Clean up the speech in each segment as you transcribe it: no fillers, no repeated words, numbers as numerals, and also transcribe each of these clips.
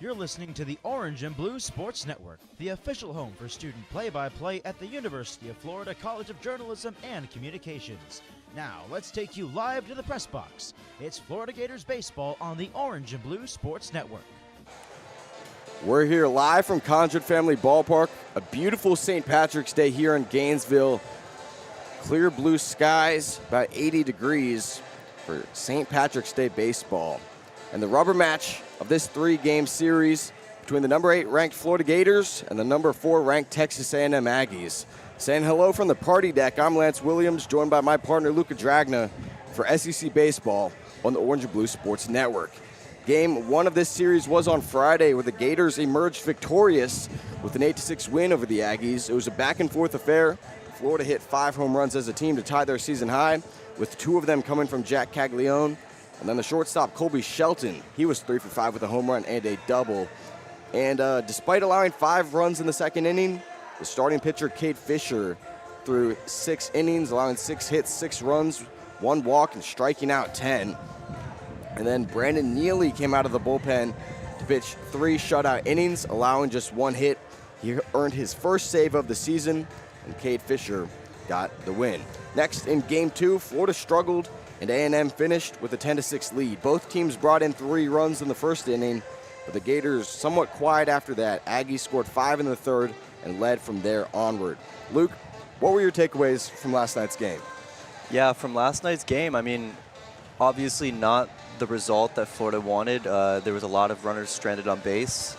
You're listening to the Orange and Blue Sports Network, the official home for student play-by-play at the University of Florida College of Journalism and Communications. Now, let's take you live to the press box. It's Florida Gators baseball on the Orange and Blue Sports Network. We're here live from Condron Family Ballpark. A beautiful St. Patrick's Day here in Gainesville. Clear blue skies, about 80 degrees for St. Patrick's Day baseball. And the rubber match of this three-game series between the number 8 ranked Florida Gators and the number 4 ranked Texas A&M Aggies. Saying hello from the party deck, I'm Lance Williams, joined by my partner Luke Adragna for SEC Baseball on the Orange and Blue Sports Network. Game 1 of this series was on Friday, where the Gators emerged victorious with an 8-6 win over the Aggies. It was a back-and-forth affair. Florida hit 5 home runs as a team to tie their season high, with 2 of them coming from Jack Caglione. And then the shortstop, Colby Shelton, he was 3 for 5 with a home run and a double. And despite allowing 5 runs in the second inning, the starting pitcher, Cade Fisher, threw 6 innings, allowing 6 hits, 6 runs, 1 walk, and striking out 10. And then Brandon Neely came out of the bullpen to pitch 3 shutout innings, allowing just 1 hit. He earned his first save of the season, and Cade Fisher got the win. Next, in Game 2, Florida struggled, and A&M finished with a 10-6 lead. Both teams brought in 3 runs in the first inning, but the Gators somewhat quiet after that. Aggies scored 5 in the third and led from there onward. Luke, what were your takeaways from last night's game? Yeah, from last night's game, I mean, obviously not the result that Florida wanted. There was a lot of runners stranded on base,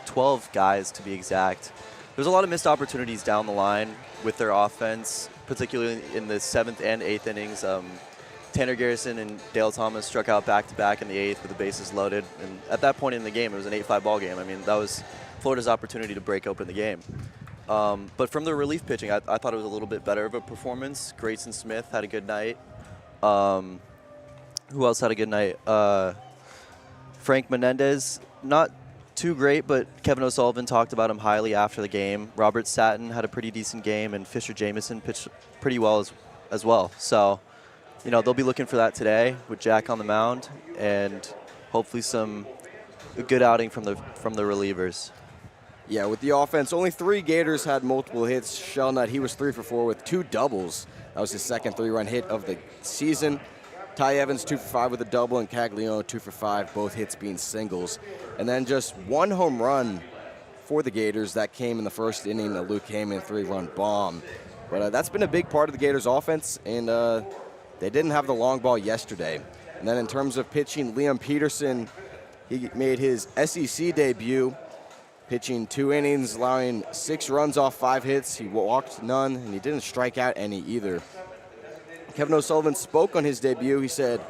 12 guys to be exact. There's a lot of missed opportunities down the line with their offense, particularly in the 7th and 8th innings. Tanner Garrison and Dale Thomas struck out back-to-back in the 8th with the bases loaded. And at that point in the game, it was an 8-5 ball game. I mean, that was Florida's opportunity to break open the game. But from the relief pitching, I thought it was a little bit better of a performance. Grayson Smith had a good night. Who else had a good night? Frank Menendez, not too great, but Kevin O'Sullivan talked about him highly after the game. Robert Satin had a pretty decent game, and Fisher Jameson pitched pretty well as well. So, you know, they'll be looking for that today with Jack on the mound, and hopefully a good outing from the relievers. Yeah, with the offense, only 3 Gators had multiple hits. Shelnut, he was 3 for 4 with 2 doubles. That was his second 3-run hit of the season. Ty Evans, 2 for 5 with a double, and Caglione, 2 for 5, both hits being singles. And then just 1 home run for the Gators that came in the first inning. Luke Heyman, 3-run bomb. But that's been a big part of the Gators' offense, and they didn't have the long ball yesterday. And then in terms of pitching, Liam Peterson, he made his SEC debut, pitching 2 innings, allowing 6 runs off 5 hits. He walked none, and he didn't strike out any either. Kevin O'Sullivan spoke on his debut. He said,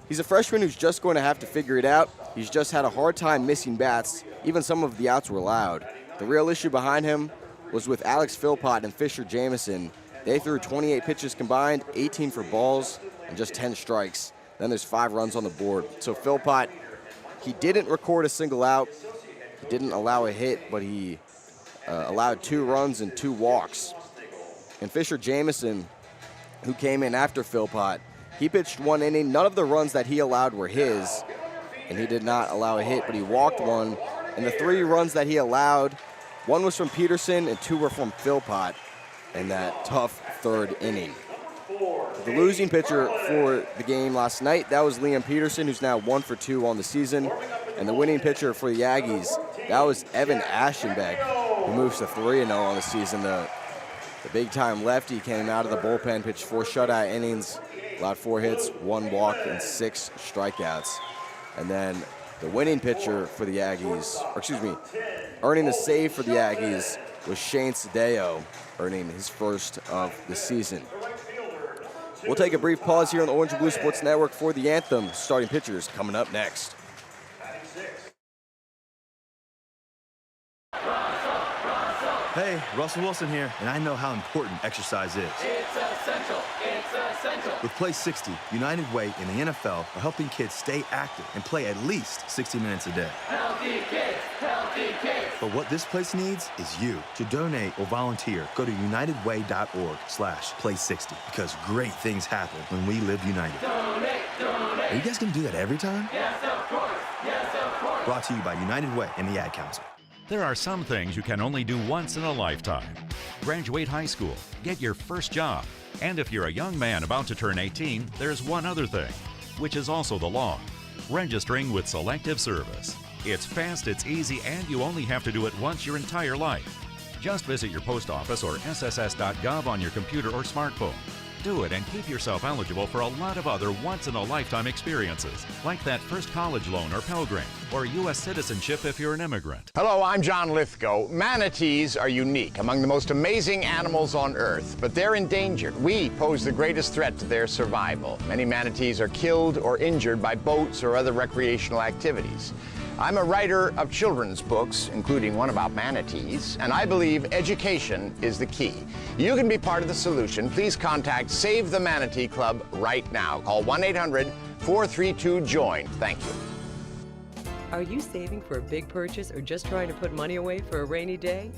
he's a freshman who's just going to have to figure it out. He's just had a hard time missing bats. Even some of the outs were loud. The real issue behind him was with Alex Philpott and Fisher Jameson. They threw 28 pitches combined, 18 for balls, and just 10 strikes. Then there's 5 runs on the board. So Philpott, he didn't record a single out. He didn't allow a hit, but he allowed 2 runs and 2 walks. And Fisher Jameson, who came in after Philpott, he pitched 1 inning. None of the runs that he allowed were his, and he did not allow a hit, but he walked 1. And the 3 runs that he allowed, 1 was from Peterson and 2 were from Philpott in that tough 3rd inning. The losing pitcher for the game last night, that was Liam Peterson, who's now 1 for 2 on the season. And the winning pitcher for the Aggies, that was Evan Aschenbeck, who moves to 3-0 on the season. The big-time lefty came out of the bullpen, pitched 4 shutout innings, allowed 4 hits, 1 walk, and 6 strikeouts. And then the winning pitcher for the Aggies, earning the save for the Aggies was Shane Sadeo, earning his first of the season. We'll take a brief pause here on the Orange and Blue Sports Network for the anthem. Starting pitchers coming up next. Hey, Russell Wilson here, and I know how important exercise is. It's essential. It's essential. With Play 60, United Way and the NFL are helping kids stay active and play at least 60 minutes a day. Healthy kids, healthy kids. But what this place needs is you. To donate or volunteer, go to unitedway.org/play60 because great things happen when we live united. Donate, donate. Are you guys going to do that every time? Yes, sir. course. Yes, of course. Brought to you by United Way and the Ad Council. There are some things you can only do once in a lifetime. Graduate high school, get your first job, and if you're a young man about to turn 18, there's one other thing, which is also the law: registering with Selective Service. It's fast, it's easy, and you only have to do it once your entire life. Just visit your post office or sss.gov on your computer or smartphone. Do it and keep yourself eligible for a lot of other once-in-a-lifetime experiences, like that first college loan or Pell Grant, or U.S. citizenship if you're an immigrant. Hello, I'm John Lithgow. Manatees are unique, among the most amazing animals on Earth, but they're endangered. We pose the greatest threat to their survival. Many manatees are killed or injured by boats or other recreational activities. I'm a writer of children's books, including one about manatees, and I believe education is the key. You can be part of the solution. Please contact Save the Manatee Club right now. Call 1-800-432-JOIN. Thank you. Are you saving for a big purchase or just trying to put money away for a rainy day?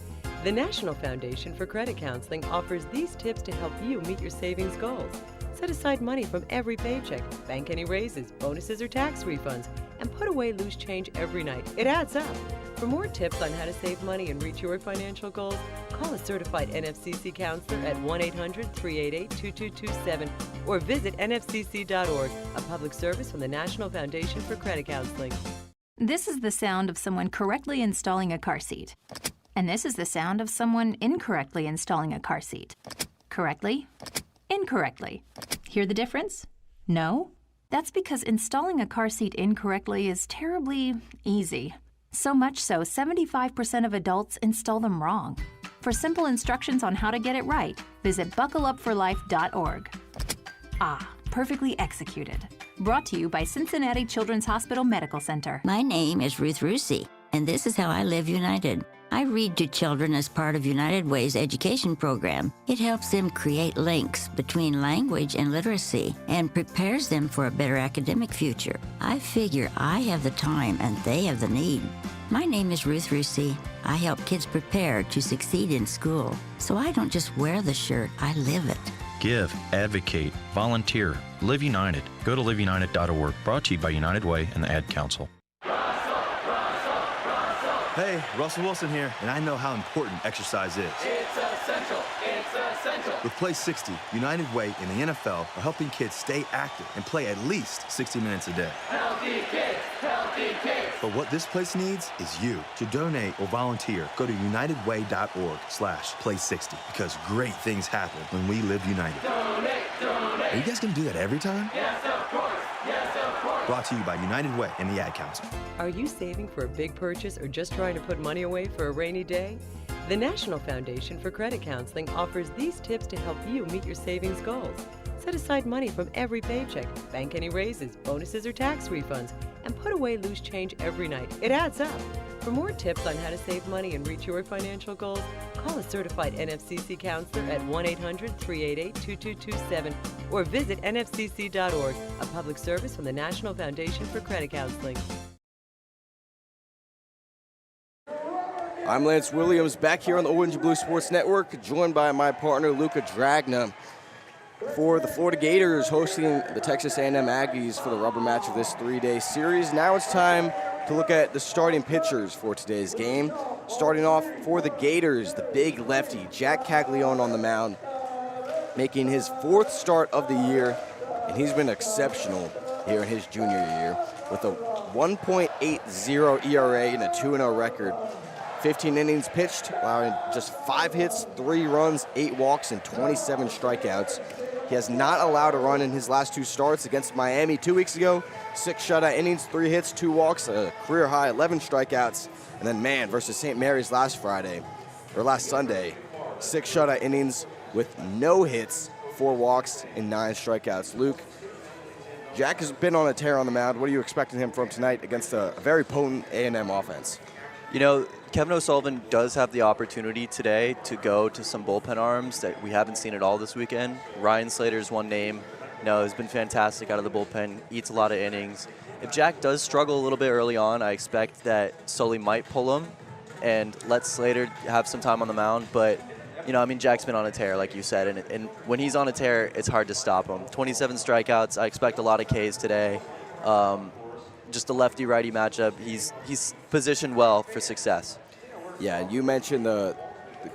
The National Foundation for Credit Counseling offers these tips to help you meet your savings goals. Set aside money from every paycheck, bank any raises, bonuses, or tax refunds, and put away loose change every night. It adds up. For more tips on how to save money and reach your financial goals, call a certified NFCC counselor at 1-800-388-2227 or visit nfcc.org, a public service from the National Foundation for Credit Counseling. This is the sound of someone correctly installing a car seat. And this is the sound of someone incorrectly installing a car seat. Correctly, incorrectly. Hear the difference? No? That's because installing a car seat incorrectly is terribly easy. So much so, 75% of adults install them wrong. For simple instructions on how to get it right, visit buckleupforlife.org. Ah, perfectly executed. Brought to you by Cincinnati Children's Hospital Medical Center. My name is Ruth Rusi, and this is how I live United. I read to children as part of United Way's education program. It helps them create links between language and literacy and prepares them for a better academic future. I figure I have the time and they have the need. My name is Ruth Rusi. I help kids prepare to succeed in school. So I don't just wear the shirt, I live it. Give, advocate, volunteer, Live United. Go to liveunited.org. Brought to you by United Way and the Ad Council. Hey, Russell Wilson here, and I know how important exercise is. It's essential. It's essential. With Play 60, United Way and the NFL are helping kids stay active and play at least 60 minutes a day. Healthy kids. Healthy kids. But what this place needs is you. To donate or volunteer, go to unitedway.org/play60 because great things happen when we live united. Donate. Donate. Are you guys going to do that every time? Yes, of course. Yes, of course. Brought to you by United Way and the Ad Council. Are you saving for a big purchase or just trying to put money away for a rainy day? The National Foundation for Credit Counseling offers these tips to help you meet your savings goals. Set aside money from every paycheck, bank any raises, bonuses, or tax refunds, and put away loose change every night. It adds up. For more tips on how to save money and reach your financial goals, call a certified NFCC counselor at 1-800-388-2227 or visit nfcc.org, a public service from the National Foundation for Credit Counseling. I'm Lance Williams, back here on the Orange and Blue Sports Network, joined by my partner, Luke Adragna, for the Florida Gators hosting the Texas A&M Aggies for the rubber match of this three-day series. Now it's time to look at the starting pitchers for today's game. Starting off for the Gators, the big lefty, Jack Caglione on the mound, making his fourth start of the year, and he's been exceptional here in his junior year with a 1.80 ERA and a 2-0 record. 15 innings pitched, allowing just 5 hits, 3 runs, 8 walks, and 27 strikeouts. He has not allowed a run in his last 2 starts against Miami 2 weeks ago. 6 shutout innings, 3 hits, 2 walks, a career high 11 strikeouts. And then, versus St. Mary's last Sunday, 6 shutout innings with no hits, 4 walks, and 9 strikeouts. Luke, Jack has been on a tear on the mound. What are you expecting him from tonight against a very potent A&M offense? You know, Kevin O'Sullivan does have the opportunity today to go to some bullpen arms that we haven't seen at all this weekend. Ryan Slater's one name. Has been fantastic out of the bullpen, eats a lot of innings. If Jack does struggle a little bit early on, I expect that Sully might pull him and let Slater have some time on the mound. But, Jack's been on a tear, like you said, and when he's on a tear, it's hard to stop him. 27 strikeouts. I expect a lot of Ks today. just a lefty-righty matchup. He's positioned well for success. Yeah, and you mentioned the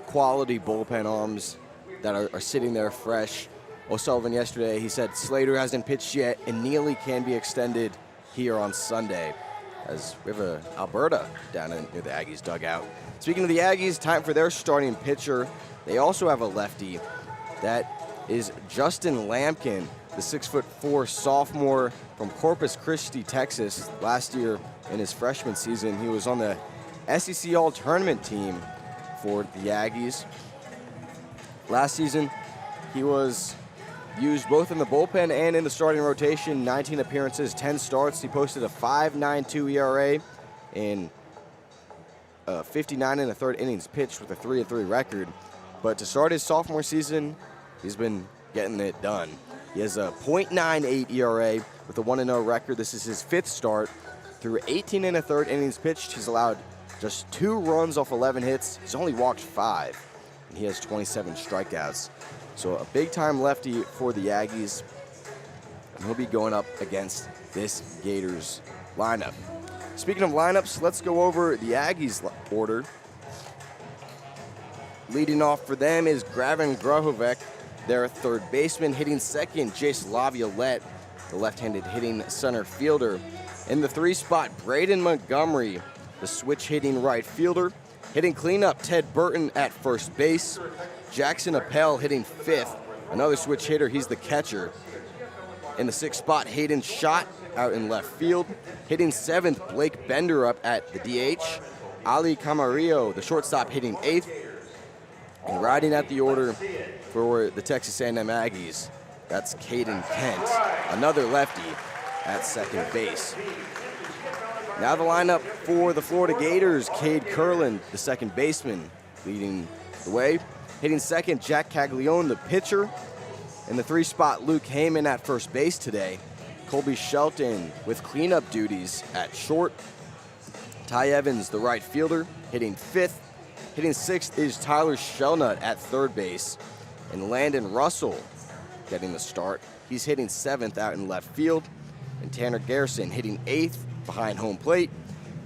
quality bullpen arms that are sitting there fresh. O'Sullivan yesterday, he said Slater hasn't pitched yet, and Neely can be extended here on Sunday, as we have Alberta down near the Aggies dugout. Speaking of the Aggies, time for their starting pitcher. They also have a lefty. That is Justin Lampkin, the 6'4" sophomore from Corpus Christi, Texas. Last year in his freshman season, he was on the SEC All-Tournament team for the Aggies. Last season, he was used both in the bullpen and in the starting rotation. 19 appearances, 10 starts. He posted a 5.92 ERA in 59 1/3 innings pitched with a 3-3 record. But to start his sophomore season, he's been getting it done. He has a .98 ERA with a 1-0 record. This is his 5th start. Through 18 1/3 innings pitched, he's allowed just 2 runs off 11 hits. He's only walked 5, and he has 27 strikeouts. So a big-time lefty for the Aggies, and he'll be going up against this Gators lineup. Speaking of lineups, let's go over the Aggies order. Leading off for them is Gravin Grahovec, their third baseman. Hitting second, Jace Laviolette, the left-handed hitting center fielder. In the 3 spot, Braden Montgomery, the switch-hitting right fielder. Hitting cleanup, Ted Burton at first base. Jackson Appel hitting 5th, another switch hitter, he's the catcher. In the 6th spot, Hayden Schott out in left field. Hitting 7th, Blake Bender up at the DH. Ali Camarillo, the shortstop, hitting 8th. And riding at the order for the Texas A&M Aggies, that's Caden Kent, another lefty at second base. Now the lineup for the Florida Gators, Cade Curlin, the second baseman, leading the way. Hitting second, Jack Caglione, the pitcher. In the 3 spot, Luke Heyman at first base today. Colby Shelton with cleanup duties at short. Ty Evans, the right fielder, hitting 5th. Hitting 6th is Tyler Shelnut at third base. And Landon Russell getting the start. He's hitting 7th out in left field. And Tanner Garrison hitting 8th behind home plate.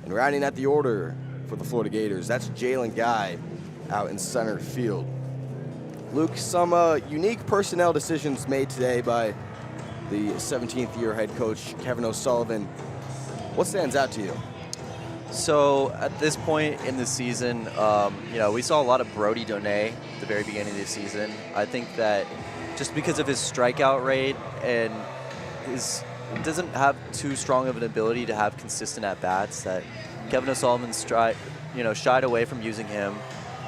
And rounding out the order for the Florida Gators, that's Jalen Guy out in center field. Luke, some unique personnel decisions made today by the 17th year head coach, Kevin O'Sullivan. What stands out to you? So at this point in the season, we saw a lot of Brody Donay at the very beginning of the season. I think that just because of his strikeout rate and doesn't have too strong of an ability to have consistent at-bats, that Kevin O'Sullivan shied away from using him.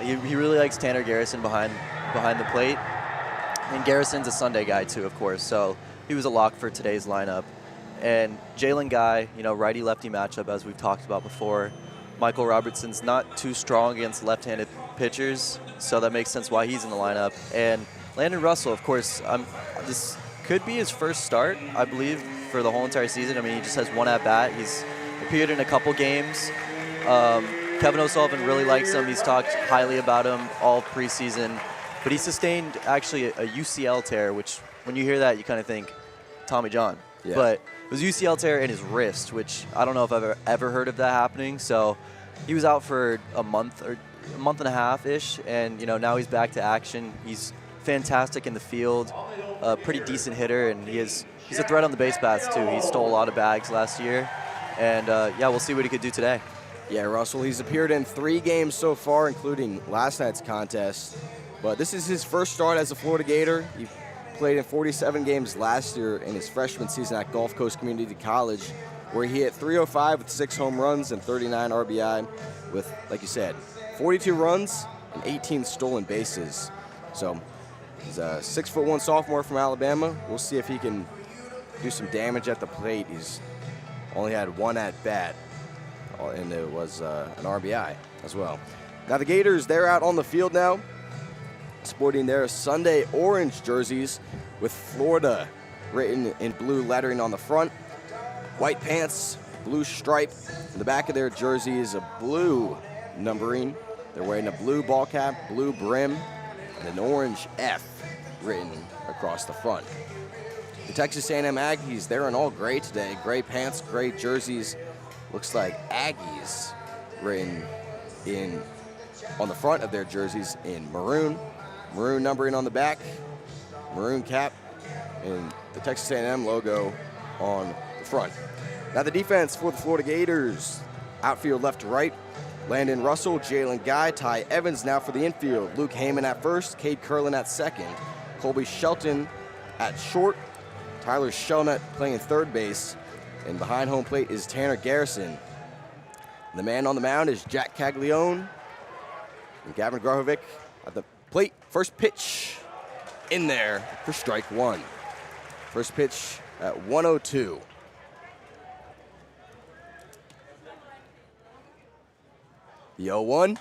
He really likes Tanner Garrison behind the plate. And Garrison's a Sunday guy too, of course, so he was a lock for today's lineup. And Jalen Guy, righty-lefty matchup, as we've talked about before. Michael Robertson's not too strong against left-handed pitchers, so that makes sense why he's in the lineup. And Landon Russell, of course, this could be his first start, I believe, for the whole entire season. I mean, he just has 1 at-bat. He's appeared in a couple games. Kevin O'Sullivan really likes him. He's talked highly about him all preseason. But he sustained actually a UCL tear, which when you hear that, you kind of think Tommy John. Yeah. But it was UCL tear in his wrist, which I don't know if I've ever heard of that happening. So he was out for a month and a half-ish, and now he's back to action. He's fantastic in the field, a pretty decent hitter, and he's a threat on the base paths too. He stole a lot of bags last year, and we'll see what he could do today. Yeah, Russell, he's appeared in 3 games so far, including last night's contest. But this is his first start as a Florida Gator. He played in 47 games last year in his freshman season at Gulf Coast Community College, where he hit .305 with 6 home runs and 39 RBI with, like you said, 42 runs and 18 stolen bases. So he's a 6'1" sophomore from Alabama. We'll see if he can do some damage at the plate. He's only had 1 at-bat, and it was an RBI as well. Now the Gators, they're out on the field now, sporting their Sunday orange jerseys with Florida written in blue lettering on the front. White pants, blue stripe. In the back of their jersey is a blue numbering. They're wearing a blue ball cap, blue brim, and an orange F written across the front. The Texas A&M Aggies, they're in all gray today. Gray pants, gray jerseys. Looks like Aggies written in on the front of their jerseys in maroon. Maroon numbering on the back, maroon cap, and the Texas A&M logo on the front. Now the defense for the Florida Gators. Outfield left to right. Landon Russell, Jalen Guy, Ty Evans now for the infield. Luke Heyman at first, Cade Curlin at second. Colby Shelton at short. Tyler Shelnut playing third base. And behind home plate is Tanner Garrison. The man on the mound is Jack Caglione. And Gavin Grahovic at the plate. First pitch in there for strike one. First pitch at 1:02. The 0-1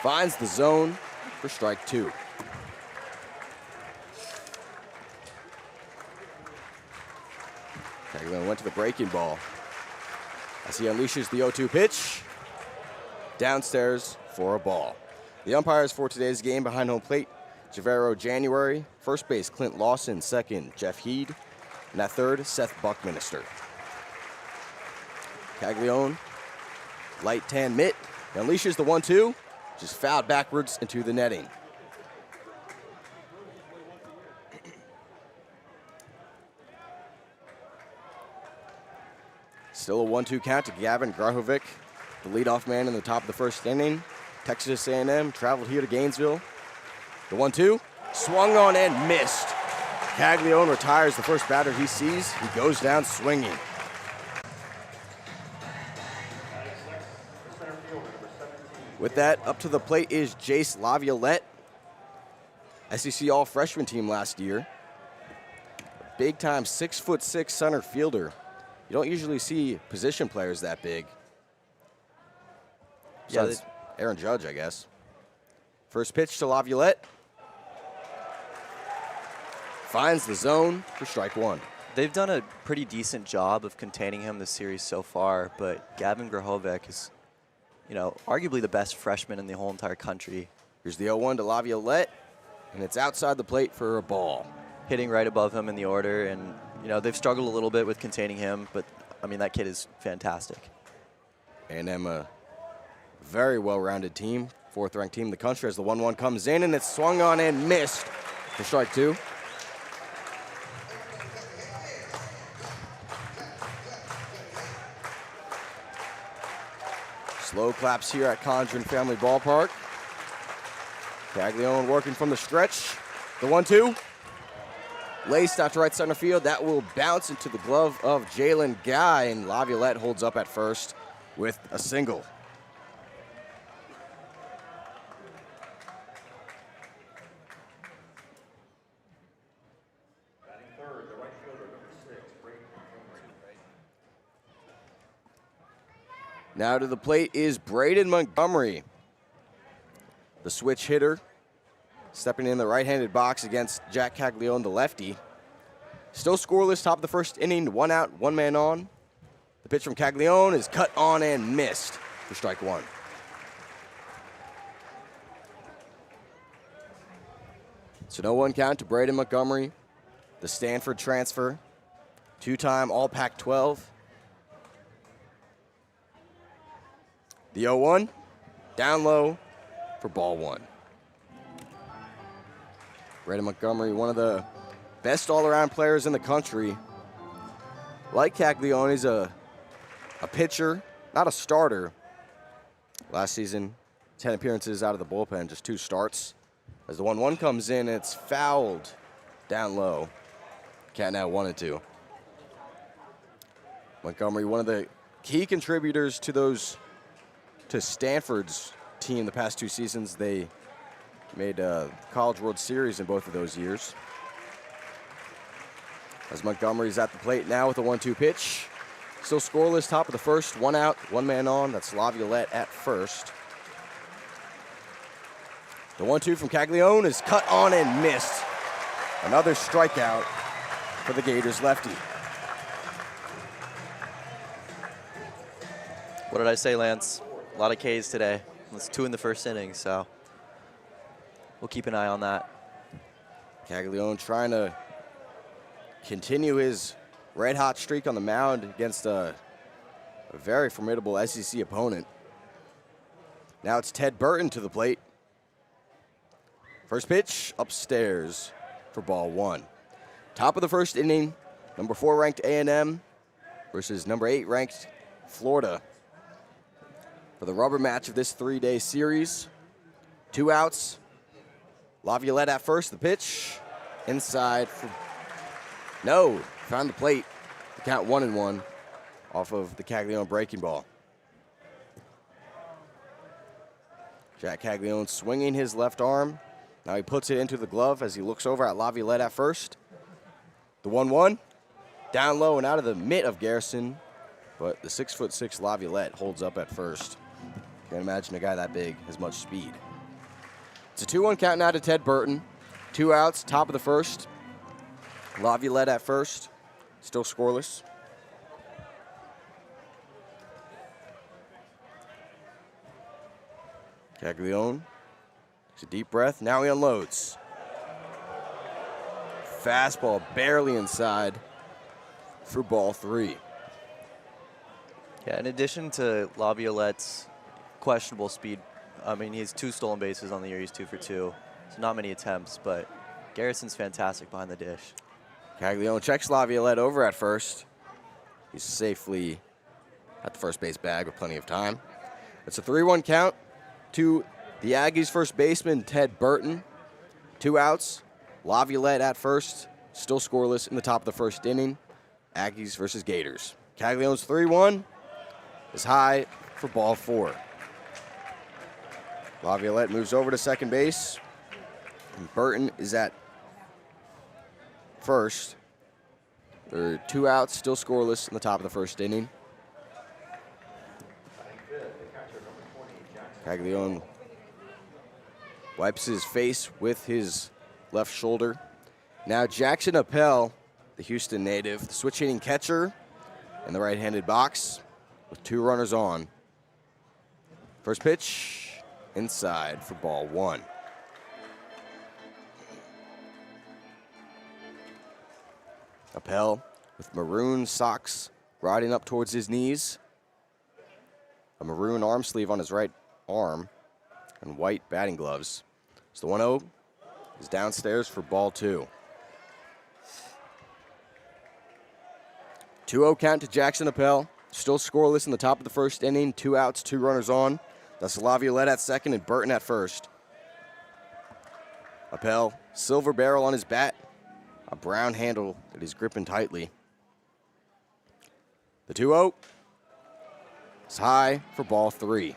finds the zone for strike two. Caglione went to the breaking ball as he unleashes the 0-2 pitch downstairs for a ball. The umpires for today's game behind home plate, Javero January, first base Clint Lawson, second Jeff Heed, and at third Seth Buckminster. Caglione, light tan mitt, unleashes the 1-2, just fouled backwards into the netting. Still a 1-2 count to Gavin Grahovic, the leadoff man in the top of the first inning. Texas A&M traveled here to Gainesville. The 1-2, swung on and missed. Caglione retires the first batter he sees. He goes down swinging. With that, up to the plate is Jace Laviolette, SEC All-Freshman team last year. Big-time 6'6" center fielder. You don't usually see position players that big. Besides Aaron Judge, I guess. First pitch to Laviolette. Finds the zone for strike one. They've done a pretty decent job of containing him this series so far, but Gavin Grahovic is, you know, arguably the best freshman in the whole entire country. Here's the 0-1 to Laviolette, and it's outside the plate for a ball. Hitting right above him in the order, and, you know, they've struggled a little bit with containing him, but, I mean, that kid is fantastic. A&M, a very well-rounded team, fourth-ranked team in the country as the 1-1 comes in, and it's swung on and missed for strike two. Slow claps here at Condron Family Ballpark. Caglione working from the stretch. The 1-2. Laced out to right center field. That will bounce into the glove of Jalen Guy, and Laviolette holds up at first with a single. Now to the plate is Braden Montgomery, the switch hitter, stepping in the right-handed box against Jack Caglione, the lefty. Still scoreless, top of the first inning, 1 out, 1 man on. The pitch from Caglione is cut on and missed for strike one. So no 1 count to Braden Montgomery, the Stanford transfer, 2-time All Pac-12. The 0-1, down low for ball one. Braden Montgomery, one of the best all-around players in the country. Like Caglione, he's a pitcher, not a starter. Last season, 10 appearances out of the bullpen, just 2 starts. As the 1-1 comes in, it's fouled down low. Cat now 1-2. Montgomery, one of the key contributors to Stanford's team the past 2 seasons. They made College World Series in both of those years. As Montgomery's at the plate now with a 1-2 pitch. Still scoreless, top of the first, 1 out, 1 man on. That's Laviolette at first. The 1-2 from Caglione is cut on and missed. Another strikeout for the Gators lefty. What did I say, Lance? A lot of Ks today. It's 2 in the first inning, so we'll keep an eye on that. Caglione trying to continue his red-hot streak on the mound against a very formidable SEC opponent. Now it's Ted Burton to the plate. First pitch, upstairs for ball 1. Top of the first inning, number 4 ranked A&M versus number 8 ranked Florida. For the rubber match of this 3-day series, 2 outs. Laviolette at first, the pitch, inside for, no, found the plate. The count 1-1 off of the Caglione breaking ball. Jack Caglione swinging his left arm. Now he puts it into the glove as he looks over at Laviolette at first. The 1-1, down low and out of the mitt of Garrison, but the 6'6" Laviolette holds up at first. Can't imagine a guy that big has much speed. It's a 2-1 count now to Ted Burton. 2 outs, top of the first. Laviolette at first, still scoreless. Caglione takes a deep breath. Now he unloads. Fastball barely inside for ball 3. Yeah, in addition to Laviolette's questionable speed, I mean, he has 2 stolen bases on the year. He's 2 for 2. So not many attempts, but Garrison's fantastic behind the dish. Caglione checks Laviolette over at first. He's safely at the first base bag with plenty of time. It's a 3-1 count to the Aggies first baseman, Ted Burton. 2 outs. Laviolette at first, still scoreless in the top of the first inning. Aggies versus Gators. Caglione's 3-1 is high for ball 4. Laviolette moves over to second base. And Burton is at first. There are 2 outs, still scoreless in the top of the first inning. Caglione wipes his face with his left shoulder. Now Jackson Appel, the Houston native, the switch-hitting catcher in the right-handed box with 2 runners on. First pitch, inside for ball 1. Appel with maroon socks riding up towards his knees. A maroon arm sleeve on his right arm and white batting gloves. So the 1-0 is downstairs for ball 2. 2-0 count to Jackson Appel. Still scoreless in the top of the first inning. 2 outs, 2 runners on. That's Laviolette at second and Burton at first. Appel, silver barrel on his bat. A brown handle that he's gripping tightly. The 2-0 is high for ball 3.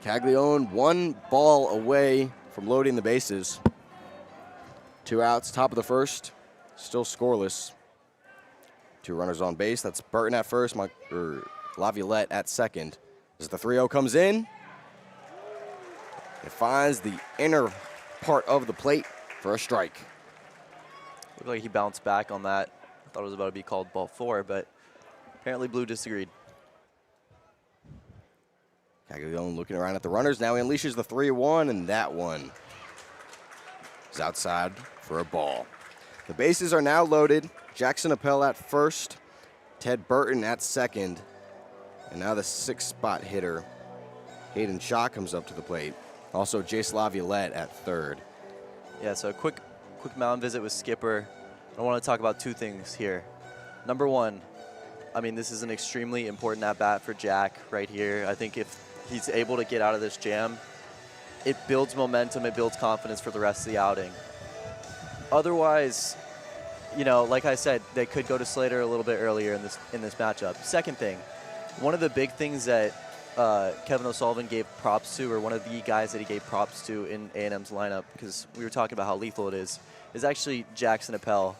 Caglione 1 ball away from loading the bases. 2 outs, top of the first, still scoreless. 2 runners on base. That's Burton at first, Laviolette at second. As the 3-0 comes in, it finds the inner part of the plate for a strike. Looked like he bounced back on that. I thought it was about to be called ball 4, but apparently Blue disagreed. Caglione looking around at the runners. Now he unleashes the 3-1, and that one is outside for a ball. The bases are now loaded. Jackson Appel at first, Ted Burton at second, and now the 6th-spot hitter, Hayden Shaw, comes up to the plate. Also, Jace Laviolette at third. Yeah, so a quick mound visit with Skipper. I want to talk about 2 things here. Number 1, I mean, this is an extremely important at-bat for Jack right here. I think if he's able to get out of this jam, it builds momentum, it builds confidence for the rest of the outing. Otherwise, you know, like I said, they could go to Slater a little bit earlier in this matchup. Second thing, one of the big things that Kevin O'Sullivan gave props to, or one of the guys that he gave props to in A&M's lineup, because we were talking about how lethal it is actually Jackson Appel.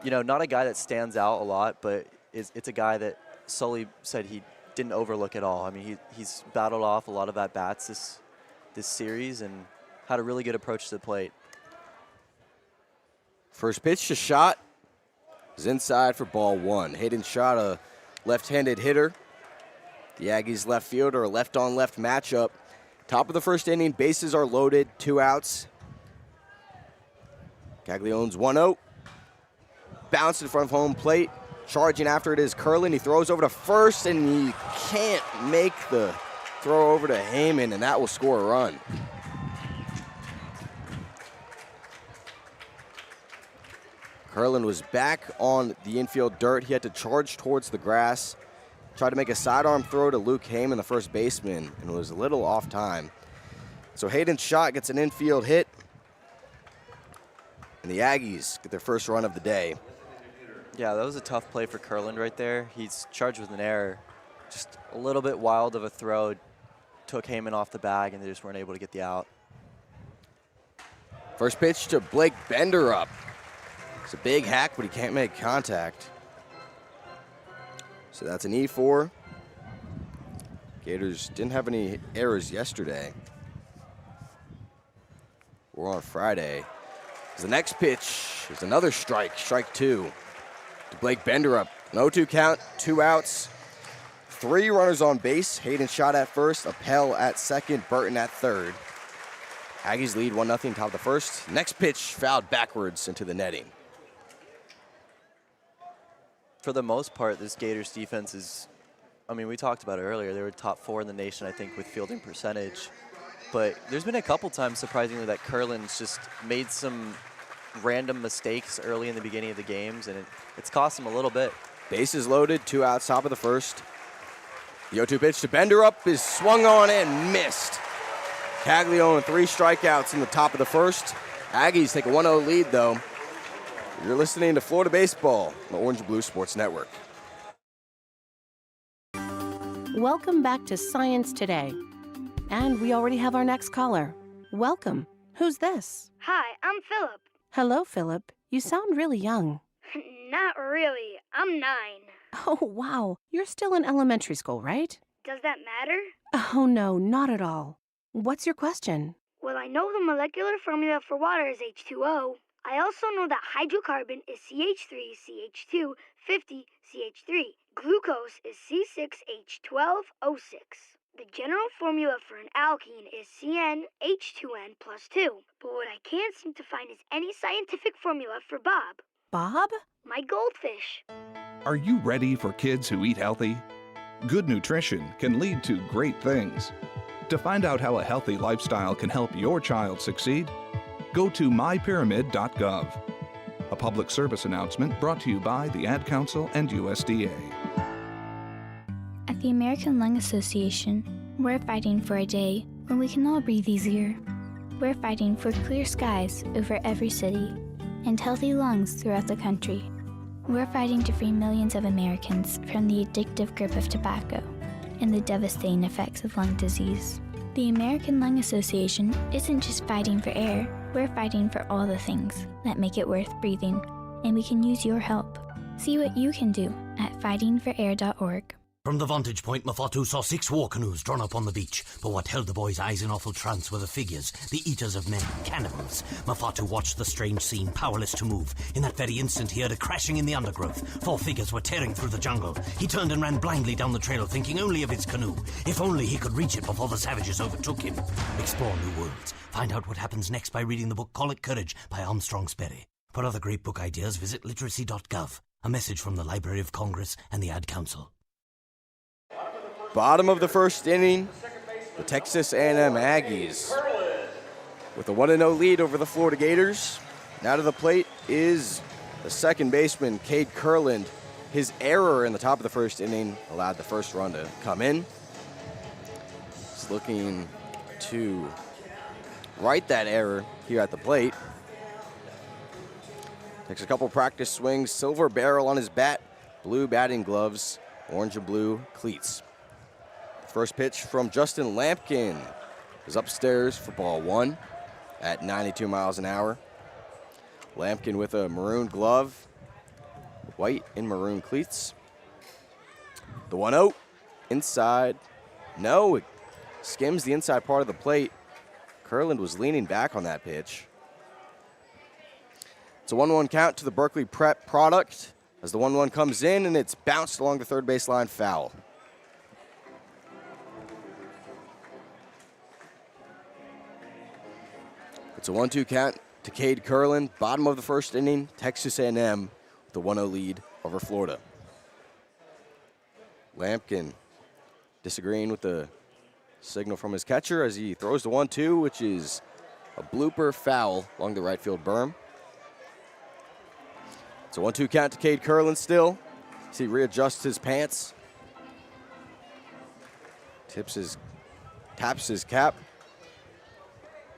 You know, not a guy that stands out a lot, but it's a guy that Sully said he didn't overlook at all. I mean, he's battled off a lot of at-bats this series and had a really good approach to the plate. First pitch to Shot is inside for ball 1. Hayden Shot, a left-handed hitter. The Aggies left fielder, a left-on-left matchup. Top of the first inning, bases are loaded, 2 outs. Caglione's 1-0 bounced in front of home plate. Charging after it is Curlin. He throws over to first, and he can't make the throw over to Heyman, and that will score a run. Curlin was back on the infield dirt. He had to charge towards the grass. Tried to make a sidearm throw to Luke Heyman, the first baseman, and was a little off time. So Hayden's shot gets an infield hit, and the Aggies get their first run of the day. Yeah, that was a tough play for Curlin right there. He's charged with an error. Just a little bit wild of a throw. Took Heyman off the bag, and they just weren't able to get the out. First pitch to Blake Bender up. It's a big hack, but he can't make contact. So that's an E4. Gators didn't have any errors yesterday. We're on Friday. The next pitch is another strike, strike 2. To Blake Bender up. An 0-2 count, 2 outs. 3 runners on base. Hayden shot at first, Appel at second, Burton at third. Aggies lead 1-0 top of the first. Next pitch fouled backwards into the netting. For the most part, this Gators defense is, I mean, we talked about it earlier. They were top 4 in the nation, I think, with fielding percentage. But there's been a couple times, surprisingly, that Curlin's just made some random mistakes early in the beginning of the games, and it's cost him a little bit. Bases loaded, 2 outs, top of the first. The 0-2 pitch to Bender up is swung on and missed. Caglione 3 strikeouts in the top of the first. Aggies take a 1-0 lead, though. You're listening to Florida Baseball on the Orange and Blue Sports Network. Welcome back to Science Today. And we already have our next caller. Welcome. Who's this? Hi, I'm Philip. Hello, Philip. You sound really young. Not really. I'm 9. Oh, wow. You're still in elementary school, right? Does that matter? Oh, no, not at all. What's your question? Well, I know the molecular formula for water is H2O. I also know that hydrocarbon is CH3, CH2, 50, CH3. Glucose is C6H12O6. The general formula for an alkene is CnH2n plus 2. But what I can't seem to find is any scientific formula for Bob. Bob? My goldfish. Are you ready for kids who eat healthy? Good nutrition can lead to great things. To find out how a healthy lifestyle can help your child succeed, go to mypyramid.gov. A public service announcement brought to you by the Ad Council and USDA. At the American Lung Association, we're fighting for a day when we can all breathe easier. We're fighting for clear skies over every city and healthy lungs throughout the country. We're fighting to free millions of Americans from the addictive grip of tobacco and the devastating effects of lung disease. The American Lung Association isn't just fighting for air, we're fighting for all the things that make it worth breathing, and we can use your help. See what you can do at fightingforair.org. From the vantage point, Mafatu saw 6 war canoes drawn up on the beach, but what held the boy's eyes in awful trance were the figures, the eaters of men, cannibals. Mafatu watched the strange scene, powerless to move. In that very instant, he heard a crashing in the undergrowth. 4 figures were tearing through the jungle. He turned and ran blindly down the trail, thinking only of his canoe. If only he could reach it before the savages overtook him. Explore new worlds. Find out what happens next by reading the book Call It Courage by Armstrong Sperry. For other great book ideas, visit literacy.gov. A message from the Library of Congress and the Ad Council. Bottom of the first inning, the Texas A&M Aggies with a 1-0 lead over the Florida Gators. Now to the plate is the second baseman, Cade Kurland. His error in the top of the first inning allowed the first run to come in. He's looking to right that error here at the plate. Takes a couple practice swings, silver barrel on his bat, blue batting gloves, orange and blue cleats. First pitch from Justin Lampkin is upstairs for ball 1 at 92 miles an hour. Lampkin with a maroon glove, white and maroon cleats. The 1-0 inside. No, it skims the inside part of the plate. Kurland was leaning back on that pitch. It's a 1-1 count to the Berkeley Prep product as the 1-1 comes in and it's bounced along the third baseline foul. It's a 1-2 count to Cade Kurland. Bottom of the first inning, Texas A&M with the 1-0 lead over Florida. Lampkin disagreeing with the signal from his catcher as he throws the 1-2, which is a blooper foul along the right field berm. It's a 1-2 count to Cade Curlin still. As he readjusts his pants. Taps his cap.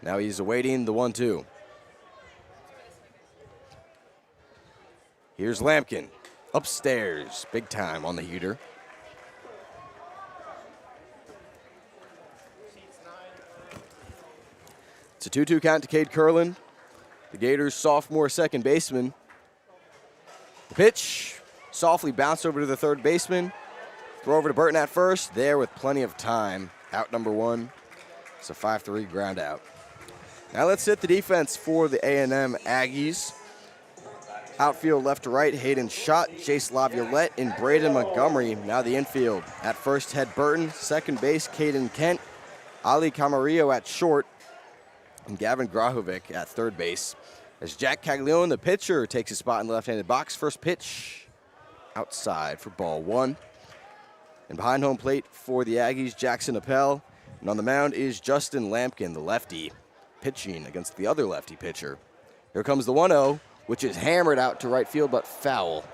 Now he's awaiting the 1-2. Here's Lampkin. Upstairs, big time on the heater. It's a 2-2 count to Cade Curlin, the Gators' sophomore second baseman. The pitch, softly bounced over to the third baseman. Throw over to Burton at first, there with plenty of time. Out number 1. It's a 5-3 ground out. Now let's hit the defense for the A&M Aggies. Outfield left to right, Hayden Schott, Chase Laviolette, and Braden Montgomery. Now the infield. At first, Ted Burton. Second base, Caden Kent. Ali Camarillo at short. And Gavin Grahovic at third base. As Jack Caglione, the pitcher, takes his spot in the left-handed box. First pitch outside for ball 1. And behind home plate for the Aggies, Jackson Appel. And on the mound is Justin Lampkin, the lefty, pitching against the other lefty pitcher. Here comes the 1-0, which is hammered out to right field, but foul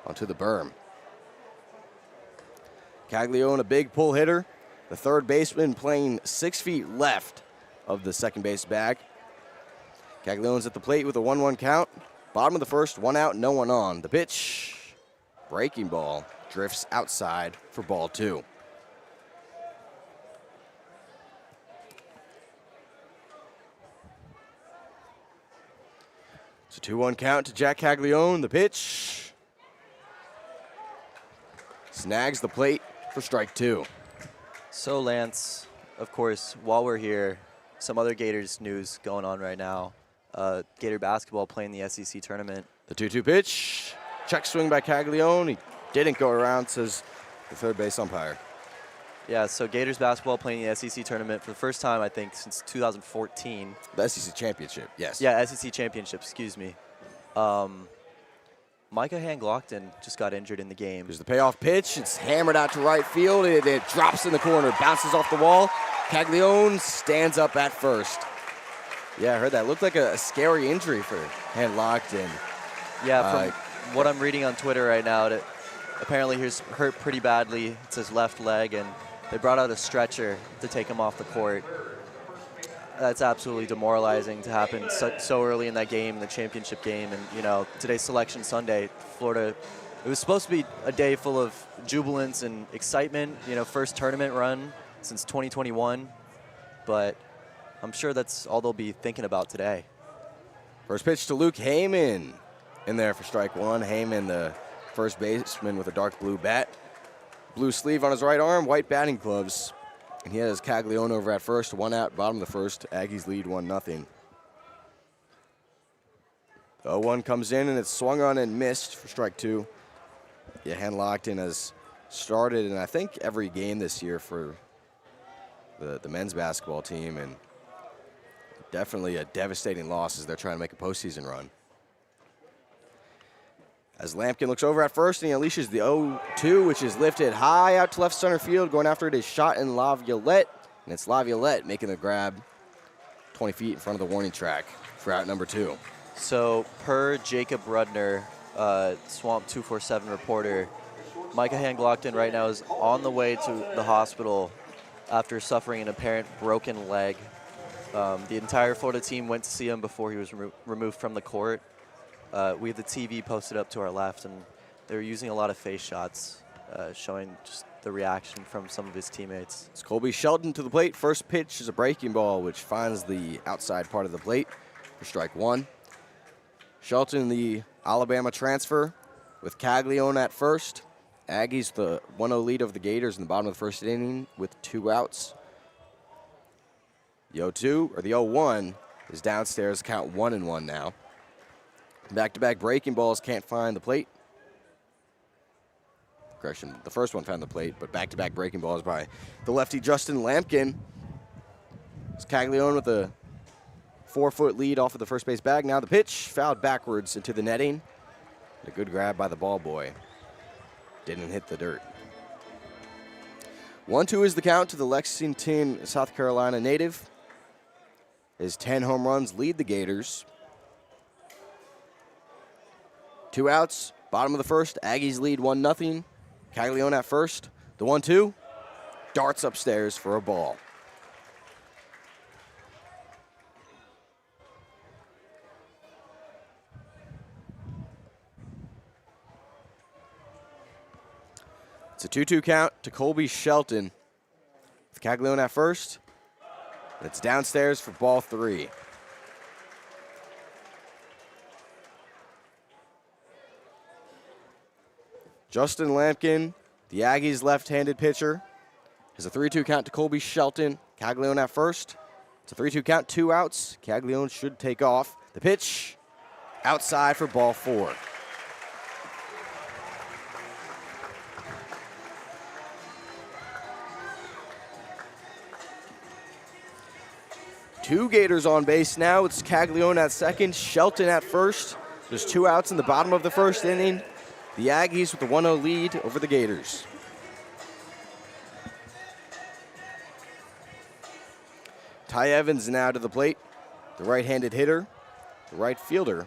onto the berm. Caglione, a big pull hitter. The third baseman playing 6 feet left of the second base bag. Caglione's at the plate with a 1-1 count. Bottom of the first, 1 out, no one on. The pitch, breaking ball, drifts outside for ball 2. It's a 2-1 count to Jack Caglione. The pitch snags the plate for strike 2. So Lance, of course, while we're here, some other Gators news going on right now. Gator basketball playing the SEC tournament. The 2-2 pitch, check swing by Caglione. He didn't go around, says the third base umpire. Yeah, so Gators basketball playing the SEC tournament for the first time, I think, since 2014. The SEC championship, yes. Yeah, SEC championship, excuse me. Micah Hand-Glockton just got injured in the game. There's the payoff pitch. It's hammered out to right field. It drops in the corner, bounces off the wall. Caglione stands up at first. Yeah, I heard that. Looked like a scary injury for Hand-Glockton. Yeah, from what I'm reading on Twitter right now, apparently he's hurt pretty badly. It's his left leg, and they brought out a stretcher to take him off the court. That's absolutely demoralizing to happen so early in that game, the championship game. And, you know, today's Selection Sunday, Florida, it was supposed to be a day full of jubilance and excitement, you know, first tournament run since 2021. But I'm sure that's all they'll be thinking about today. First pitch to Luke Heyman in there for strike 1. Heyman, the first baseman with a dark blue bat. Blue sleeve on his right arm, white batting gloves. And he has Caglione over at first, 1 out, bottom of the first. Aggies lead 1-0. The 0-1 comes in, and it's swung on and missed for strike 2. Yeah, Hand-Glockton has started in, I think, every game this year for the men's basketball team, and definitely a devastating loss as they're trying to make a postseason run. As Lampkin looks over at first, and he unleashes the 0-2, which is lifted high out to left center field. Going after it is Schott and Laviolette, and it's Laviolette making the grab 20 feet in front of the warning track for out number 2. So per Jacob Rudner, Swamp 247 reporter, Micah Hand-Glockton right now is on the way to the hospital after suffering an apparent broken leg. The entire Florida team went to see him before he was removed from the court. We have the TV posted up to our left, and they're using a lot of face shots, showing just the reaction from some of his teammates. It's Colby Shelton to the plate. First pitch is a breaking ball, which finds the outside part of the plate for strike 1. Shelton, the Alabama transfer, with Caglione at first. Aggies, the 1-0 lead of the Gators in the bottom of the first inning with 2 outs. The 0-2, or the 0-1, is downstairs, count 1-1 now. Back-to-back breaking balls can't find the plate. Correction, the first one found the plate, but back-to-back breaking balls by the lefty Justin Lampkin. It's Caglione with a 4-foot lead off of the first base bag. Now the pitch, fouled backwards into the netting. A good grab by the ball boy. Didn't hit the dirt. 1-2 is the count to the Lexington, South Carolina native. His 10 home runs lead the Gators. 2 outs, bottom of the first. Aggies lead 1-0. Caglione at first. The 1-2 darts upstairs for a ball. It's a 2-2 count to Colby Shelton. With Caglione at first. It's downstairs for ball 3. Justin Lampkin, the Aggies' left-handed pitcher, has a 3-2 count to Colby Shelton. Caglione at first. It's a 3-2 count, 2 outs. Caglione should take off. The pitch outside for ball 4. Two Gators on base now. It's Caglione at second, Shelton at first. There's 2 outs in the bottom of the first inning. The Aggies with the 1-0 lead over the Gators. Ty Evans now to the plate. The right-handed hitter, the right fielder.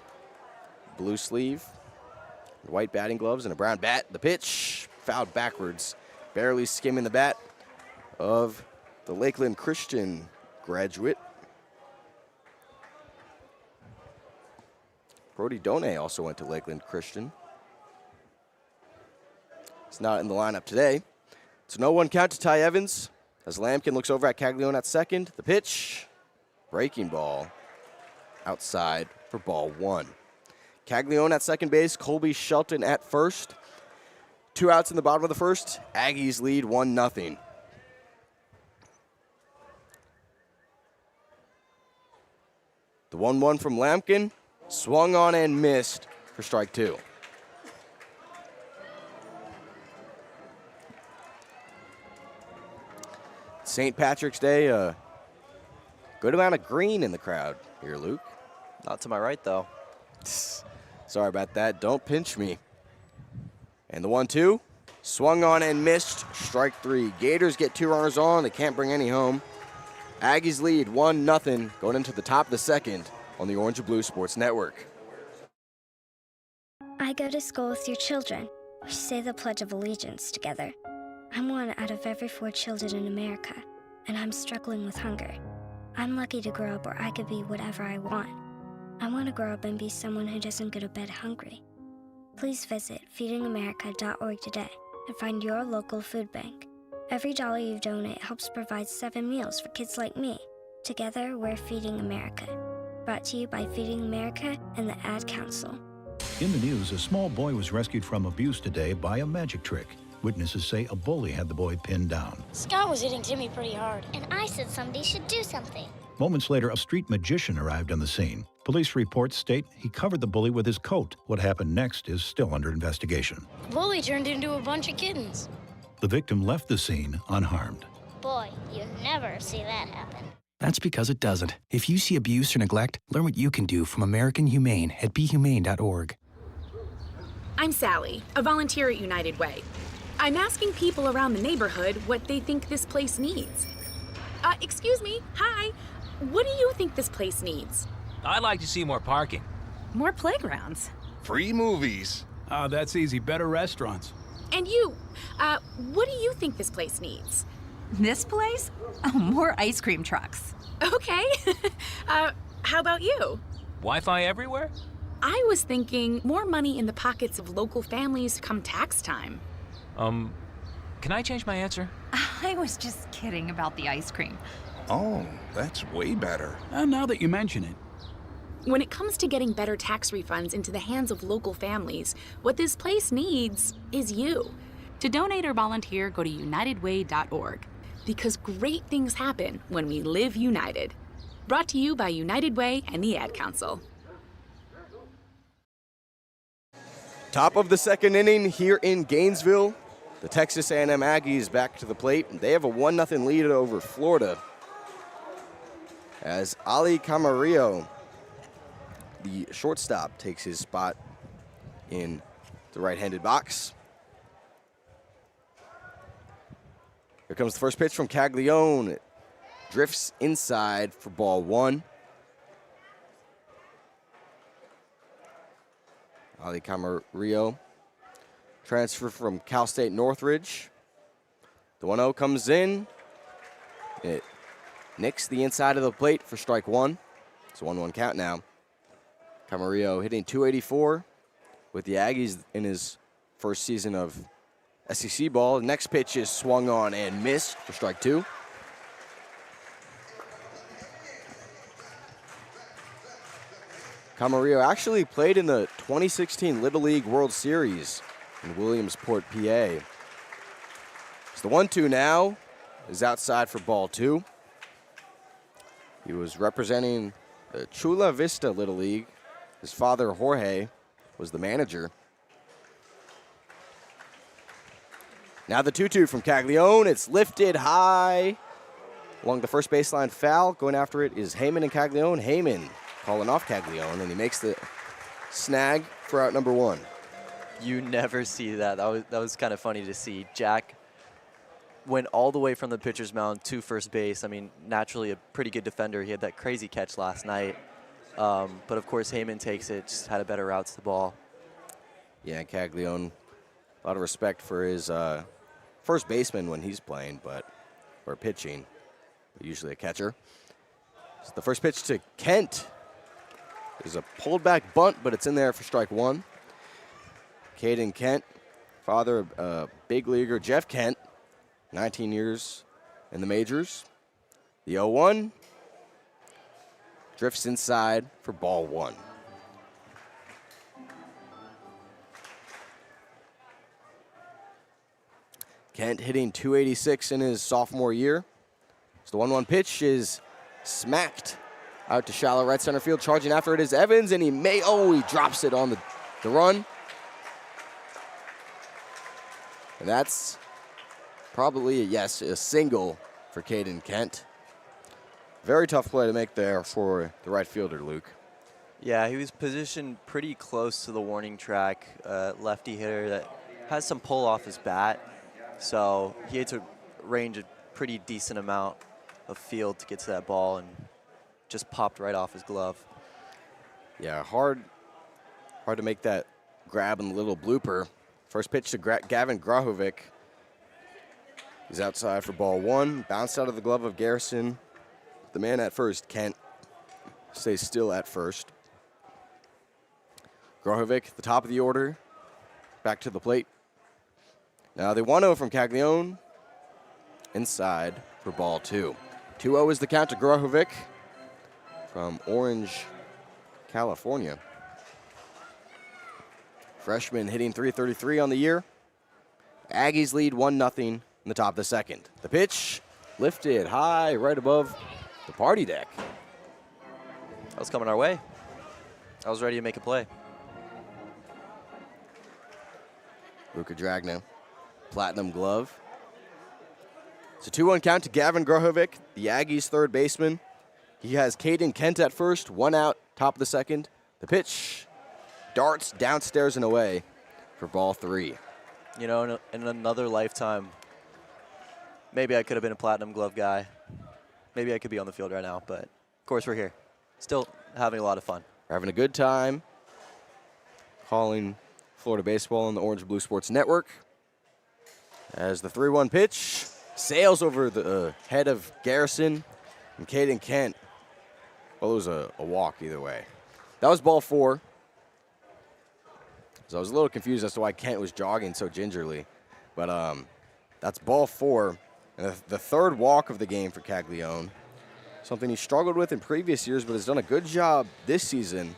Blue sleeve, white batting gloves, and a brown bat. The pitch fouled backwards, barely skimming the bat of the Lakeland Christian graduate. Brody Donay also went to Lakeland Christian. He's not in the lineup today. It's a 0-1 count to Ty Evans as Lampkin looks over at Caglione at second. The pitch, breaking ball, outside for ball 1. Caglione at second base, Colby Shelton at first. 2 outs in the bottom of the first. Aggies lead 1-0. The 1-1 from Lampkin, swung on and missed for strike 2. St. Patrick's Day, a good amount of green in the crowd here, Luke. Not to my right, though. Sorry about that. Don't pinch me. And the 1-2, swung on and missed, strike 3. Gators get 2 runners on. They can't bring any home. Aggies lead 1-0 going into the top of the second on the Orange and Blue Sports Network. I go to school with your children. We say the Pledge of Allegiance together. I'm one out of every 4 children in America, and I'm struggling with hunger. I'm lucky to grow up where I could be whatever I want. I want to grow up and be someone who doesn't go to bed hungry. Please visit feedingamerica.org today and find your local food bank. Every dollar you donate helps provide 7 meals for kids like me. Together, we're Feeding America. Brought to you by Feeding America and the Ad Council. In the news, a small boy was rescued from abuse today by a magic trick. Witnesses say a bully had the boy pinned down. Scott was hitting Timmy pretty hard. And I said somebody should do something. Moments later, a street magician arrived on the scene. Police reports state he covered the bully with his coat. What happened next is still under investigation. The bully turned into a bunch of kittens. The victim left the scene unharmed. Boy, you never see that happen. That's because it doesn't. If you see abuse or neglect, learn what you can do from American Humane at BeHumane.org. I'm Sally, a volunteer at United Way. I'm asking people around the neighborhood what they think this place needs. Excuse me, hi. What do you think this place needs? I'd like to see more parking. More playgrounds. Free movies. That's easy. Better restaurants. And you, what do you think this place needs? This place? Oh, more ice cream trucks. Okay. How about you? Wi-Fi everywhere? I was thinking more money in the pockets of local families come tax time. Can I change my answer? I was just kidding about the ice cream. Oh, that's way better. Now that you mention it. When it comes to getting better tax refunds into the hands of local families, what this place needs is you. To donate or volunteer, go to unitedway.org. Because great things happen when we live united. Brought to you by United Way and the Ad Council. Top of the second inning here in Gainesville. The Texas A&M Aggies back to the plate. They have a 1-0 lead over Florida. As Ali Camarillo, the shortstop, takes his spot in the right-handed box. Here comes the first pitch from Caglione. It drifts inside for ball 1. Ali Camarillo, transfer from Cal State Northridge. The 1-0 comes in. It nicks the inside of the plate for strike 1. It's a 1-1 count now. Camarillo hitting .284 with the Aggies in his first season of SEC ball. The next pitch is swung on and missed for strike 2. Camarillo actually played in the 2016 Little League World Series in Williamsport, PA. So the 1-2 now is outside for ball 2. He was representing the Chula Vista Little League. His father, Jorge, was the manager. Now the 2-2 from Caglione. It's lifted high along the first baseline foul. Going after it is Heyman and Caglione. Heyman calling off Caglione, and he makes the snag for out number 1. You never see that. That was kind of funny to see. Jack went all the way from the pitcher's mound to first base. I mean, naturally a pretty good defender. He had that crazy catch last night. But of course, Heyman takes it, just had a better route to the ball. Yeah, Caglione, a lot of respect for his first baseman when he's playing, or pitching, usually a catcher. So the first pitch to Kent is a pulled back bunt, but it's in there for strike 1. Caden Kent, father of big leaguer Jeff Kent, 19 years in the majors. The 0-1 drifts inside for ball 1. Kent hitting .286 in his sophomore year. So the 1-1 pitch is smacked out to shallow right center field. Charging after it is Evans, and he drops it on the run. And that's probably, a single for Caden Kent. Very tough play to make there for the right fielder, Luke. Yeah, he was positioned pretty close to the warning track. Lefty hitter that has some pull off his bat. So he had to range a pretty decent amount of field to get to that ball, and just popped right off his glove. Yeah, hard to make that grab in the little blooper. First pitch to Gavin Grahovic. He's outside for ball 1. Bounced out of the glove of Garrison. The man at first, Kent, stays still at first. Grahovic, the top of the order, back to the plate. Now the 1-0 from Caglione, inside for ball 2. 2-0 is the count to Grahovic from Orange, California. Freshman hitting .333 on the year. Aggies lead 1-0 in the top of the second. The pitch lifted high right above the party deck. That was coming our way. I was ready to make a play. Luke Adragna, platinum glove. It's a 2-1 count to Gavin Grahovic, the Aggies' third baseman. He has Caden Kent at first, 1 out, top of the second. The pitch darts downstairs and away for ball 3. You know, in another lifetime, maybe I could have been a platinum glove guy. Maybe I could be on the field right now, but of course we're here. Still having a lot of fun. We're having a good time calling Florida baseball on the Orange Blue Sports Network. As the 3-1 pitch sails over the head of Garrison and Caden Kent. Well, it was a walk either way. That was ball 4. So I was a little confused as to why Kent was jogging so gingerly. But that's ball 4. And the third walk of the game for Caglione. Something he struggled with in previous years, but has done a good job this season.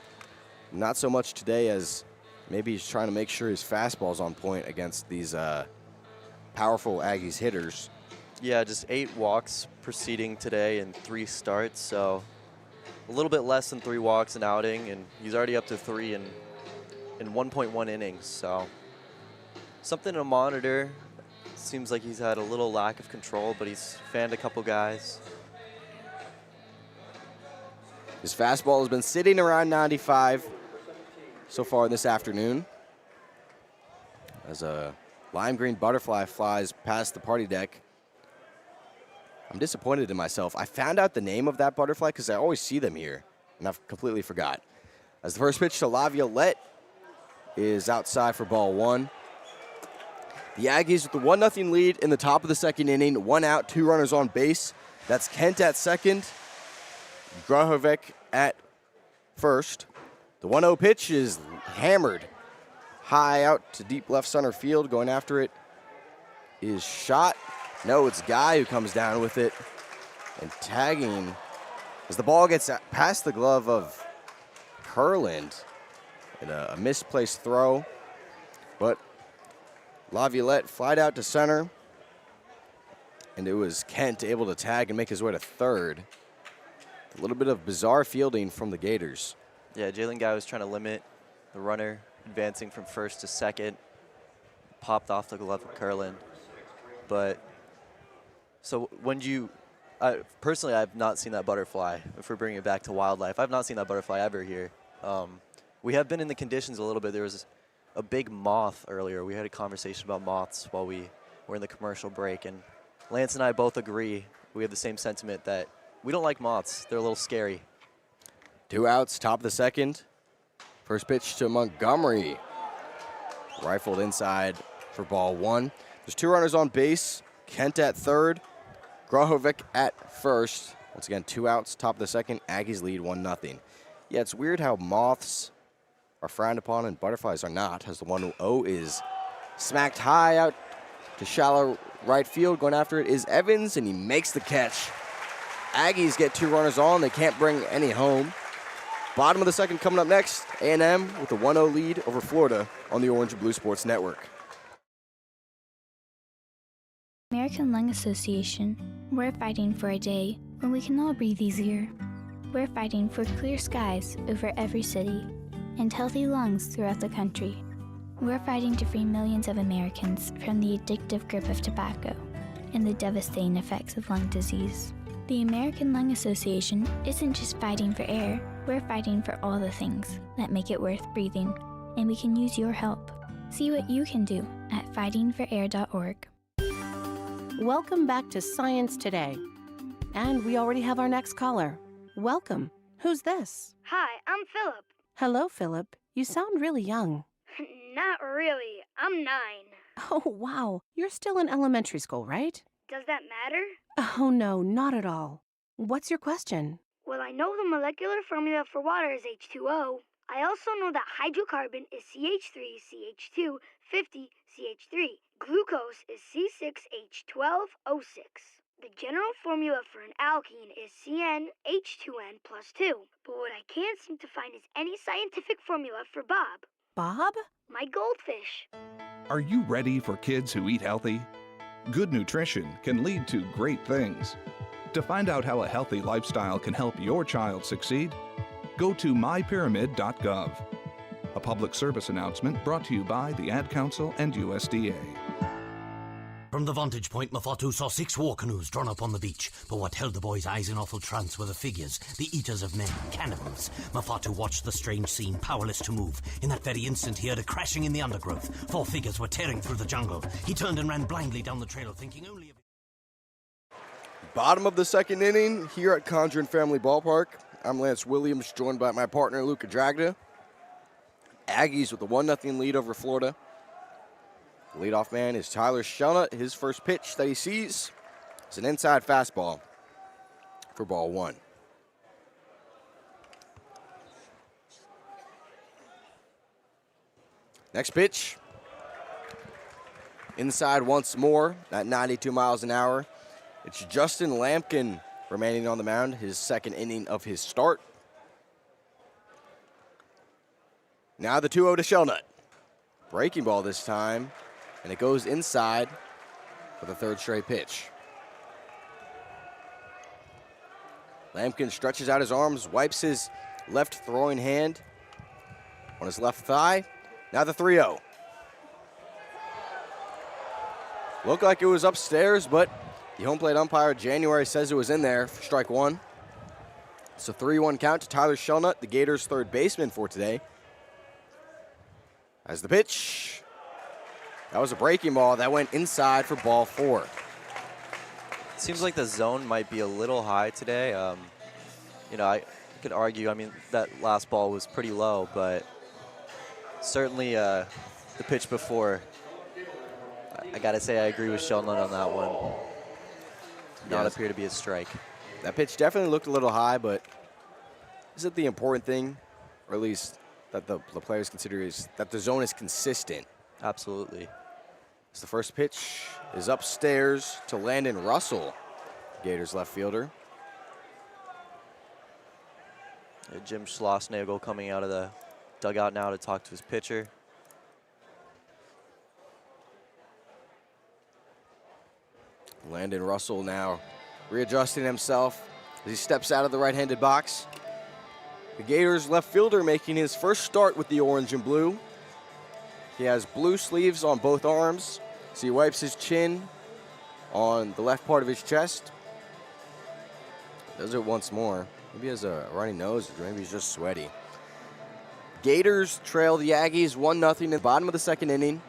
Not so much today, as maybe he's trying to make sure his fastball's on point against these powerful Aggies hitters. Yeah, just 8 walks preceding today and 3 starts. So a little bit less than 3 walks an outing, and he's already up to 3 in 1.1 innings. So something to monitor. Seems like he's had a little lack of control, but he's fanned a couple guys. His fastball has been sitting around 95 so far this afternoon. as a lime green butterfly flies past the party deck. I'm disappointed in myself. I found out the name of that butterfly because I always see them here, and I've completely forgot. As the first pitch to Laviolette is outside for ball one. The Aggies with the 1-0 lead in the top of the second inning. 1 out, 2 runners on base. That's Kent at second, Grahovec at first. The 1-0 pitch is hammered high out to deep left center field. Going after it is shot. No, it's Guy who comes down with it. And tagging as the ball gets past the glove of Kurland. And a misplaced throw. But Laviolette flied out to center. And it was Kent able to tag and make his way to third. A little bit of bizarre fielding from the Gators. Yeah, Jalen Guy was trying to limit the runner advancing from first to second. Popped off the glove of Kurland. But so when you, personally, I've not seen that butterfly. If we're bringing it back to wildlife, I've not seen that butterfly ever here. We have been in the conditions a little bit. There was a big moth earlier. We had a conversation about moths while we were in the commercial break, and Lance and I both agree. We have the same sentiment that we don't like moths. They're a little scary. 2 outs, top of the second. First pitch to Montgomery. Rifled inside for ball one. There's 2 runners on base. Kent at third. Grahovec at first. Once again, 2 outs, top of the second. Aggies lead 1-0. Yeah, it's weird how moths are frowned upon and butterflies are not, as the 1-0 is smacked high out to shallow right field. Going after it is Evans, and he makes the catch. Aggies get 2 runners on. They can't bring any home. Bottom of the second coming up next. A&M with a 1-0 lead over Florida on the Orange and Blue Sports Network. American Lung Association, we're fighting for a day when we can all breathe easier. We're fighting for clear skies over every city and healthy lungs throughout the country. We're fighting to free millions of Americans from the addictive grip of tobacco and the devastating effects of lung disease. The American Lung Association isn't just fighting for air, we're fighting for all the things that make it worth breathing, and we can use your help. See what you can do at fightingforair.org. Welcome back to Science Today. And we already have our next caller. Welcome. Who's this? Hi, I'm Philip. Hello, Philip. You sound really young. Not really. I'm 9. Oh, wow. You're still in elementary school, right? Does that matter? Oh, no, not at all. What's your question? Well, I know the molecular formula for water is H2O. I also know that hydrocarbon is CH3CH2 50CH3. Glucose is C6H12O6. The general formula for an alkene is CnH2n plus 2. But what I can't seem to find is any scientific formula for Bob. Bob? My goldfish. Are you ready for kids who eat healthy? Good nutrition can lead to great things. To find out how a healthy lifestyle can help your child succeed, go to mypyramid.gov. A public service announcement brought to you by the Ad Council and USDA. From the vantage point, Mafatu saw 6 war canoes drawn up on the beach. But what held the boy's eyes in awful trance were the figures, the eaters of men, cannibals. Mafatu watched the strange scene, powerless to move. In that very instant, he heard a crashing in the undergrowth. 4 figures were tearing through the jungle. He turned and ran blindly down the trail, thinking only of... Bottom of the second inning here at Condron Family Ballpark. I'm Lance Williams, joined by my partner, Luke Adragna. Aggies with a 1-0 lead over Florida. The leadoff man is Tyler Shelnut. His first pitch that he sees is an inside fastball for ball one. Next pitch. Inside once more at 92 miles an hour. It's Justin Lampkin remaining on the mound, his second inning of his start. Now the 2-0 to Shelnut. Breaking ball this time, and it goes inside for the third straight pitch. Lampkin stretches out his arms, wipes his left throwing hand on his left thigh. Now the 3-0. Looked like it was upstairs, but the home plate umpire, January, says it was in there for strike one. It's a 3-1 count to Tyler Shelnut, the Gators' third baseman for today. As the pitch That was a breaking ball that went inside for ball 4. Seems like the zone might be a little high today. You know, I could argue, I mean, that last ball was pretty low, but certainly the pitch before, I got to say I agree with Sheldon on that one. Not appear to be a strike. That pitch definitely looked a little high, but isn't the important thing, or at least that the players consider, is that the zone is consistent? Absolutely. So the first pitch is upstairs to Landon Russell, Gators left fielder. Jim Schlossnagel coming out of the dugout now to talk to his pitcher. Landon Russell now readjusting himself as he steps out of the right-handed box. The Gators left fielder making his first start with the orange and blue. He has blue sleeves on both arms, so he wipes his chin on the left part of his chest. Does it once more. Maybe he has a runny nose, or maybe he's just sweaty. Gators trail the Aggies 1-0 in the bottom of the second inning.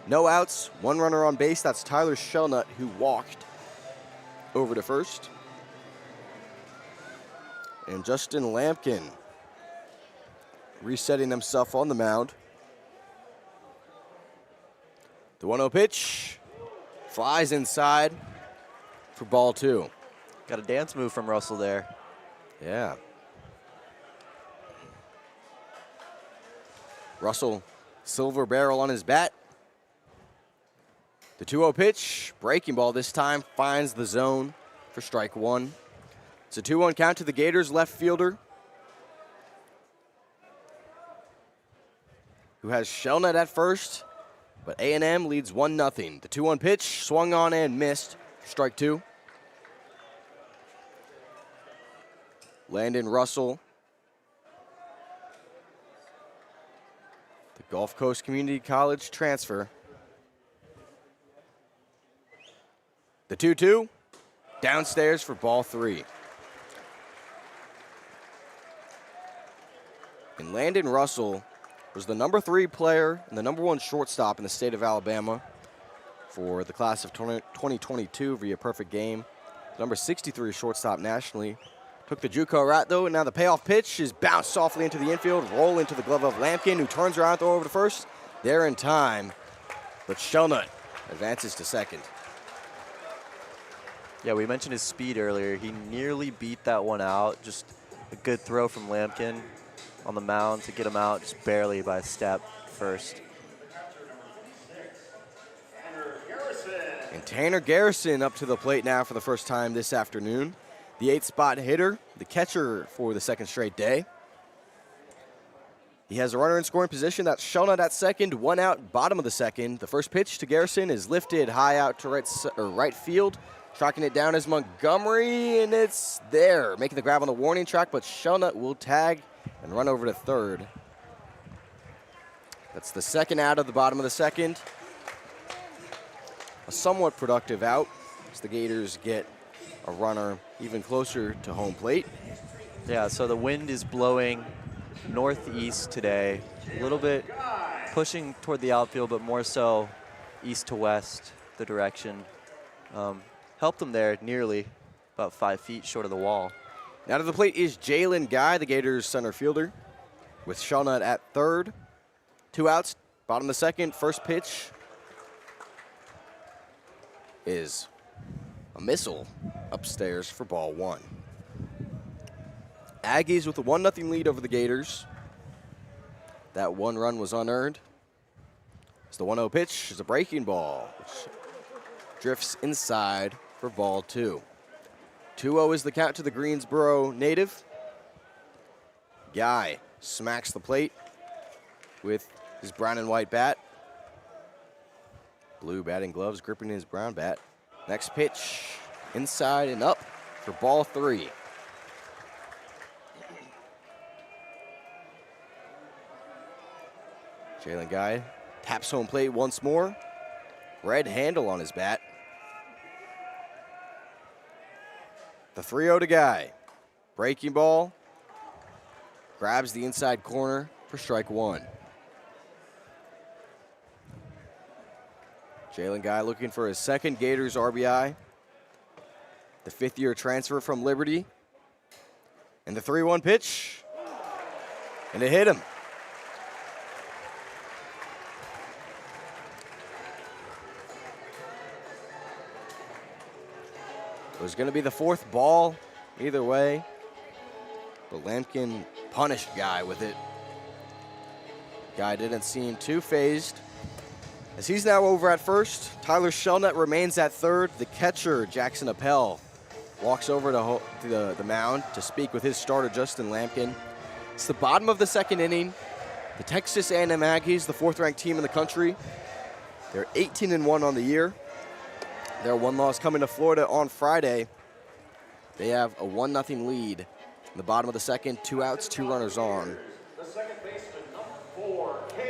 No outs, 1 runner on base. That's Tyler Shelnut, who walked over to first. And Justin Lampkin resetting himself on the mound. The 1-0 pitch flies inside for ball 2. Got a dance move from Russell there. Yeah. Russell, silver barrel on his bat. The 2-0 pitch, breaking ball this time, finds the zone for strike 1. It's a 2-1 count to the Gators left fielder, who has Shelnut at first, but A&M leads 1-0. The 2-1 pitch, swung on and missed for strike 2. Landon Russell, the Gulf Coast Community College transfer. The 2-2, downstairs for ball 3. And Landon Russell was the number 3 player and the number 1 shortstop in the state of Alabama for the class of 2022 via perfect game. Number 63 shortstop nationally. Took the JUCO route, though, and now the payoff pitch is bounced softly into the infield, roll into the glove of Lampkin, who turns around, throw over to first. There in time, but Shelnut advances to second. Yeah, we mentioned his speed earlier. He nearly beat that one out. Just a good throw from Lampkin on the mound to get him out just barely by a step first. And Tanner Garrison up to the plate now for the first time this afternoon. The 8th-spot hitter, the catcher for the second straight day. He has a runner in scoring position. That's Shelnut at second, 1 out, bottom of the second. The first pitch to Garrison is lifted high out to right field. Tracking it down is Montgomery, and it's there, making the grab on the warning track, but Shelnut will tag and run over to third. That's the second out of the bottom of the second. A somewhat productive out as the Gators get a runner even closer to home plate. Yeah, so the wind is blowing northeast today, a little bit pushing toward the outfield, but more so east to west, the direction. Helped them there nearly, about 5 feet short of the wall. Now to the plate is Jalen Guy, the Gators center fielder, with Shelnut at third. 2 outs, bottom of the second. First pitch is a missile upstairs for ball 1. Aggies with a 1-0 lead over the Gators. That 1 run was unearned. It's the 1-0 pitch is a breaking ball, which drifts inside for ball 2. 2-0 is the count to the Greensboro native. Guy smacks the plate with his brown and white bat. Blue batting gloves gripping his brown bat. Next pitch, inside and up for ball 3. Jalen Guy taps home plate once more. Red handle on his bat. The 3-0 to Guy. Breaking ball. Grabs the inside corner for strike 1. Jalen Guy looking for his second Gators RBI. The fifth-year transfer from Liberty. And the 3-1 pitch. And it hit him. It was going to be the fourth ball either way. But Lampkin punished Guy with it. Guy didn't seem too phased. As he's now over at first, Tyler Shelnut remains at third. The catcher, Jackson Appel, walks over to the mound to speak with his starter, Justin Lampkin. It's the bottom of the second inning. The Texas A&M Aggies, the fourth-ranked team in the country, they're 18-1 on the year. Their one loss coming to Florida on Friday. They have a 1-0 lead in the bottom of the second, 2 outs, 2 runners on.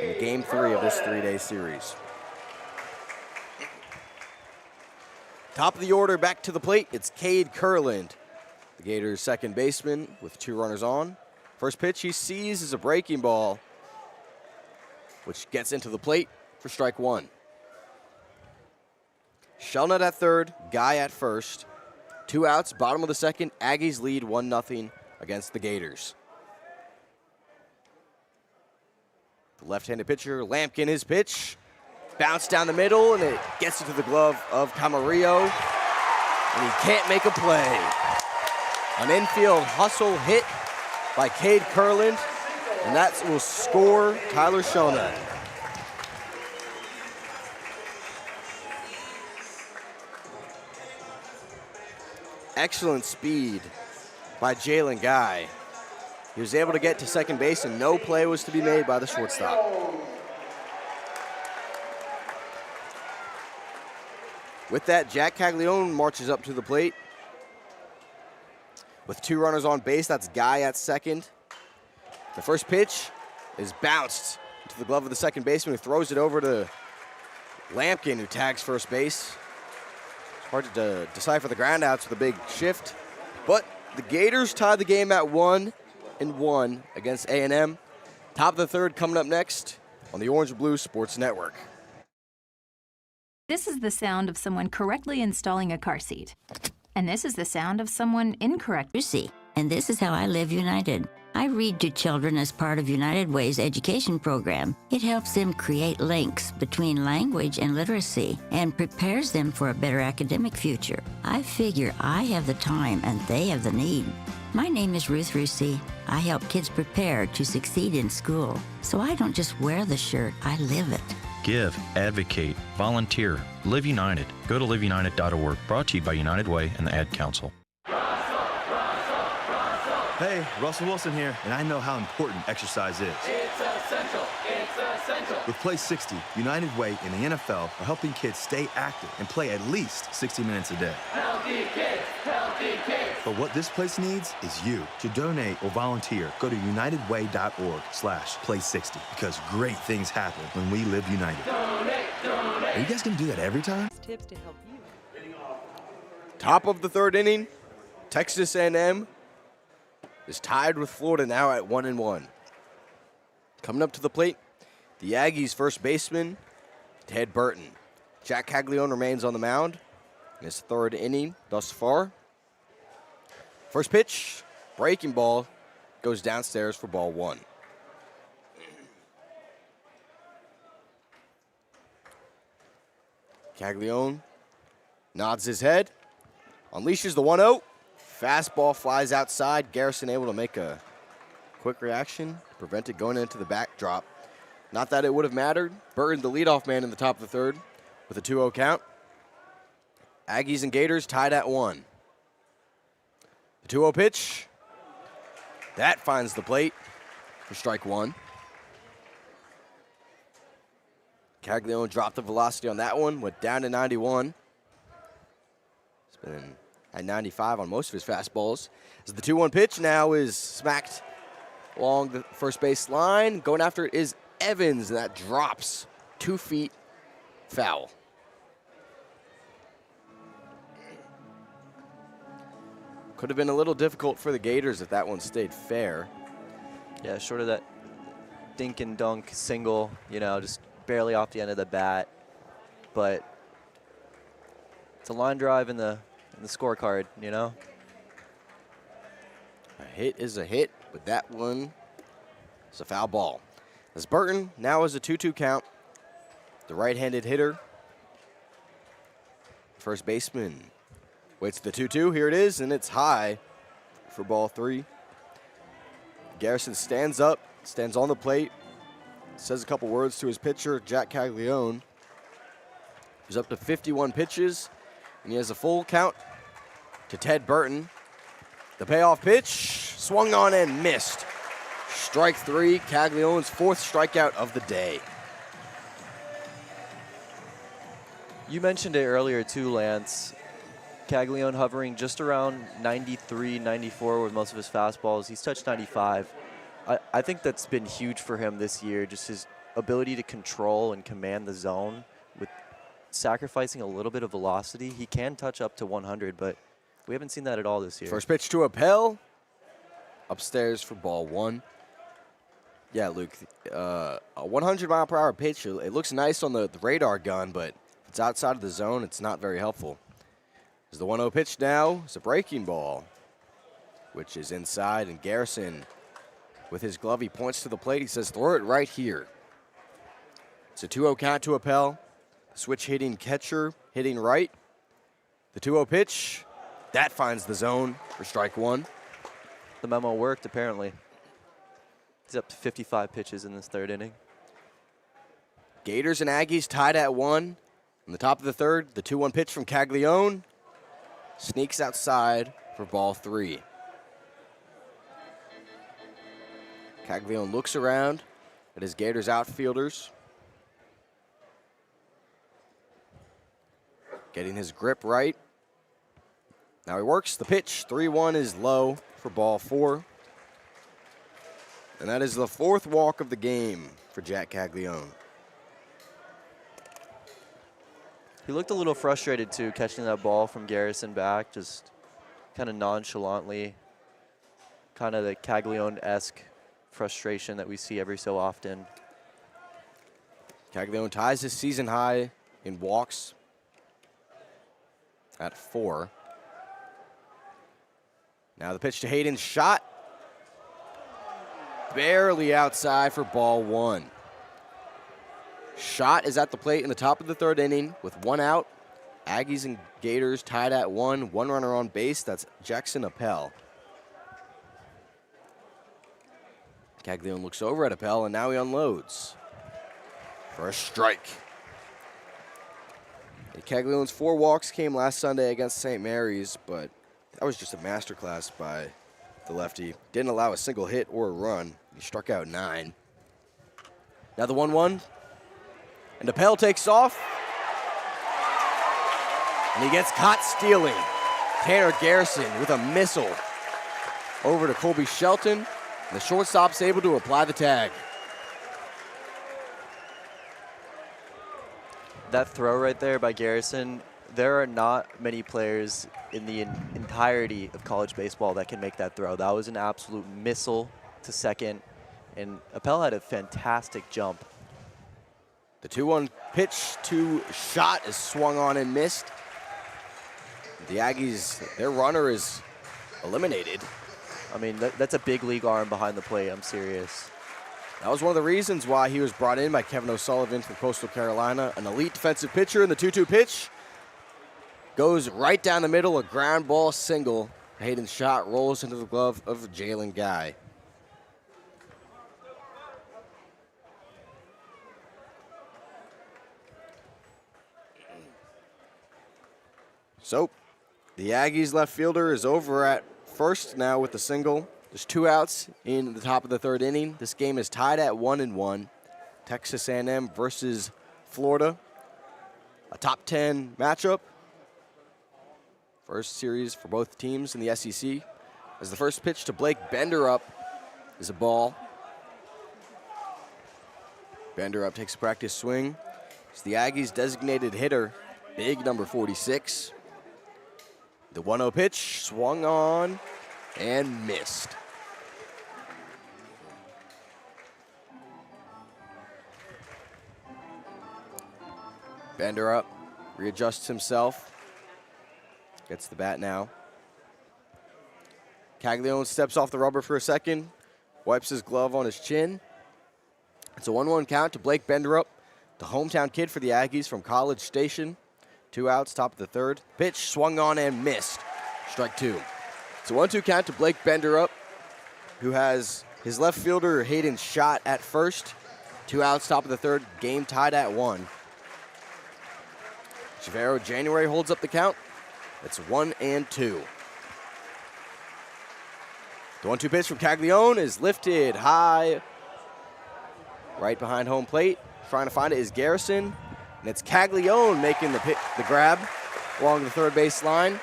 In game 3 of this 3-day series. Top of the order, back to the plate, it's Cade Kurland, the Gators' second baseman with 2 runners on. First pitch he sees is a breaking ball, which gets into the plate for strike 1. Shelnut at third, Guy at first. 2 outs, bottom of the second, Aggies lead 1-0 against the Gators. The left-handed pitcher, Lampkin, his pitch. Bounce down the middle, and it gets into the glove of Camarillo, and he can't make a play. An infield hustle hit by Cade Kurland, and that will score Tyler Shelnut. Excellent speed by Jalen Guy. He was able to get to second base, and no play was to be made by the shortstop. With that, Jack Caglione marches up to the plate. With 2 runners on base, that's Guy at second. The first pitch is bounced into the glove of the second baseman, who throws it over to Lampkin, who tags first base. It's hard to decipher the groundouts with a big shift. But the Gators tied the game at 1-1 against A&M. Top of the third coming up next on the Orange and Blue Sports Network. This is the sound of someone correctly installing a car seat. And this is the sound of someone incorrect. Lucy, and this is how I live United. I read to children as part of United Way's education program. It helps them create links between language and literacy and prepares them for a better academic future. I figure I have the time and they have the need. My name is Ruth Rusi. I help kids prepare to succeed in school. So I don't just wear the shirt, I live it. Give, advocate, volunteer, Live United. Go to liveunited.org. Brought to you by United Way and the Ad Council. Hey, Russell Wilson here, and I know how important exercise is. It's essential. It's essential. With Play 60, United Way and the NFL are helping kids stay active and play at least 60 minutes a day. Healthy kids. Healthy kids. But what this place needs is you. To donate or volunteer, go to unitedway.org/play60 because great things happen when we live united. Donate, donate. Are you guys going to do that every time? Tips to help you. Top of the third inning, Texas A&M is tied with Florida now at 1-1. Coming up to the plate, the Aggies' first baseman, Ted Burton. Jack Caglione remains on the mound in his third inning thus far. First pitch, breaking ball, goes downstairs for ball 1. Caglione nods his head, unleashes the 1-0. Fastball flies outside. Garrison able to make a quick reaction, prevent it going into the backdrop. Not that it would have mattered. Burton, the leadoff man in the top of the third, with a 2-0 count. Aggies and Gators tied at 1. The 2-0 pitch, that finds the plate for strike 1. Caglione dropped the velocity on that one, went down to 91. It's been at 95 on most of his fastballs. As the 2-1 pitch now is smacked along the first base line. Going after it is Evans, and that drops 2 feet foul. Could have been a little difficult for the Gators if that one stayed fair. Yeah, short of that dink and dunk single, you know, just barely off the end of the bat. But It's a line drive in the scorecard, you know? A hit is a hit, but that one is a foul ball. As Burton now has a 2-2 count. The right-handed hitter. First baseman waits the 2-2. Here it is, and it's high for ball 3. Garrison stands up, stands on the plate, says a couple words to his pitcher, Jack Caglione. He's up to 51 pitches, and he has a full count to Ted Burton. The payoff pitch, swung on and missed. Strike 3, Caglione's 4th strikeout of the day. You mentioned it earlier too, Lance. Caglione hovering just around 93, 94 with most of his fastballs. He's touched 95. I think that's been huge for him this year, just his ability to control and command the zone with sacrificing a little bit of velocity. He can touch up to 100, but we haven't seen that at all this year. First pitch to Appel. Upstairs for ball 1. Yeah, Luke, a 100-mile-per-hour pitch, it looks nice on the radar gun, but if it's outside of the zone, it's not very helpful. As the 1-0 pitch now is a breaking ball, which is inside, and Garrison, with his glove, he points to the plate. He says, throw it right here. It's a 2-0 count to Appel. Switch hitting catcher, hitting right. The 2-0 pitch, that finds the zone for strike 1. The memo worked, apparently. He's up to 55 pitches in this 3rd inning. Gators and Aggies tied at 1. In the top of the 3rd, the 2-1 pitch from Caglione sneaks outside for ball 3. Caglione looks around at his Gators outfielders. Getting his grip right. Now he works the pitch. 3-1 is low for ball 4. And that is the 4th walk of the game for Jack Caglione. He looked a little frustrated, too, catching that ball from Garrison back, just kind of nonchalantly, kind of the Caglione-esque frustration that we see every so often. Caglione ties his season high in walks at 4. Now the pitch to Hayden, shot barely outside for ball 1. Shot is at the plate in the top of the 3rd inning with 1 out. Aggies and Gators tied at 1. 1 runner on base. That's Jackson Appel. Caglione looks over at Appel, and now he unloads for a strike. Caglione's 4 walks came last Sunday against St. Mary's, but that was just a masterclass by the lefty. Didn't allow a single hit or a run. He struck out 9. Now the 1-1. And Appel takes off. And he gets caught stealing. Tanner Garrison with a missile over to Colby Shelton. And the shortstop's able to apply the tag. That throw right there by Garrison, there are not many players in the entirety of college baseball that can make that throw. That was an absolute missile to second, and Appel had a fantastic jump. The 2-1 pitch to shot is swung on and missed. The Aggies, their runner is eliminated. I mean, that's a big league arm behind the plate. I'm serious. That was one of the reasons why he was brought in by Kevin O'Sullivan from Coastal Carolina. An elite defensive pitcher, in the 2-2 pitch goes right down the middle, a ground ball single. Hayden's shot rolls into the glove of Jalen Guy. So, the Aggies left fielder is over at first now with the single. There's 2 outs in the top of the 3rd inning. This game is tied at 1-1. Texas A&M versus Florida. A top 10 matchup. First series for both teams in the SEC. As the first pitch to Blake Benderup is a ball. Benderup takes a practice swing. It's the Aggies' designated hitter, big number 46. The 1-0 pitch swung on and missed. Benderup readjusts himself. gets the bat now. Caglione steps off the rubber for a second, wipes his glove on his chin. It's a 1-1 count to Blake Benderup, the hometown kid for the Aggies from College Station. 2 outs, top of the third. Pitch swung on and missed. Strike 2. It's a 1-2 count to Blake Benderup, who has his left fielder Hayden shot at first. 2 outs, top of the third. Game tied at 1. Chavero January holds up the count. It's 1-2. The 1-2 pitch from Caglione is lifted high, right behind home plate. Trying to find it is Garrison, and it's Caglione making the grab along the third base line.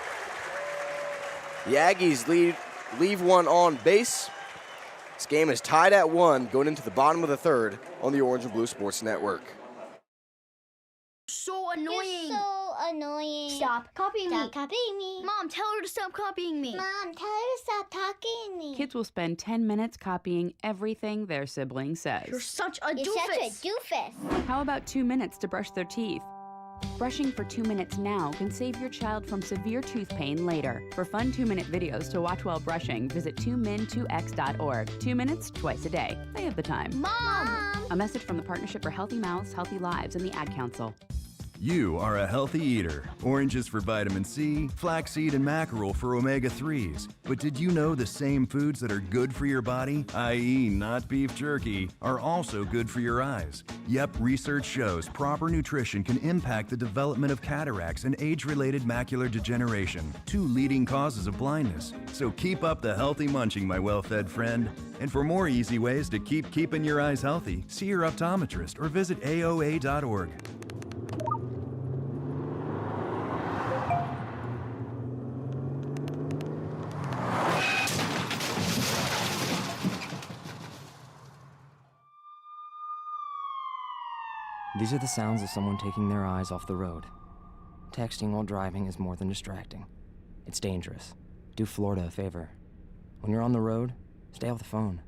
The Aggies leave one on base. This game is tied at 1 going into the bottom of the third on the Orange and Blue Sports Network. So annoying. You're so annoying. Stop copying me. Stop copying me. Mom, tell her to stop copying me. Mom, tell her to stop talking to me. Kids will spend 10 minutes copying everything their sibling says. You're such a You're doofus. such a doofus. How about 2 minutes to brush their teeth? Brushing for 2 minutes now can save your child from severe tooth pain later. For fun 2-minute videos to watch while brushing, visit 2min2x.org. 2 minutes, twice a day. They have the time. Mom! A message from the Partnership for Healthy Mouths, Healthy Lives, and the Ad Council. You are a healthy eater. Oranges for vitamin C, flaxseed and mackerel for omega-3s. But did you know the same foods that are good for your body, i.e. not beef jerky, are also good for your eyes? Yep, research shows proper nutrition can impact the development of cataracts and age-related macular degeneration, 2 leading causes of blindness. So keep up the healthy munching, my well-fed friend. And for more easy ways to keep keeping your eyes healthy, see your optometrist or visit AOA.org. These are the sounds of someone taking their eyes off the road. Texting while driving is more than distracting. It's dangerous. Do Florida a favor. When you're on the road, stay off the phone.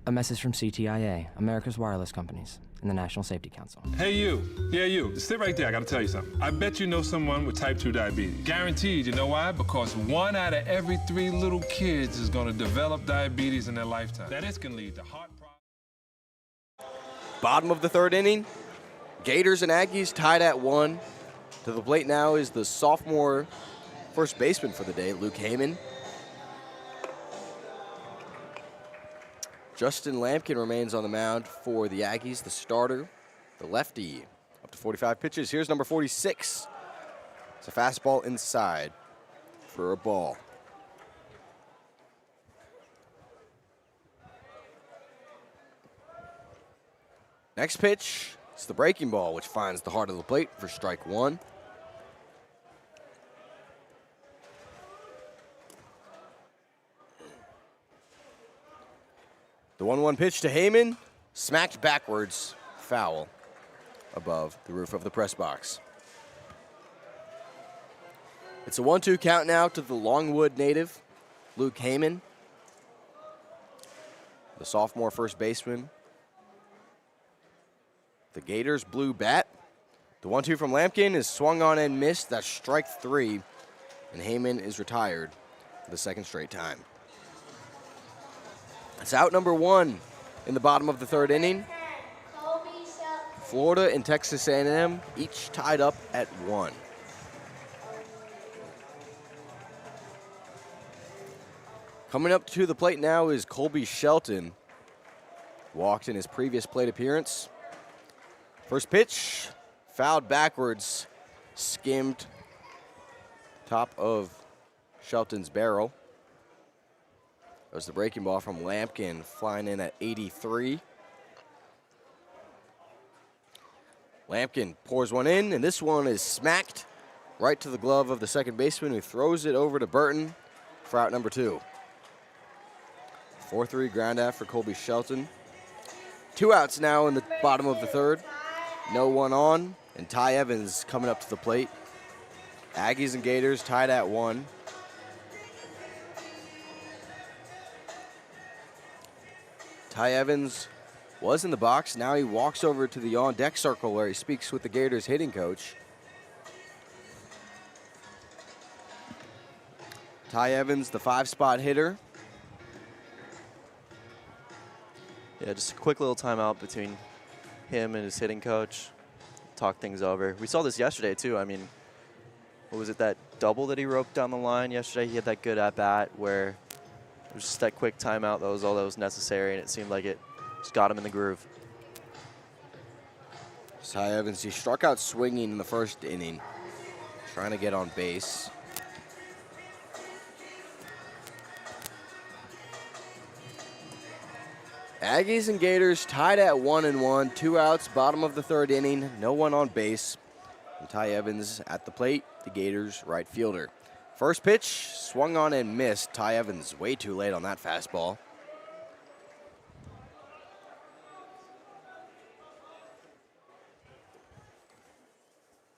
A message from CTIA, America's wireless companies, and the National Safety Council. Hey you, yeah you, sit right there, I gotta tell you something. I bet you know someone with type 2 diabetes. Guaranteed, you know why? Because 1 out of every 3 little kids is gonna develop diabetes in their lifetime. That can lead to heart problems. Bottom of the third inning. Gators and Aggies tied at 1. To the plate now is the sophomore first baseman for the day, Luke Heyman. Justin Lampkin remains on the mound for the Aggies, the starter, the lefty. Up to 45 pitches. Here's number 46. It's a fastball inside for a ball. Next pitch. It's the breaking ball, which finds the heart of the plate for strike 1. The 1-1 pitch to Heyman, smacked backwards, foul above the roof of the press box. It's a 1-2 count now to the Longwood native, Luke Heyman, the sophomore first baseman. The Gators blue bat. The 1-2 from Lampkin is swung on and missed. That's strike 3. And Heyman is retired for the second straight time. It's out number 1 in the bottom of the third inning. Florida and Texas A&M each tied up at 1. Coming up to the plate now is Colby Shelton. Walked in his previous plate appearance. First pitch, fouled backwards, skimmed top of Shelton's barrel. That was the breaking ball from Lampkin, flying in at 83. Lampkin pours one in, and this one is smacked right to the glove of the second baseman, who throws it over to Burton for out number 2. 4-3 ground out for Colby Shelton. 2 outs now in the bottom of the third. No one on, and Ty Evans coming up to the plate. Aggies and Gators tied at 1. Ty Evans was in the box. Now he walks over to the on-deck circle where he speaks with the Gators hitting coach. Ty Evans, the 5-spot hitter. Yeah, just a quick little timeout between him and his hitting coach. Talk things over. We saw this yesterday, too. I mean, what was it, that double that he roped down the line yesterday? He had that good at-bat where it was just that quick timeout. That was all that was necessary, and it seemed like it just got him in the groove. Ty Evans, he struck out swinging in the first inning, trying to get on base. Aggies and Gators tied at 1-1, 2 outs, bottom of the third inning, no one on base. And Ty Evans at the plate, the Gators right fielder. First pitch, swung on and missed. Ty Evans way too late on that fastball.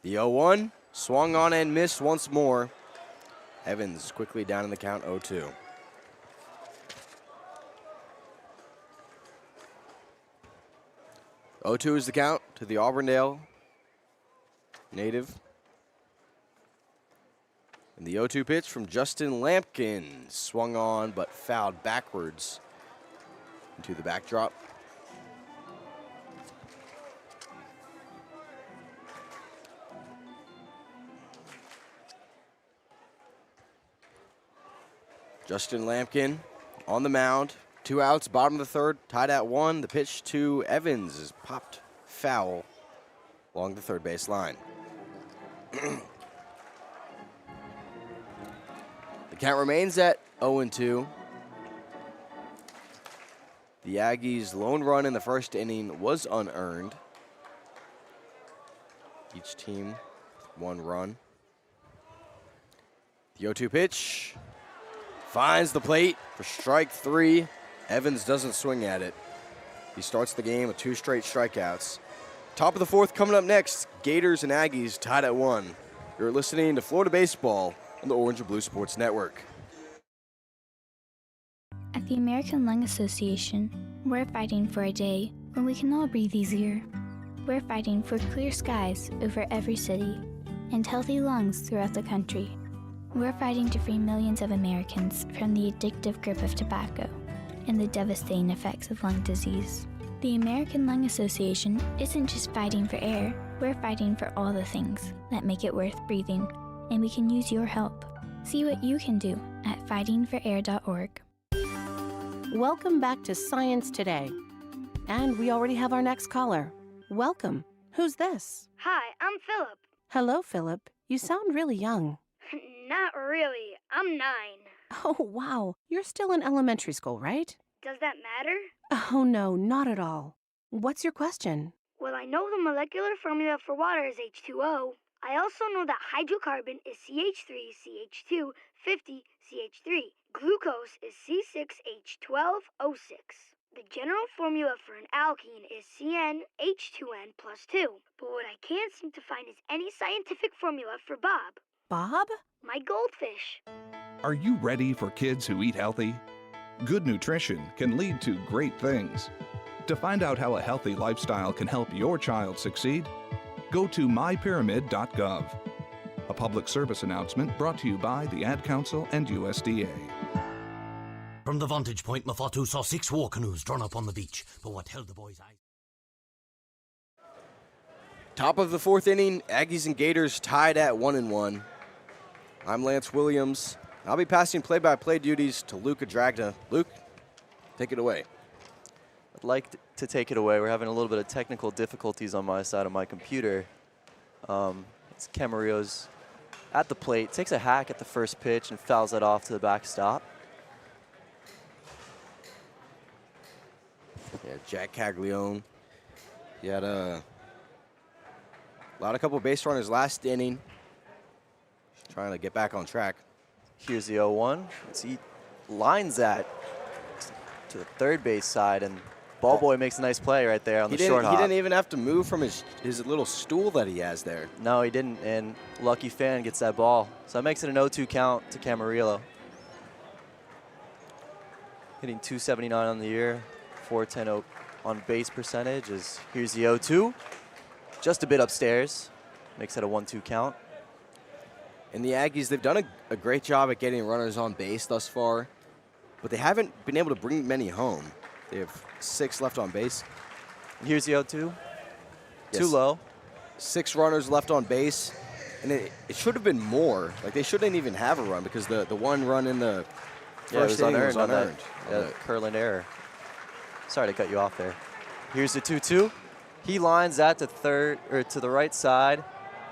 The 0-1, swung on and missed once more. Evans quickly down in the count, 0-2. Oh-2 is the count to the Auburndale native. And the 0-2 pitch from Justin Lampkin, swung on but fouled backwards into the backdrop. Justin Lampkin on the mound. 2 outs, bottom of the third, tied at 1. The pitch to Evans is popped foul along the third base line. The count remains at 0-2. The Aggies' lone run in the first inning was unearned. Each team with 1 run. The 0-2 pitch finds the plate for strike 3. Evans doesn't swing at it. He starts the game with 2 straight strikeouts. Top of the 4th coming up next. Gators and Aggies tied at 1. You're listening to Florida Baseball on the Orange and Blue Sports Network. At the American Lung Association, we're fighting for a day when we can all breathe easier. We're fighting for clear skies over every city and healthy lungs throughout the country. We're fighting to free millions of Americans from the addictive grip of tobacco and the devastating effects of lung disease. The American Lung Association isn't just fighting for air, we're fighting for all the things that make it worth breathing, and we can use your help. See what you can do at fightingforair.org. Welcome back to Science Today. And we already have our next caller. Welcome. Who's this? Hi, I'm Philip. Hello, Philip. You sound really young. Not really. I'm 9. Oh, wow. You're still in elementary school, right? Does that matter? Oh, no, not at all. What's your question? Well, I know the molecular formula for water is H2O. I also know that hydrocarbon is CH3, CH2, 50, CH3. Glucose is C6H12O6. The general formula for an alkene is CnH2n plus 2. But what I can't seem to find is any scientific formula for Bob. Bob? My goldfish. Are you ready for kids who eat healthy? Good nutrition can lead to great things. To find out how a healthy lifestyle can help your child succeed, go to mypyramid.gov. A public service announcement brought to you by the Ad Council and USDA. From the vantage point, Mafatu saw 6 war canoes drawn up on the beach. But what held the boys' eyes? Top of the 4th inning, Aggies and Gators tied at 1-1. I'm Lance Williams. I'll be passing play-by-play duties to Luke Adragna. Luke, take it away. I'd like to take it away. We're having a little bit of technical difficulties on my side of my computer. It's Camarillo's at the plate, takes a hack at the first pitch and fouls it off to the backstop. Yeah, Jack Caglione. He had a couple base runners last inning. Trying to get back on track. Here's the 0-1. He lines that to the third base side, and ball boy makes a nice play right there on the short hop. He didn't even have to move from his little stool that he has there. No, he didn't, and lucky fan gets that ball. So that makes it an 0-2 count to Camarillo. Hitting .279 on the year, .410 on base percentage. Here's the 0-2. Just a bit upstairs. Makes it a 1-2 count. And the Aggies, they've done a great job at getting runners on base thus far, but they haven't been able to bring many home. They have 6 left on base. Here's the 0-2. Yes. Too low. 6 runners left on base, and it should have been more. Like, they shouldn't even have a run because the one run in the first inning was unearned. Curling error. Sorry to cut you off there. Here's the 2-2. He lines that to third, or to the right side.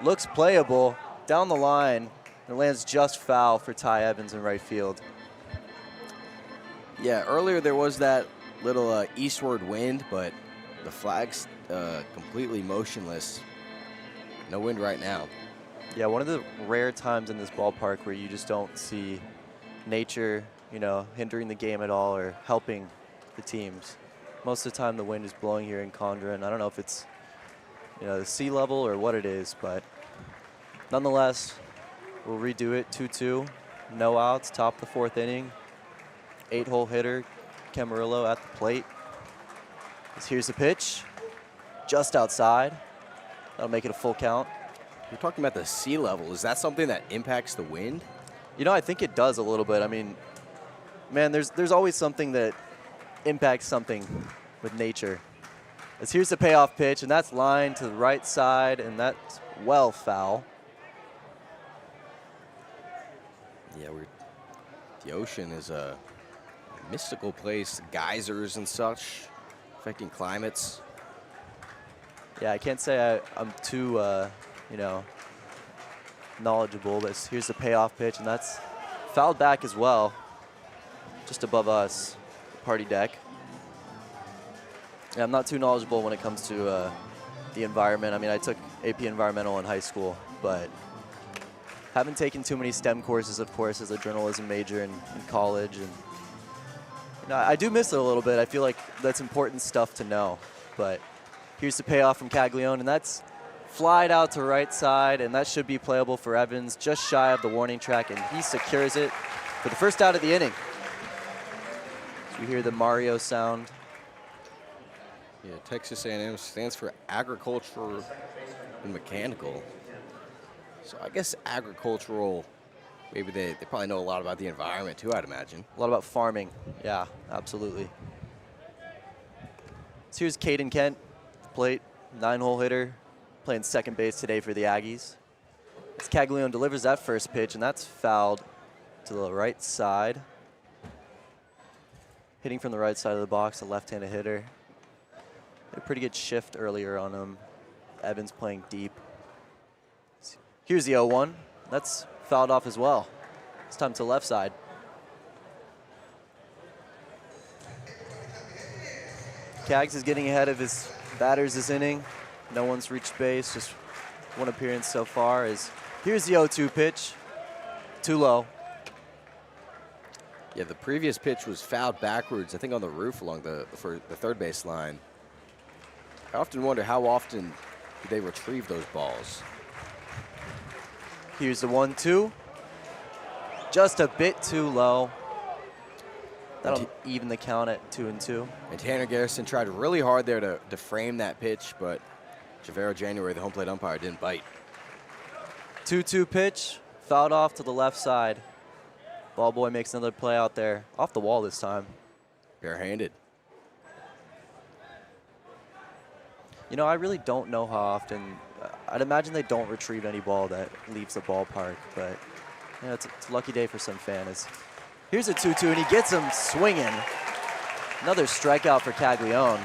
Looks playable down the line. It lands just foul for Ty Evans in right field. Yeah, earlier there was that little eastward wind, but the flag's completely motionless. No wind right now. Yeah, one of the rare times in this ballpark where you just don't see nature, hindering the game at all or helping the teams. Most of the time the wind is blowing here in Condron. I don't know if it's, the sea level or what it is, but nonetheless, we'll redo it. 2-2, no outs, top of the 4th inning. 8-hole hitter, Camarillo at the plate. Here's the pitch, just outside. That'll make it a full count. You're talking about the sea level. Is that something that impacts the wind? I think it does a little bit. I mean, man, there's always something that impacts something with nature. As here's the payoff pitch, and that's lined to the right side, and that's well foul. Yeah, the ocean is a mystical place, geysers and such, affecting climates. Yeah, I can't say I'm too, knowledgeable, but here's the payoff pitch, and that's fouled back as well, just above us, party deck. Yeah, I'm not too knowledgeable when it comes to the environment. I mean, I took AP Environmental in high school, but haven't taken too many STEM courses, of course, as a journalism major in college. And I do miss it a little bit. I feel like that's important stuff to know. But here's the payoff from Caglione, and that's flied out to right side, and that should be playable for Evans, just shy of the warning track, and he secures it for the first out of the inning. So you hear the Mario sound. Yeah, Texas A&M stands for agriculture and mechanical. So I guess agricultural, maybe they probably know a lot about the environment too, I'd imagine. A lot about farming. Yeah, absolutely. So here's Caden Kent, plate, 9-hole hitter, playing second base today for the Aggies. As Caglione delivers that first pitch, and that's fouled to the right side. Hitting from the right side of the box, a left-handed hitter. A pretty good shift earlier on him. Evans playing deep. Here's the 0-1. That's fouled off as well. This time to left side. Cags is getting ahead of his batters this inning. No one's reached base, just one appearance so far. Here's the 0-2 pitch. Too low. Yeah, the previous pitch was fouled backwards, I think on the roof along the third base line. I often wonder how often do they retrieve those balls. Here's the 1-2. Just a bit too low. That'll even the count at 2-2. And Tanner Garrison tried really hard there to frame that pitch, but Javero January, the home plate umpire, didn't bite. 2-2 pitch, fouled off to the left side. Ball boy makes another play out there, off the wall this time. Barehanded. I really don't know how often. I'd imagine they don't retrieve any ball that leaves the ballpark, but it's a lucky day for some fans. Here's a 2-2, and he gets him swinging. Another strikeout for Caglione.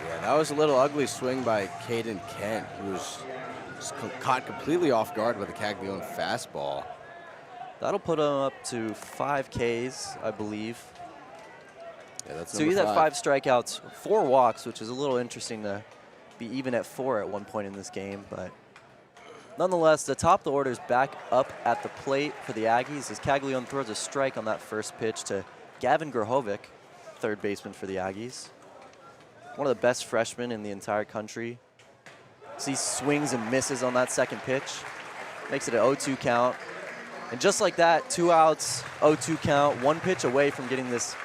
Yeah, that was a little ugly swing by Caden Kent. He was caught completely off guard by the Caglione fastball. That'll put him up to 5 Ks, I believe. Yeah, that's so he's at 5 strikeouts, 4 walks, which is a little interesting to be even at 4 at one point in this game. But nonetheless, the top of the order is back up at the plate for the Aggies as Caglione throws a strike on that first pitch to Gavin Grahovic, third baseman for the Aggies. One of the best freshmen in the entire country. So he swings and misses on that second pitch. Makes it an 0-2 count. And just like that, 2 outs, 0-2 count, 1 pitch away from getting this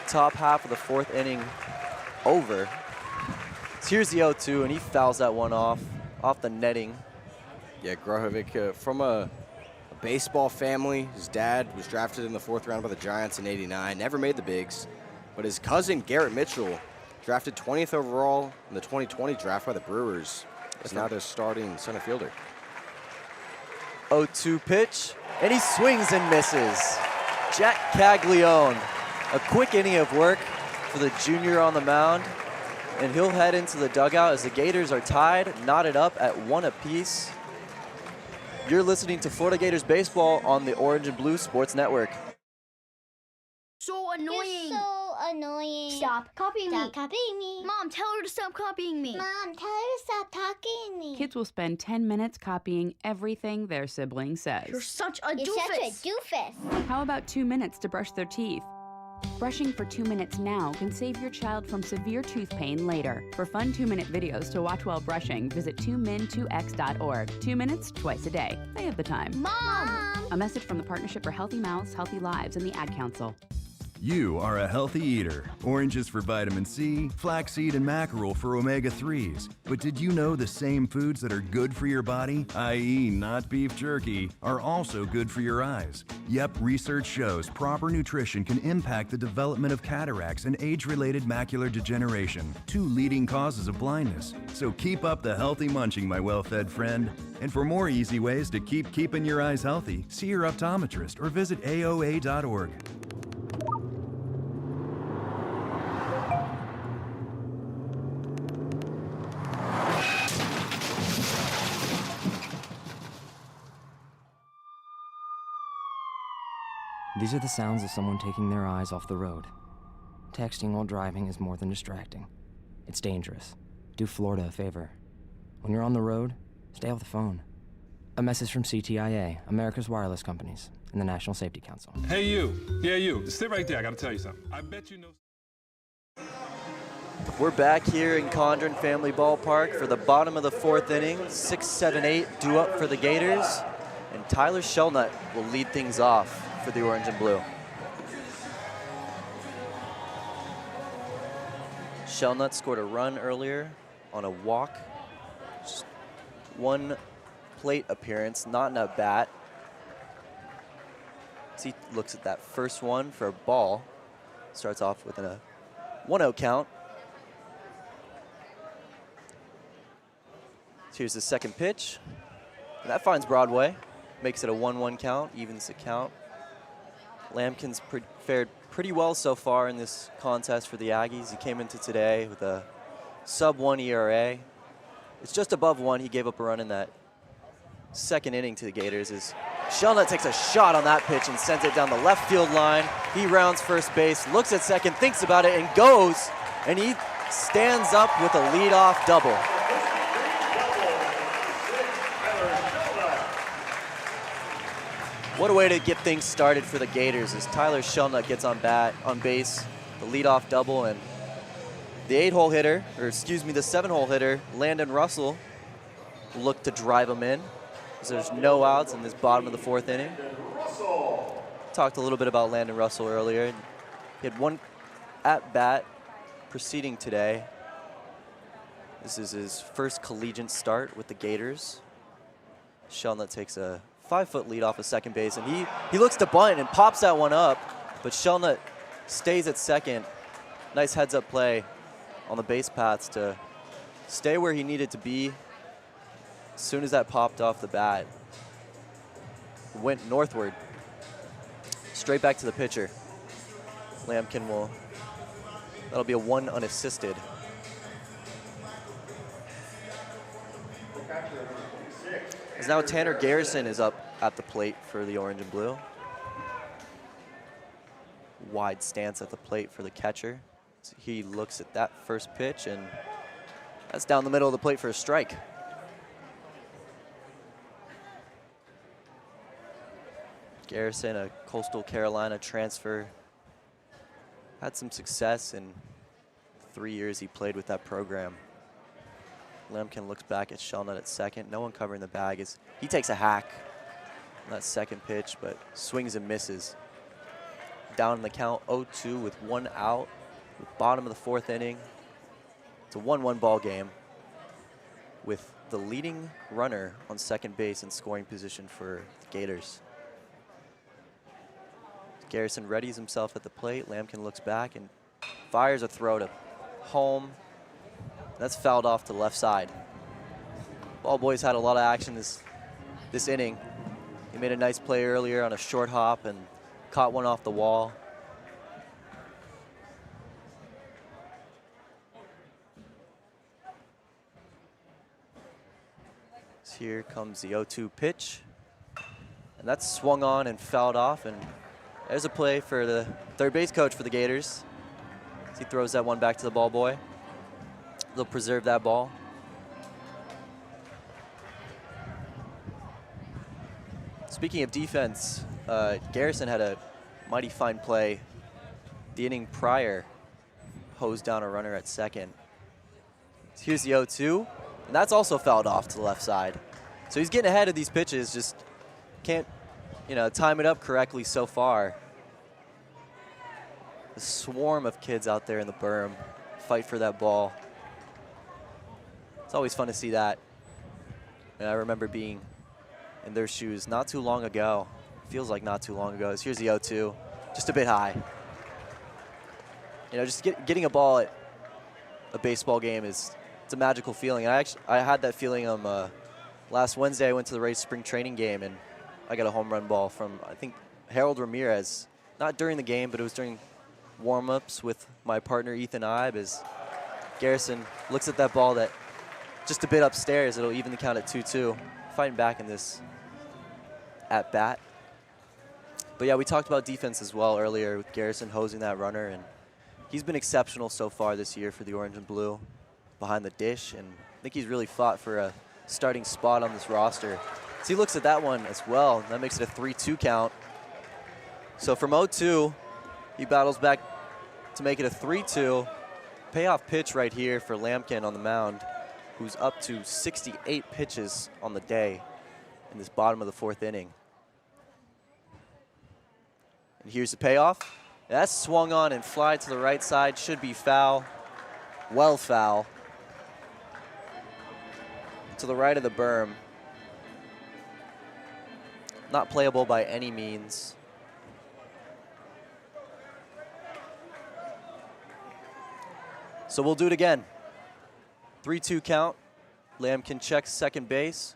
top half of the 4th inning over. So here's the 0-2, and he fouls that one off the netting. Yeah, Grohovic from a baseball family. His dad was drafted in the 4th round by the Giants in '89, never made the bigs. But his cousin, Garrett Mitchell, drafted 20th overall in the 2020 draft by the Brewers. Is now their starting center fielder. 0-2 pitch, and he swings and misses. Jack Caglione, a quick inning of work for the junior on the mound, and he'll head into the dugout as the Gators are tied, knotted up at 1 apiece. You're listening to Florida Gators baseball on the Orange and Blue Sports Network. So annoying. You're so annoying. Stop copying me. Stop copying me. Mom, tell her to stop copying me. Mom, tell her to stop talking to me. Kids will spend 10 minutes copying everything their sibling says. You're such a You're doofus. such a doofus. How about 2 minutes to brush their teeth? Brushing for 2 minutes now can save your child from severe tooth pain later. For fun 2-minute videos to watch while brushing, visit 2min2x.org. 2 minutes, twice a day. They have the time. Mom! A message from the Partnership for Healthy Mouths, Healthy Lives, and the Ad Council. You are a healthy eater. Oranges for vitamin C, flaxseed and mackerel for omega-3s. But did you know the same foods that are good for your body, i.e. not beef jerky, are also good for your eyes? Yep, research shows proper nutrition can impact the development of cataracts and age-related macular degeneration, 2 leading causes of blindness. So keep up the healthy munching, my well-fed friend. And for more easy ways to keep keeping your eyes healthy, see your optometrist or visit AOA.org. These are the sounds of someone taking their eyes off the road. Texting while driving is more than distracting. It's dangerous. Do Florida a favor. When you're on the road, stay off the phone. A message from CTIA, America's Wireless Companies, and the National Safety Council. Hey, you. Yeah, you. Sit right there. I got to tell you something. I bet you know. We're back here in Condron Family Ballpark for the bottom of the 4th inning. 6, 7, 8 due up for the Gators. And Tyler Shelnut will lead things off for the Orange and Blue. Shelnut scored a run earlier on a walk. Just 1 plate appearance, not an at-bat. As he looks at that first one for a ball. Starts off with a 1-0 count. So here's the second pitch. And that finds Broadway. Makes it a 1-1 count, evens the count. Lampkin's fared pretty well so far in this contest for the Aggies. He came into today with a sub-1 ERA. It's just above 1. He gave up a run in that second inning to the Gators. As Shelnut takes a shot on that pitch and sends it down the left field line. He rounds first base, looks at second, thinks about it, and goes. And he stands up with a leadoff double. What a way to get things started for the Gators as Tyler Shelnut gets on base, the leadoff double, and the 8-hole hitter, or excuse me, the 7-hole hitter, Landon Russell, look to drive him in, as there's no outs in this bottom of the 4th inning. Talked a little bit about Landon Russell earlier. He had 1 at-bat preceding today. This is his first collegiate start with the Gators. Shelnut takes a 5-foot lead off of second base, and he looks to bunt and pops that one up, but Shelnut stays at second. Nice heads-up play on the base paths to stay where he needed to be. As soon as that popped off the bat, went northward, straight back to the pitcher. Lampkin that'll be a 1 unassisted. As now Tanner Garrison is up at the plate for the Orange and Blue. Wide stance at the plate for the catcher. So he looks at that first pitch, and that's down the middle of the plate for a strike. Garrison, a Coastal Carolina transfer, had some success in 3 years he played with that program. Lampkin looks back at Shelnut at second. No one covering the bag as he takes a hack on that second pitch, but swings and misses. Down in the count, 0-2 with 1 out. Bottom of the 4th inning. It's a 1-1 ball game with the leading runner on second base in scoring position for the Gators. Garrison readies himself at the plate. Lampkin looks back and fires a throw to home. That's fouled off to the left side. Ball boys had a lot of action this inning. He made a nice play earlier on a short hop and caught one off the wall. So here comes the 0-2 pitch. And that's swung on and fouled off. And there's a play for the third base coach for the Gators. As he throws that one back to the ball boy. They'll preserve that ball. Speaking of defense, Garrison had a mighty fine play the inning prior. Hosed down a runner at second. So here's the 0-2, and that's also fouled off to the left side. So he's getting ahead of these pitches, just can't, time it up correctly so far. A swarm of kids out there in the berm fight for that ball. It's always fun to see that. And I remember being in their shoes not too long ago. Feels like not too long ago. Here's the 0-2, just a bit high. Just getting a ball at a baseball game it's a magical feeling. I had that feeling last Wednesday. I went to the Rays spring training game and I got a home run ball from, I think, Harold Ramirez. Not during the game, but it was during warm-ups with my partner Ethan Ibe as Garrison looks at that ball that just a bit upstairs. It'll even the count at 2-2. Fighting back in this at bat. But yeah, we talked about defense as well earlier with Garrison hosing that runner, and he's been exceptional so far this year for the Orange and Blue behind the dish, and I think he's really fought for a starting spot on this roster. So he looks at that one as well, and that makes it a 3-2 count. So from 0-2, he battles back to make it a 3-2. Payoff pitch right here for Lampkin on the mound, who's up to 68 pitches on the day in this bottom of the fourth inning. And here's the payoff. That's swung on and fly to the right side. Should be foul. Well foul. To the right of the berm. Not playable by any means. So we'll do it again. 3-2 count. Lampkin checks second base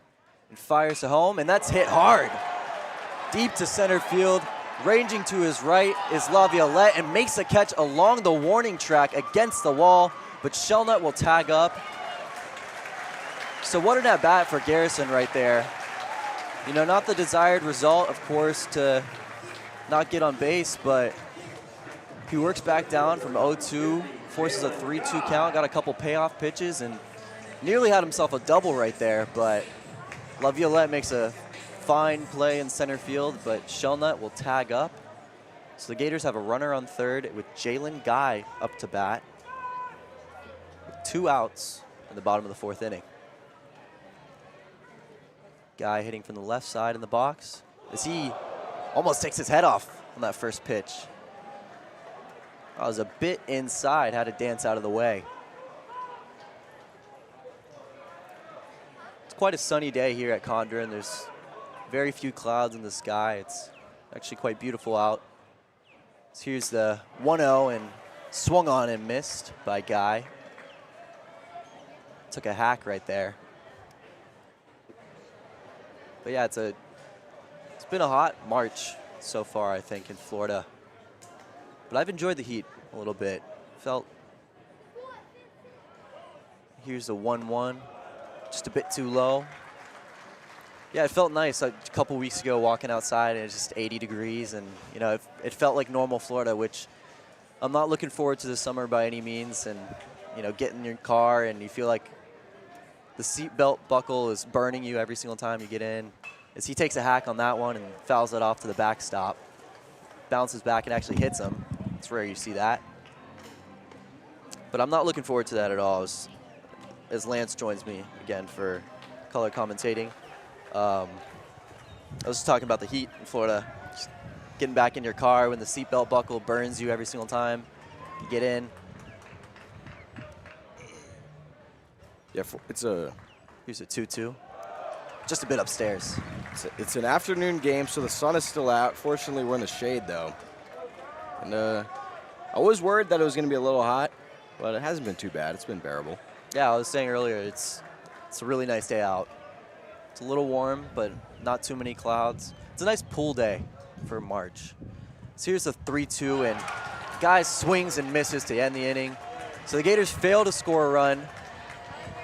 and fires to home, and that's hit hard. Deep to center field. Ranging to his right is Laviolette and makes a catch along the warning track against the wall, but Shelnut will tag up. So what an at-bat for Garrison right there. Not the desired result, of course, to not get on base, but he works back down from 0-2, forces a 3-2 count, got a couple payoff pitches, and nearly had himself a double right there, but Laviolette makes a fine play in center field, but Shelnut will tag up. So the Gators have a runner on third with Jalen Guy up to bat. With 2 outs in the bottom of the fourth inning. Guy hitting from the left side in the box as he almost takes his head off on that first pitch. I was a bit inside, had to dance out of the way. It's quite a sunny day here at Condron. There's very few clouds in the sky. It's actually quite beautiful out. So here's the 1-0 and swung on and missed by Guy. Took a hack right there. But yeah, it's been a hot March so far, I think, in Florida. But I've enjoyed the heat a little bit. Here's the 1-1, just a bit too low. Yeah, it felt nice a couple weeks ago walking outside and it's just 80 degrees and it felt like normal Florida, which I'm not looking forward to this summer by any means. And get in your car and you feel like the seatbelt buckle is burning you every single time you get in. As he takes a hack on that one and fouls it off to the backstop. Bounces back and actually hits him. It's rare you see that. But I'm not looking forward to that at all as Lance joins me again for color commentating. I was just talking about the heat in Florida. Just getting back in your car when the seatbelt buckle burns you every single time you get in. Yeah, it's a Here's a 2-2. Just a bit upstairs. It's an afternoon game, so the sun is still out. Fortunately, we're in the shade, though. And I was worried that it was going to be a little hot, but it hasn't been too bad. It's been bearable. Yeah, I was saying earlier, it's a really nice day out. It's a little warm, but not too many clouds. It's a nice pool day for March. So here's a 3-2, and guy swings and misses to end the inning. So the Gators fail to score a run.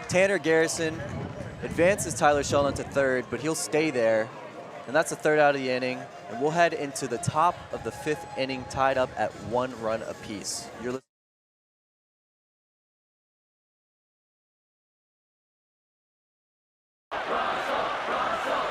Tanner Garrison advances Tyler Sheldon to third, but he'll stay there. And that's the third out of the inning. And we'll head into the top of the 5th inning, tied up at 1 run apiece.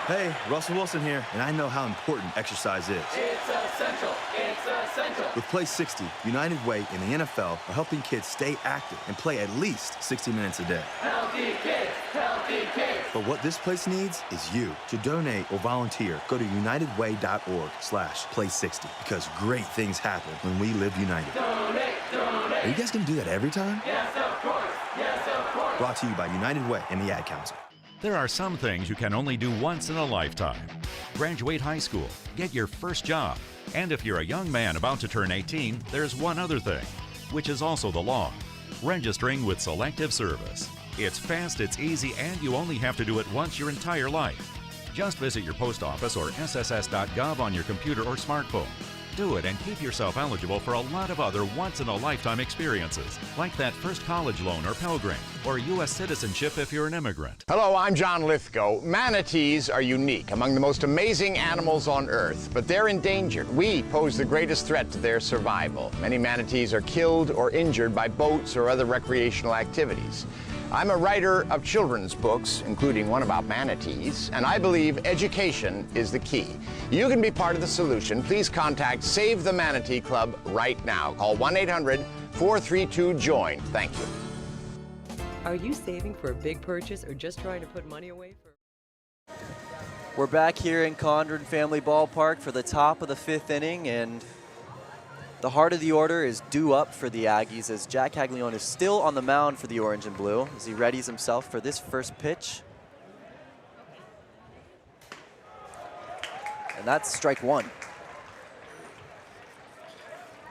Hey, Russell Wilson here, and I know how important exercise is. It's essential. It's essential. With Play 60, United Way and the NFL are helping kids stay active and play at least 60 minutes a day. Healthy kids. Healthy kids. But what this place needs is you. To donate or volunteer, go to unitedway.org/play60 because great things happen when we live united. Donate, donate. Are you guys going to do that every time? Yes, of course. Yes, of course. Brought to you by United Way and the Ad Council. There are some things you can only do once in a lifetime. Graduate high school, get your first job, and if you're a young man about to turn 18, there's one other thing, which is also the law: registering with Selective Service. It's fast, it's easy, and you only have to do it once your entire life. Just visit your post office or sss.gov on your computer or smartphone. Do it and keep yourself eligible for a lot of other once-in-a-lifetime experiences, like that first college loan or Pell Grant, or U.S. citizenship if you're an immigrant. Hello, I'm John Lithgow. Manatees are unique, among the most amazing animals on Earth, but they're endangered. We pose the greatest threat to their survival. Many manatees are killed or injured by boats or other recreational activities. I'm a writer of children's books, including one about manatees, and I believe education is the key. You can be part of the solution. Please contact Save the Manatee Club right now. Call 1-800-432-JOIN. Thank you. Are you saving for a big purchase or just trying to put money away for... We're back here in Condron Family Ballpark for the top of the 5th inning, and the heart of the order is due up for the Aggies as Jack Caglione is still on the mound for the Orange and Blue as he readies himself for this first pitch. And that's strike 1.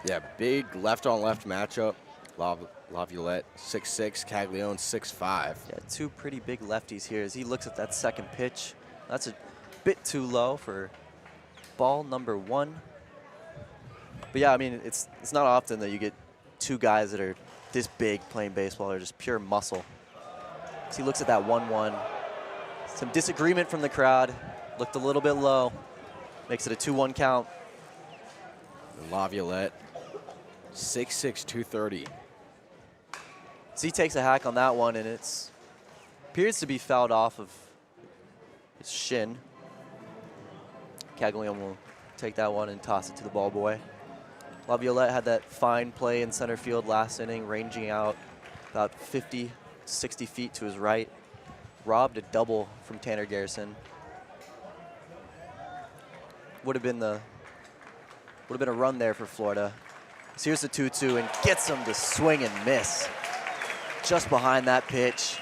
Yeah, big left-on-left matchup. Laviolette 6'6", Caglione 6'5". Yeah, two pretty big lefties here as he looks at that second pitch. That's a bit too low for ball number 1. But yeah, I mean, it's not often that you get two guys that are this big playing baseball. They're just pure muscle. So he looks at that 1-1. Some disagreement from the crowd. Looked a little bit low. Makes it a 2-1 count. Laviolette, 6'6", 230. So he takes a hack on that one, and it appears to be fouled off of his shin. Caglione will take that one and toss it to the ball boy. Laviolette had that fine play in center field last inning, ranging out about 50, 60 feet to his right. Robbed a double from Tanner Garrison. Would have been a run there for Florida. So here's the 2-2 and gets him to swing and miss. Just behind that pitch,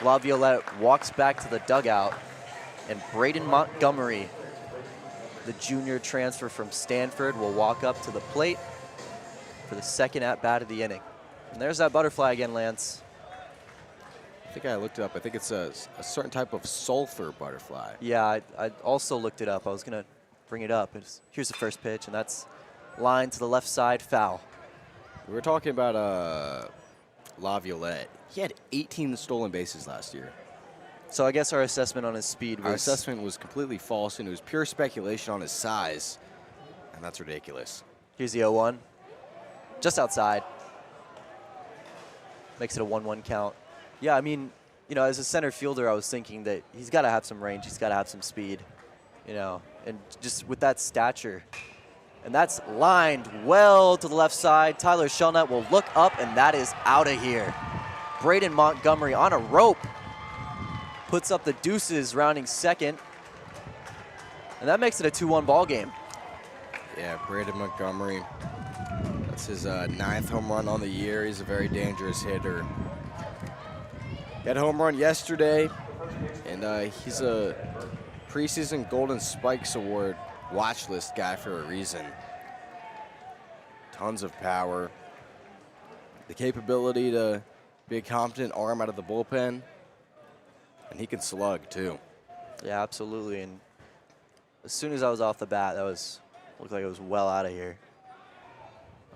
Laviolette walks back to the dugout, and Braden Montgomery, the junior transfer from Stanford, will walk up to the plate for the second at-bat of the inning. And there's that butterfly again, Lance. I think I looked it up. I think it's a certain type of sulfur butterfly. Yeah, I also looked it up. I was going to bring it up. Here's the first pitch, and that's line to the left side, foul. We were talking about Laviolette. He had 18 stolen bases last year. So I guess our assessment on his speed was... Our assessment was completely false, and it was pure speculation on his size, and that's ridiculous. Here's the 0-1. Just outside. Makes it a 1-1 count. Yeah, I mean, you know, as a center fielder, I was thinking that he's got to have some range. He's got to have some speed, you know, and just with that stature. And that's lined well to the left side. Tyler Shelnut will look up, and that is out of here. Braden Montgomery on a rope. Puts up the deuces, rounding second. And that makes it a 2-1 ball game. Yeah, Braden Montgomery. That's his 9th home run on the year. He's a very dangerous hitter. He had a home run yesterday. And he's a preseason Golden Spikes Award watch list guy for a reason. Tons of power. The capability to be a competent arm out of the bullpen. And he can slug, too. Yeah, absolutely. And as soon as I was off the bat, looked like it was well out of here.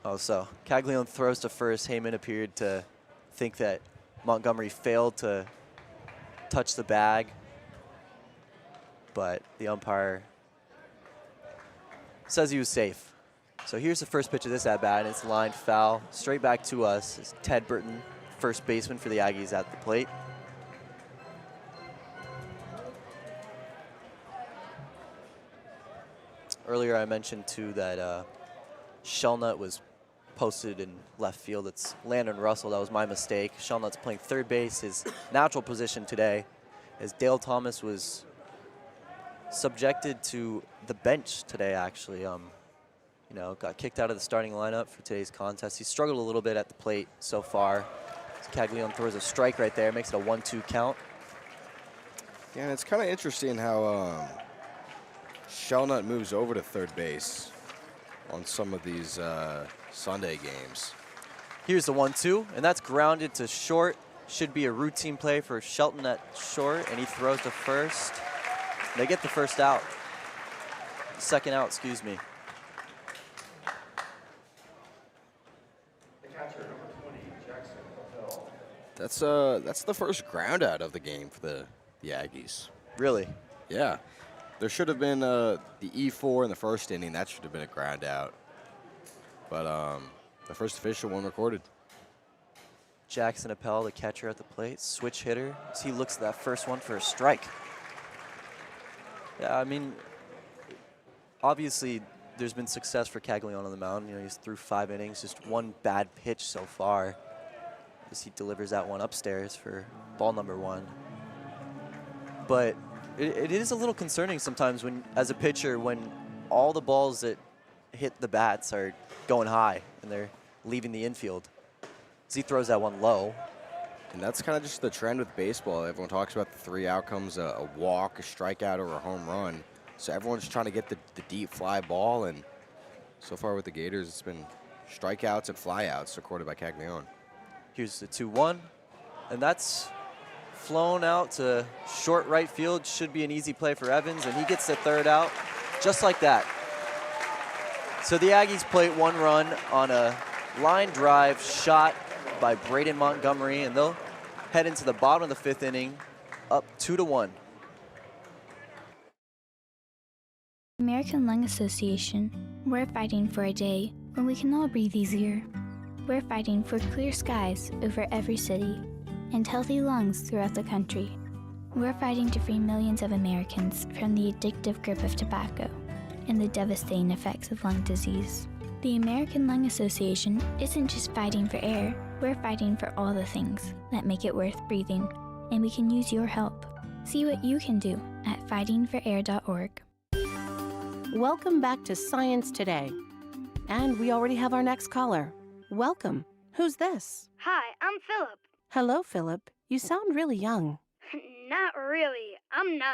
Oh, so Caglione throws to first. Heyman appeared to think that Montgomery failed to touch the bag, but the umpire says he was safe. So here's the first pitch of this at-bat, and it's lined foul. Straight back to us is Ted Burton, first baseman for the Aggies at the plate. Earlier I mentioned, too, that Shellnut was posted in left field. It's Landon Russell. That was my mistake. Shellnut's playing third base, his natural position today, as Dale Thomas was subjected to the bench today, actually. You know, got kicked out of the starting lineup for today's contest. He struggled a little bit at the plate so far. So Caglione throws a strike right there, makes it a 1-2 count. Yeah, and it's kind of interesting how Shellnut moves over to third base on some of these Sunday games. Here's the 1-2, and that's grounded to short. Should be a routine play for Shelton at short, and he throws to first. They get the first out. Second out, excuse me. That's the first ground out of the game for the Aggies. Really? Yeah. There should have been the E4 in the first inning. That should have been a ground out. But the first official one recorded. Jackson Appel, the catcher at the plate, switch hitter. As he looks at that first one for a strike. Yeah, I mean, obviously there's been success for Caglione on the mound. You know, he's through 5 innings, just one bad pitch so far. As he delivers that one upstairs for ball number 1. But it is a little concerning sometimes when, as a pitcher, when all the balls that hit the bats are going high and they're leaving the infield. As he throws that one low. And that's kind of just the trend with baseball. Everyone talks about the 3 outcomes, a walk, a strikeout, or a home run. So everyone's trying to get the deep fly ball, and so far with the Gators, it's been strikeouts and flyouts recorded by Caglione. Here's the 2-1, and that's flown out to short right field. Should be an easy play for Evans, and he gets the third out just like that. So the Aggies plate 1 run on a line drive shot by Braden Montgomery, and they'll head into the bottom of the 5th inning, up 2-1. American Lung Association, we're fighting for a day when we can all breathe easier. We're fighting for clear skies over every city and healthy lungs throughout the country. We're fighting to free millions of Americans from the addictive grip of tobacco and the devastating effects of lung disease. The American Lung Association isn't just fighting for air, we're fighting for all the things that make it worth breathing, and we can use your help. See what you can do at fightingforair.org. Welcome back to Science Today. And we already have our next caller. Welcome. Who's this? Hi, I'm Philip. Hello, Philip. You sound really young. Not really. I'm 9.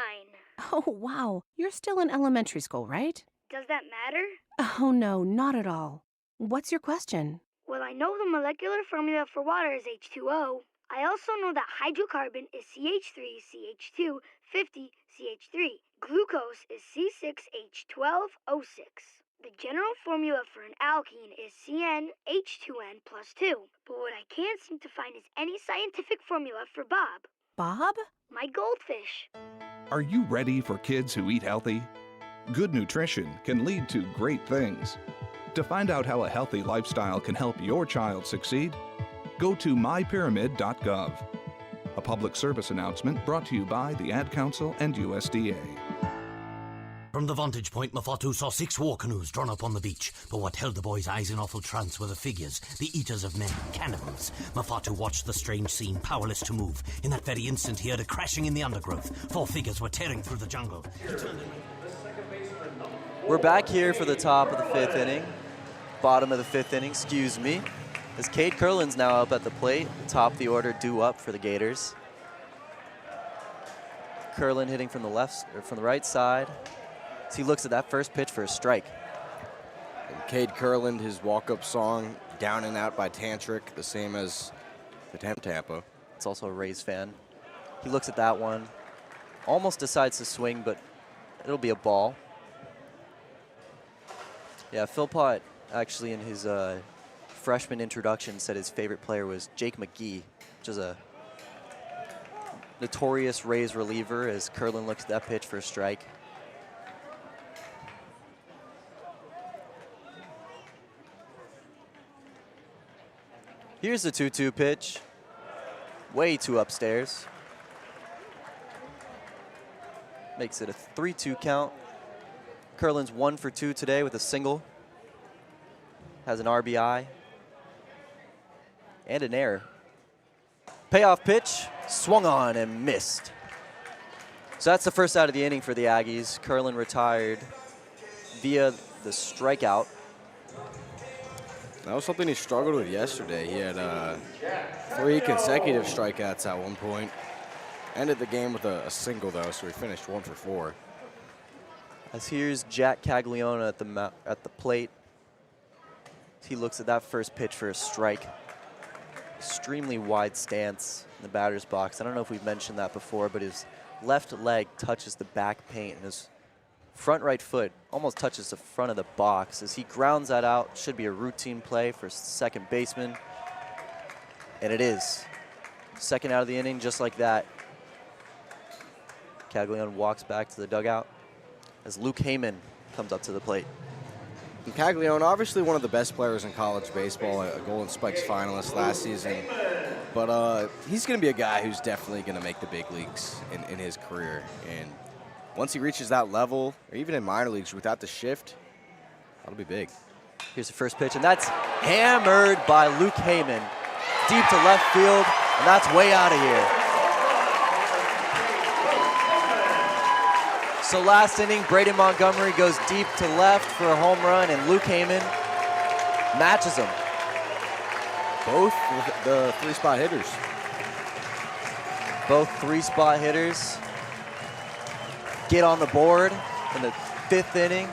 Oh, wow. You're still in elementary school, right? Does that matter? Oh, no, not at all. What's your question? Well, I know the molecular formula for water is H2O. I also know that hydrocarbon is CH3CH2 50CH3. Glucose is C6H12O6. The general formula for an alkene is CnH2n plus 2. But what I can't seem to find is any scientific formula for Bob. Bob? My goldfish. Are you ready for kids who eat healthy? Good nutrition can lead to great things. To find out how a healthy lifestyle can help your child succeed, go to mypyramid.gov. A public service announcement brought to you by the Ad Council and USDA. From the vantage point, Mafatu saw 6 war canoes drawn up on the beach. But what held the boy's eyes in awful trance were the figures, the eaters of men, cannibals. Mafatu watched the strange scene, powerless to move. In that very instant, he heard a crashing in the undergrowth. 4 figures were tearing through the jungle. We're back here for the top of the 5th inning. Bottom of the 5th inning, excuse me. As Cade Curlin's now up at the plate, top of the order due up for the Gators. Curlin hitting from the left or from the right side. So he looks at that first pitch for a strike. And Cade Curlin, his walk-up song, Down and Out by Tantric, the same as the Tampa. It's also a Rays fan. He looks at that one, almost decides to swing, but it'll be a ball. Yeah, Philpott actually in his freshman introduction said his favorite player was Jake McGee, which is a notorious Rays reliever, as Curlin looks at that pitch for a strike. Here's the 2-2 pitch. Way too upstairs. Makes it a 3-2 count. Curlin's 1 for 2 today with a single. Has an RBI. And an error. Payoff pitch, swung on and missed. So that's the first out of the inning for the Aggies. Curlin retired via the strikeout. That was something he struggled with yesterday. He had 3 consecutive strikeouts at one point. Ended the game with a single, though, so he finished 1 for 4. As here's Jack Caglione at the plate. He looks at that first pitch for a strike. Extremely wide stance in the batter's box. I don't know if we've mentioned that before, but his left leg touches the back paint, and his front right foot almost touches the front of the box. As he grounds that out, should be a routine play for second baseman. And it is. Second out of the inning, just like that. Caglione walks back to the dugout as Luke Heyman comes up to the plate. And Caglione, obviously one of the best players in college baseball, a Golden Spikes finalist last season. But he's going to be a guy who's definitely going to make the big leagues in his career. And once he reaches that level, or even in minor leagues without the shift, that'll be big. Here's the first pitch, and that's hammered by Luke Heyman. Deep to left field, and that's way out of here. So last inning, Braden Montgomery goes deep to left for a home run, and Luke Heyman matches him. Both the 3-spot hitters. Both 3-spot hitters get on the board in the 5th inning.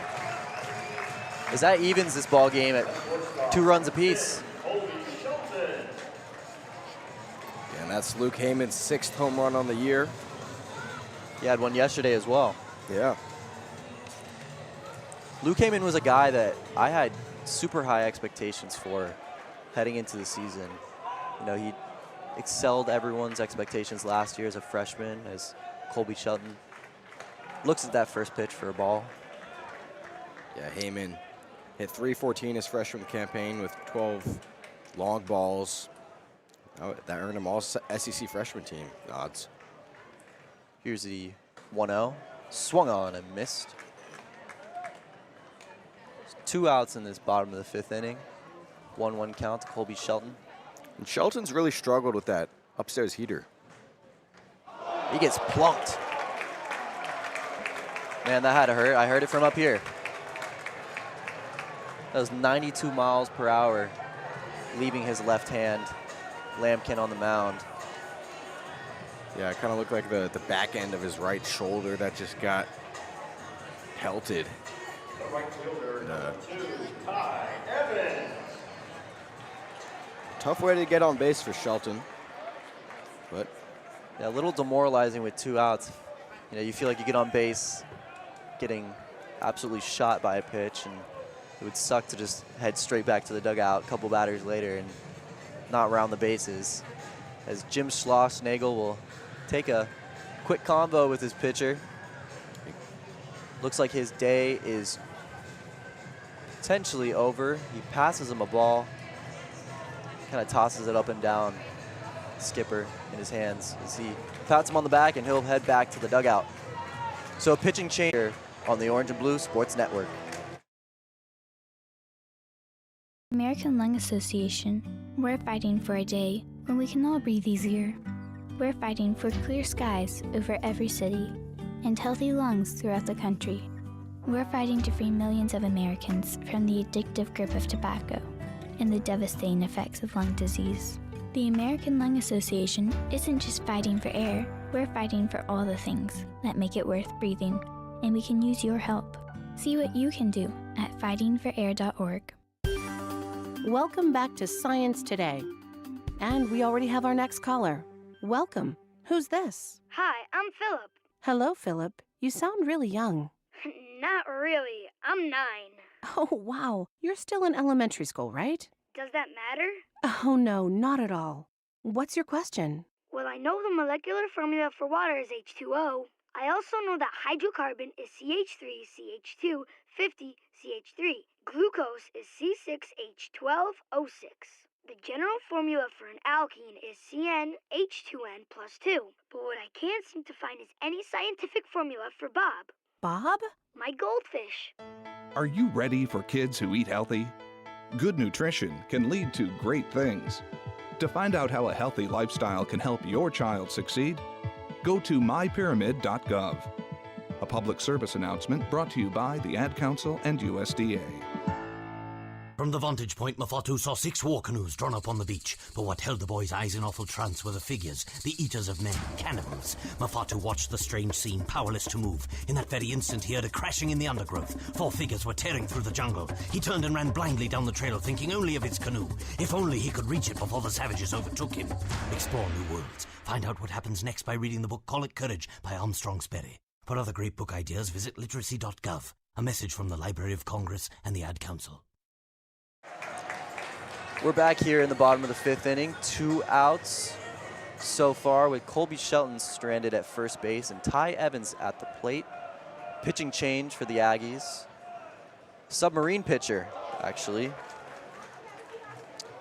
As that evens this ball game at 2 runs apiece. And that's Luke Heyman's 6th home run on the year. He had one yesterday as well. Yeah. Luke Heyman was a guy that I had super high expectations for heading into the season. You know, he excelled everyone's expectations last year as a freshman, as Colby Shelton looks at that first pitch for a ball. Yeah, Heyman hit .314 his freshman campaign with 12 long balls. Oh, that earned him all SEC freshman team odds. Here's the 1-0. Swung on and missed. 2 outs in this bottom of the 5th inning. 1-1 count to Colby Shelton. And Shelton's really struggled with that upstairs heater. He gets plunked. Man, that had to hurt. I heard it from up here. That was 92 miles per hour leaving his left hand. Lampkin on the mound. Yeah, it kind of looked like the back end of his right shoulder that just got pelted. The right fielder, Ty Evans. Tough way to get on base for Shelton, but yeah, a little demoralizing with 2 outs. You know, you feel like you get on base, getting absolutely shot by a pitch, and it would suck to just head straight back to the dugout a couple batters later and not round the bases. As Jim Schlossnagel will take a quick combo with his pitcher. Looks like his day is potentially over. He passes him a ball, kind of tosses it up and down. Skipper in his hands as he pats him on the back, and he'll head back to the dugout. So a pitching change here on the Orange and Blue Sports Network. American Lung Association, we're fighting for a day when we can all breathe easier. We're fighting for clear skies over every city and healthy lungs throughout the country. We're fighting to free millions of Americans from the addictive grip of tobacco and the devastating effects of lung disease. The American Lung Association isn't just fighting for air, we're fighting for all the things that make it worth breathing, and we can use your help. See what you can do at fightingforair.org. Welcome back to Science Today. And we already have our next caller. Welcome. Who's this? Hi, I'm Philip. Hello, Philip. You sound really young. Not really. I'm 9. Oh, wow. You're still in elementary school, right? Does that matter? Oh, no, not at all. What's your question? Well, I know the molecular formula for water is H2O. I also know that hydrocarbon is CH3CH2 50CH3. Glucose is C6H12O6. The general formula for an alkene is CnH2n plus 2. But what I can't seem to find is any scientific formula for Bob. Bob? My goldfish. Are you ready for kids who eat healthy? Good nutrition can lead to great things. To find out how a healthy lifestyle can help your child succeed, go to mypyramid.gov. A public service announcement brought to you by the Ad Council and USDA. From the vantage point, Mafatu saw 6 war canoes drawn up on the beach. But what held the boy's eyes in awful trance were the figures, the eaters of men, cannibals. Mafatu watched the strange scene, powerless to move. In that very instant, he heard a crashing in the undergrowth. 4 figures were tearing through the jungle. He turned and ran blindly down the trail, thinking only of his canoe. If only he could reach it before the savages overtook him. Explore new worlds. Find out what happens next by reading the book Call It Courage by Armstrong Sperry. For other great book ideas, visit literacy.gov. A message from the Library of Congress and the Ad Council. We're back here in the bottom of the 5th inning. 2 outs so far with Colby Shelton stranded at first base and Ty Evans at the plate. Pitching change for the Aggies. Submarine pitcher, actually.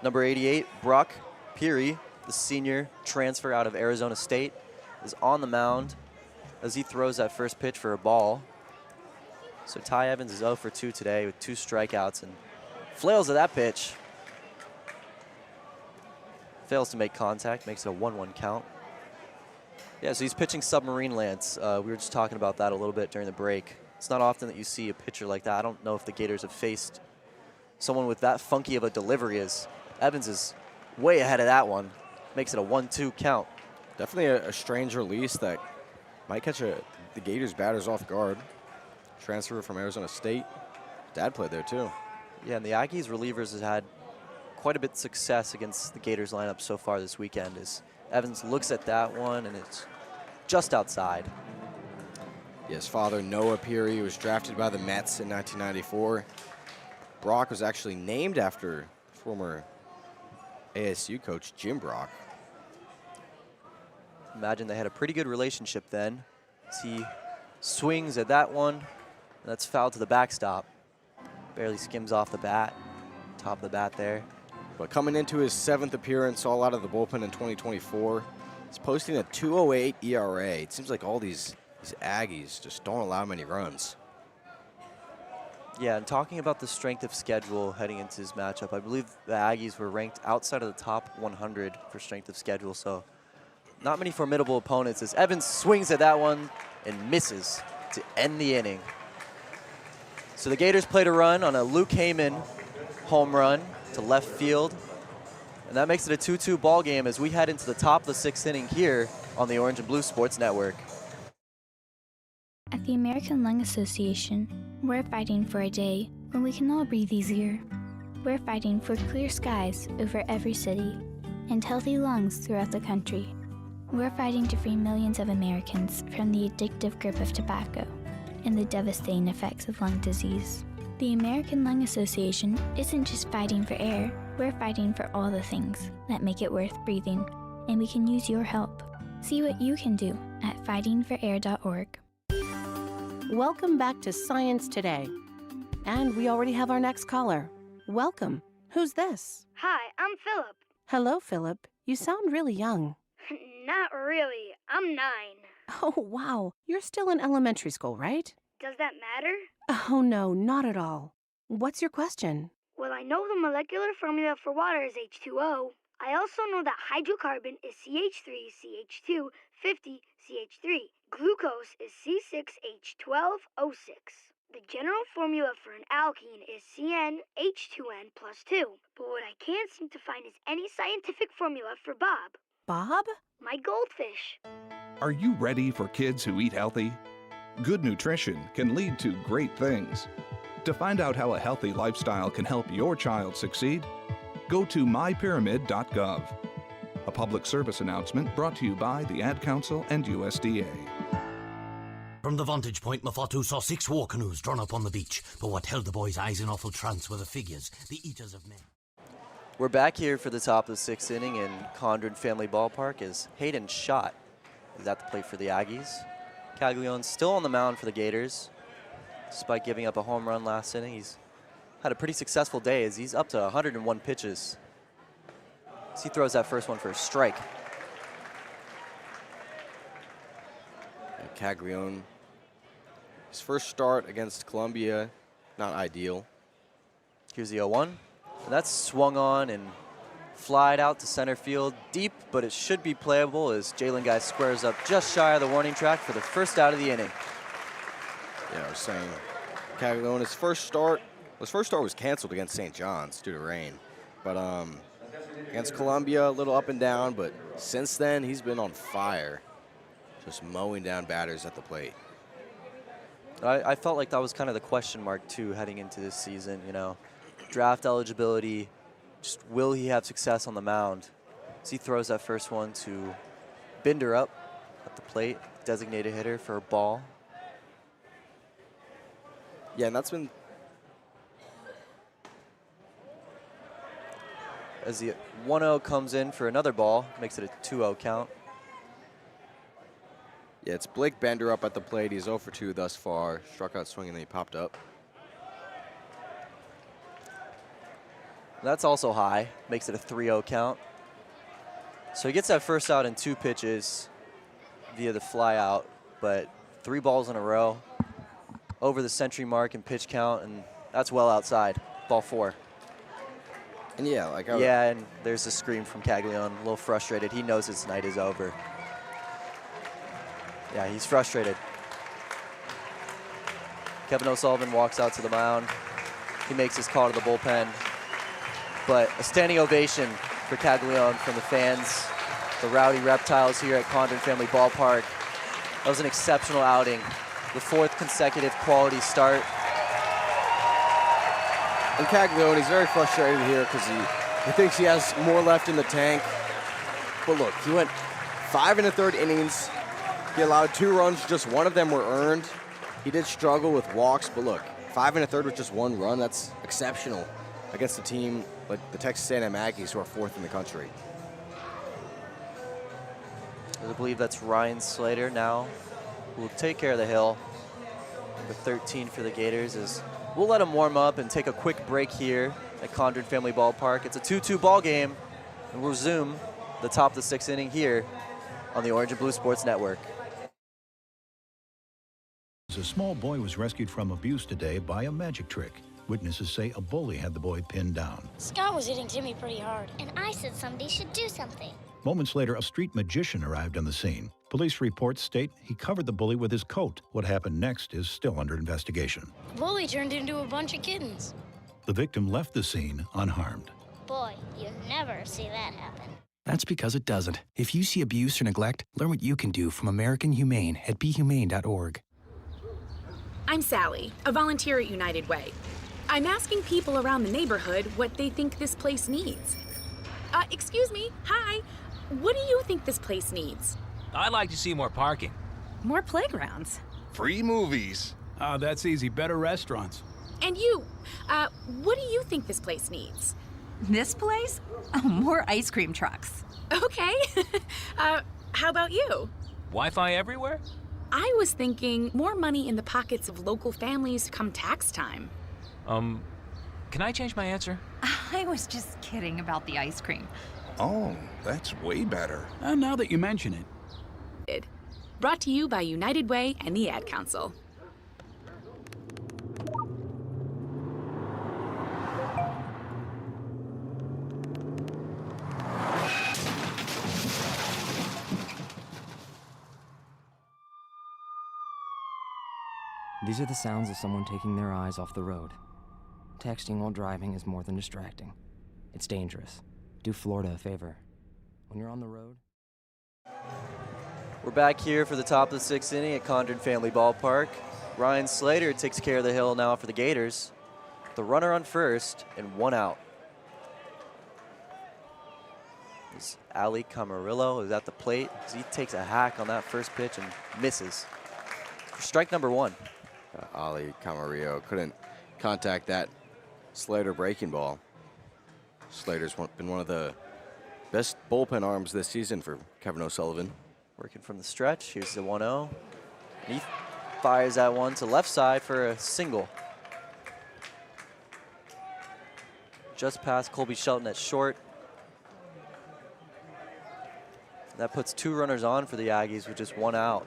Number 88, Brock Peary, the senior transfer out of Arizona State, is on the mound as he throws that first pitch for a ball. So Ty Evans is 0 for 2 today with 2 strikeouts and flails at that pitch. Fails to make contact, makes it a 1-1 count. Yeah, so he's pitching submarine, Lance. We were just talking about that a little bit during the break. It's not often that you see a pitcher like that. I don't know if the Gators have faced someone with that funky of a delivery as Evans is way ahead of that one. Makes it a 1-2 count. Definitely a strange release that might catch the Gators batters off guard. Transfer from Arizona State. Dad played there too. Yeah, and the Aggies relievers has had quite a bit of success against the Gators lineup so far this weekend as Evans looks at that one and it's just outside. Yes, father Noah Peary was drafted by the Mets in 1994. Brock was actually named after former ASU coach Jim Brock. Imagine they had a pretty good relationship then. As he swings at that one, and that's fouled to the backstop. Barely skims off the bat, top of the bat there. But coming into his 7th appearance, all out of the bullpen in 2024, he's posting a 2.08 ERA. It seems like all these Aggies just don't allow many runs. Yeah, and talking about the strength of schedule heading into this matchup, I believe the Aggies were ranked outside of the top 100 for strength of schedule, so not many formidable opponents as Evans swings at that one and misses to end the inning. So the Gators played a run on a Luke Heyman home run to left field, and that makes it a 2-2 ball game as we head into the top of the 6th inning here on the Orange and Blue Sports Network. At the American Lung Association, we're fighting for a day when we can all breathe easier. We're fighting for clear skies over every city and healthy lungs throughout the country. We're fighting to free millions of Americans from the addictive grip of tobacco and the devastating effects of lung disease. The American Lung Association isn't just fighting for air, we're fighting for all the things that make it worth breathing, and we can use your help. See what you can do at fightingforair.org. Welcome back to Science Today. And we already have our next caller. Welcome. Who's this? Hi, I'm Philip. Hello, Philip. You sound really young. Not really. I'm 9. Oh, wow. You're still in elementary school, right? Does that matter? Oh, no, not at all. What's your question? Well, I know the molecular formula for water is H2O. I also know that hydrocarbon is CH3CH2 50CH3. Glucose is C6H12O6. The general formula for an alkene is CnH2n plus 2. But what I can't seem to find is any scientific formula for Bob. Bob? My goldfish. Are you ready for kids who eat healthy? Good nutrition can lead to great things. To find out how a healthy lifestyle can help your child succeed, go to mypyramid.gov. A public service announcement brought to you by the Ad Council and USDA. From the vantage point, Mafatu saw 6 war canoes drawn up on the beach. But what held the boy's eyes in awful trance were the figures, the eaters of men. We're back here for the top of the 6th inning in Condron Family Ballpark as Hayden Schott is at the plate for the Aggies. Caglianone's still on the mound for the Gators. Despite giving up a home run last inning, he's had a pretty successful day as he's up to 101 pitches. As he throws that first one for a strike. And Caglione, his first start against Columbia, not ideal. Here's the 0-1. And that's swung on and flied out to center field deep, but it should be playable as Jalen Guy squares up just shy of the warning track for the first out of the inning. Yeah, I was saying Caglione, his first start was canceled against St. John's due to rain. But against Columbia, a little up and down, but since then he's been on fire, just mowing down batters at the plate. I felt like that was kind of the question mark too heading into this season, you know. Draft eligibility, just will he have success on the mound? As he throws that first one to Binder up at the plate, designated hitter for a ball. Yeah, and that's been... As the 1-0 comes in for another ball, makes it a 2-0 count. Yeah, it's Blake Bender up at the plate. He's 0 for 2 thus far. Struck out swinging, then he popped up. That's also high, makes it a 3-0 count. So he gets that first out in 2 pitches via the fly out, but 3 balls in a row over the century mark in pitch count, and that's well outside. Ball 4. And yeah, like and there's a scream from Caglione, a little frustrated. He knows his night is over. Yeah, he's frustrated. Kevin O'Sullivan walks out to the mound. He makes his call to the bullpen. But a standing ovation for Caglione from the fans, the rowdy reptiles here at Condron Family Ballpark. That was an exceptional outing. The 4th consecutive quality start. And Caglione, he's very frustrated here because he thinks he has more left in the tank. But look, he went 5 1/3 innings. He allowed 2 runs, just 1 of them were earned. He did struggle with walks, but look, 5 1/3 with just 1 run, that's exceptional against a team like the Texas A&M Aggies, who are 4th in the country. I believe that's Ryan Slater now, who will take care of the hill. Number 13 for the Gators is. We'll let him warm up and take a quick break here at Condron Family Ballpark. It's a 2-2 ball game, and we'll resume the top of the 6th inning here on the Orange and Blue Sports Network. A small boy was rescued from abuse today by a magic trick. Witnesses say a bully had the boy pinned down. Scott was hitting Timmy pretty hard, and I said somebody should do something. Moments later, a street magician arrived on the scene. Police reports state he covered the bully with his coat. What happened next is still under investigation. The bully turned into a bunch of kittens. The victim left the scene unharmed. Boy, you never see that happen. That's because it doesn't. If you see abuse or neglect, learn what you can do from American Humane at BeHumane.org. I'm Sally, a volunteer at United Way. I'm asking people around the neighborhood what they think this place needs. Excuse me, hi. What do you think this place needs? I'd like to see more parking. More playgrounds. Free movies. Oh, that's easy. Better restaurants. And you, what do you think this place needs? This place? Oh, more ice cream trucks. Okay. How about you? Wi-Fi everywhere? I was thinking more money in the pockets of local families come tax time. Can I change my answer? I was just kidding about the ice cream. Oh, that's way better. Now that you mention it. Brought to you by United Way and the Ad Council. This These are the sounds of someone taking their eyes off the road. Texting while driving is more than distracting. It's dangerous. Do Florida a favor. When you're on the road... We're back here for the top of the sixth inning at Condron Family Ballpark. Ryan Slater takes care of the hill now for the Gators. The runner on first and 1 out. Is Ali Camarillo is at the plate as he takes a hack on that first pitch and misses. For strike number 1. Ali Camarillo couldn't contact that Slater breaking ball. Slater's been one of the best bullpen arms this season for Kevin O'Sullivan. Working from the stretch. Here's the 1-0. And he fires that one to left side for a single. Just past Colby Shelton at short. That puts 2 runners on for the Aggies with just 1 out.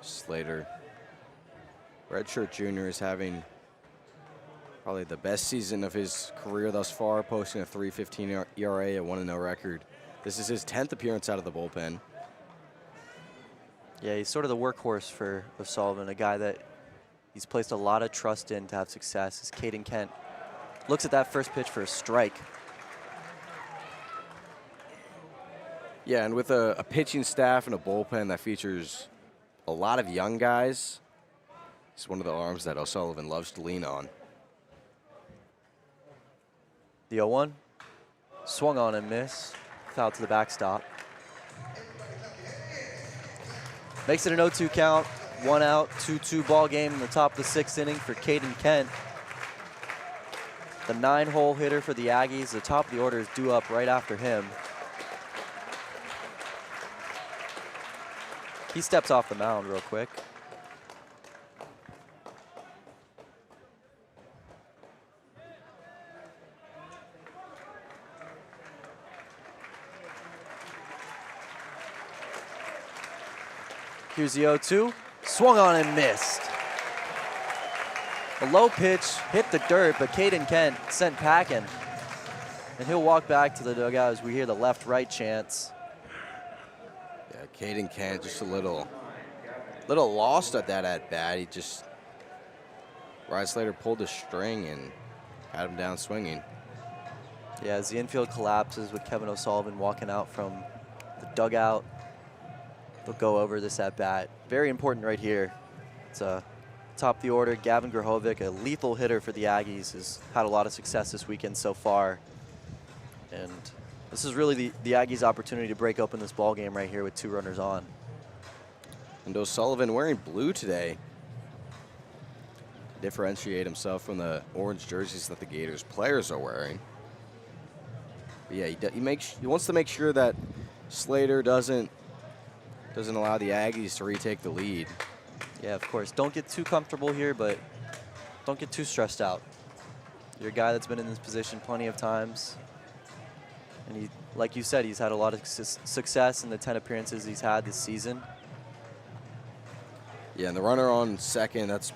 Slater, redshirt junior, is having probably the best season of his career thus far, posting a 3.15 ERA, a 1-0 record. This is his 10th appearance out of the bullpen. Yeah, he's sort of the workhorse for O'Sullivan, a guy that he's placed a lot of trust in to have success. As Caden Kent looks at that first pitch for a strike. Yeah, and with a pitching staff and a bullpen that features a lot of young guys, it's one of the arms that O'Sullivan loves to lean on. The 0-1, swung on and missed, foul to the backstop. Makes it an 0-2 count, 1 out, 2-2 ball game in the top of the 6th inning for Caden Kent. The 9-hole hitter for the Aggies. The top of the order is due up right after him. He steps off the mound real quick. Here's the 0-2, swung on and missed. A low pitch hit the dirt, but Caden Kent sent packing. And he'll walk back to the dugout as we hear the left-right chants. Yeah, Caden Kent just a little lost at that at-bat. He just, Ryan Slater pulled the string and had him down swinging. Yeah, as the infield collapses with Kevin O'Sullivan walking out from the dugout, they'll go over this at-bat. Very important right here. It's a top of the order. Gavin Grahovic, a lethal hitter for the Aggies, has had a lot of success this weekend so far. And this is really the Aggies' opportunity to break open this ball game right here with 2 runners on. And O'Sullivan wearing blue today to differentiate himself from the orange jerseys that the Gators players are wearing. But yeah, he wants to make sure that Slater doesn't allow the Aggies to retake the lead. Yeah, of course. Don't get too comfortable here, but don't get too stressed out. You're a guy that's been in this position plenty of times. And he, like you said, he's had a lot of success in the 10 appearances he's had this season. Yeah, and the runner on second, that's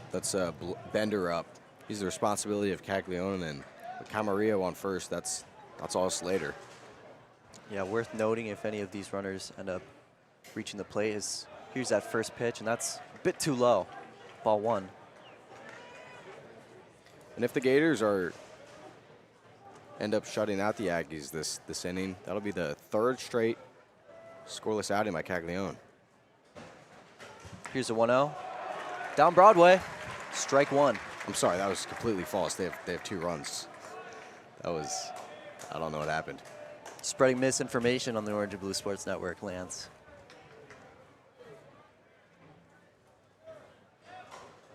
Bender up. He's the responsibility of Caglione, and Camarillo on first, that's all Slater. Yeah, worth noting if any of these runners end up reaching the plate is here's that first pitch, and that's a bit too low. Ball 1. And if the Gators end up shutting out the Aggies this inning, that'll be the 3rd straight scoreless outing by Caglione. Here's a 1-0. Down Broadway, strike 1. I'm sorry, that was completely false. They have 2 runs. I don't know what happened. Spreading misinformation on the Orange and Blue Sports Network, Lance.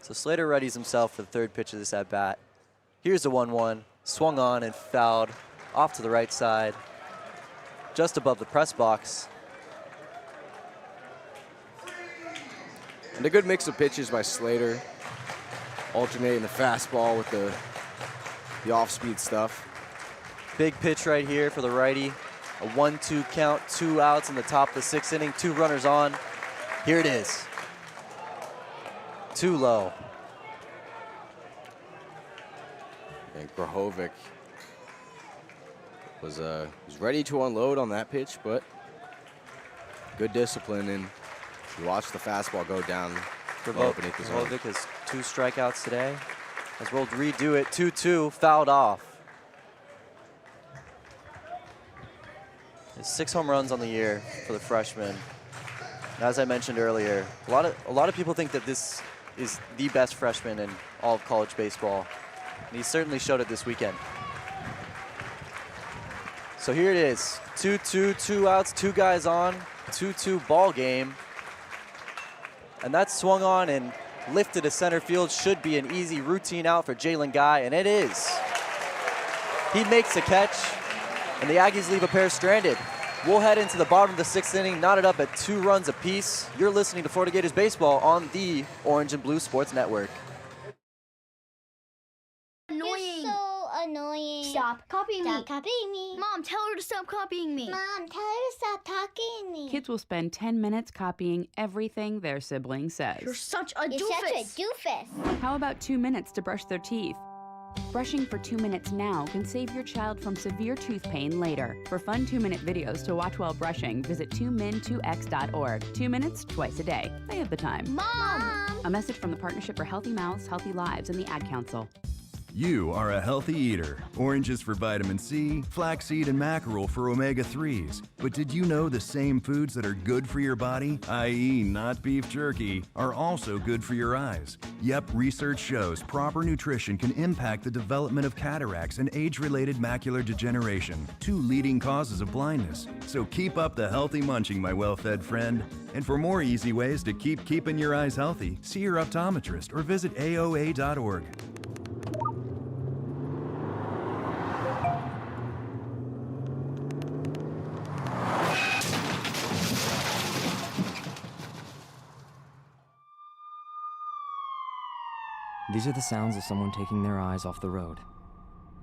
So Slater readies himself for the 3rd pitch of this at-bat. Here's the 1-1, swung on and fouled off to the right side, just above the press box. And a good mix of pitches by Slater, alternating the fastball with the off-speed stuff. Big pitch right here for the righty. A 1-2 count, 2 outs in the top of the 6th inning, 2 runners on. Here it is. Too low. And Grahovic was ready to unload on that pitch, but good discipline and You watch the fastball go down low beneath his arm. Vovic has 2 strikeouts today. As we'll redo it, 2-2, fouled off. There's 6 home runs on the year for the freshman. And as I mentioned earlier, a lot of people think that this is the best freshman in all of college baseball. And he certainly showed it this weekend. So here it is, 2-2, 2 outs, 2 guys on, 2-2 ball game. And that swung on and lifted to center field. Should be an easy routine out for Jalen Guy, and it is. He makes a catch, and the Aggies leave a pair stranded. We'll head into the bottom of the 6th inning, knotted up at 2 runs apiece. You're listening to Florida Gators baseball on the Orange and Blue Sports Network. Annoying. You're so annoying. Stop copying me. Stop copying me. Mom, tell her to stop copying me. Mom, tell her to stop talking to me. Kids will spend 10 minutes copying everything their sibling says. You're such a You're doofus. such a doofus. How about 2 minutes to brush their teeth? Brushing for 2 minutes now can save your child from severe tooth pain later. For fun 2-minute videos to watch while brushing, visit 2min2x.org. 2 minutes, twice a day. They have the time. Mom! A message from the Partnership for Healthy Mouths, Healthy Lives, and the Ad Council. You are a healthy eater. Oranges for vitamin C, flaxseed and mackerel for omega-3s. But did you know the same foods that are good for your body, i.e. not beef jerky, are also good for your eyes? Yep, research shows proper nutrition can impact the development of cataracts and age-related macular degeneration, 2 leading causes of blindness. So keep up the healthy munching, my well-fed friend. And for more easy ways to keep keeping your eyes healthy, see your optometrist or visit AOA.org. These are the sounds of someone taking their eyes off the road.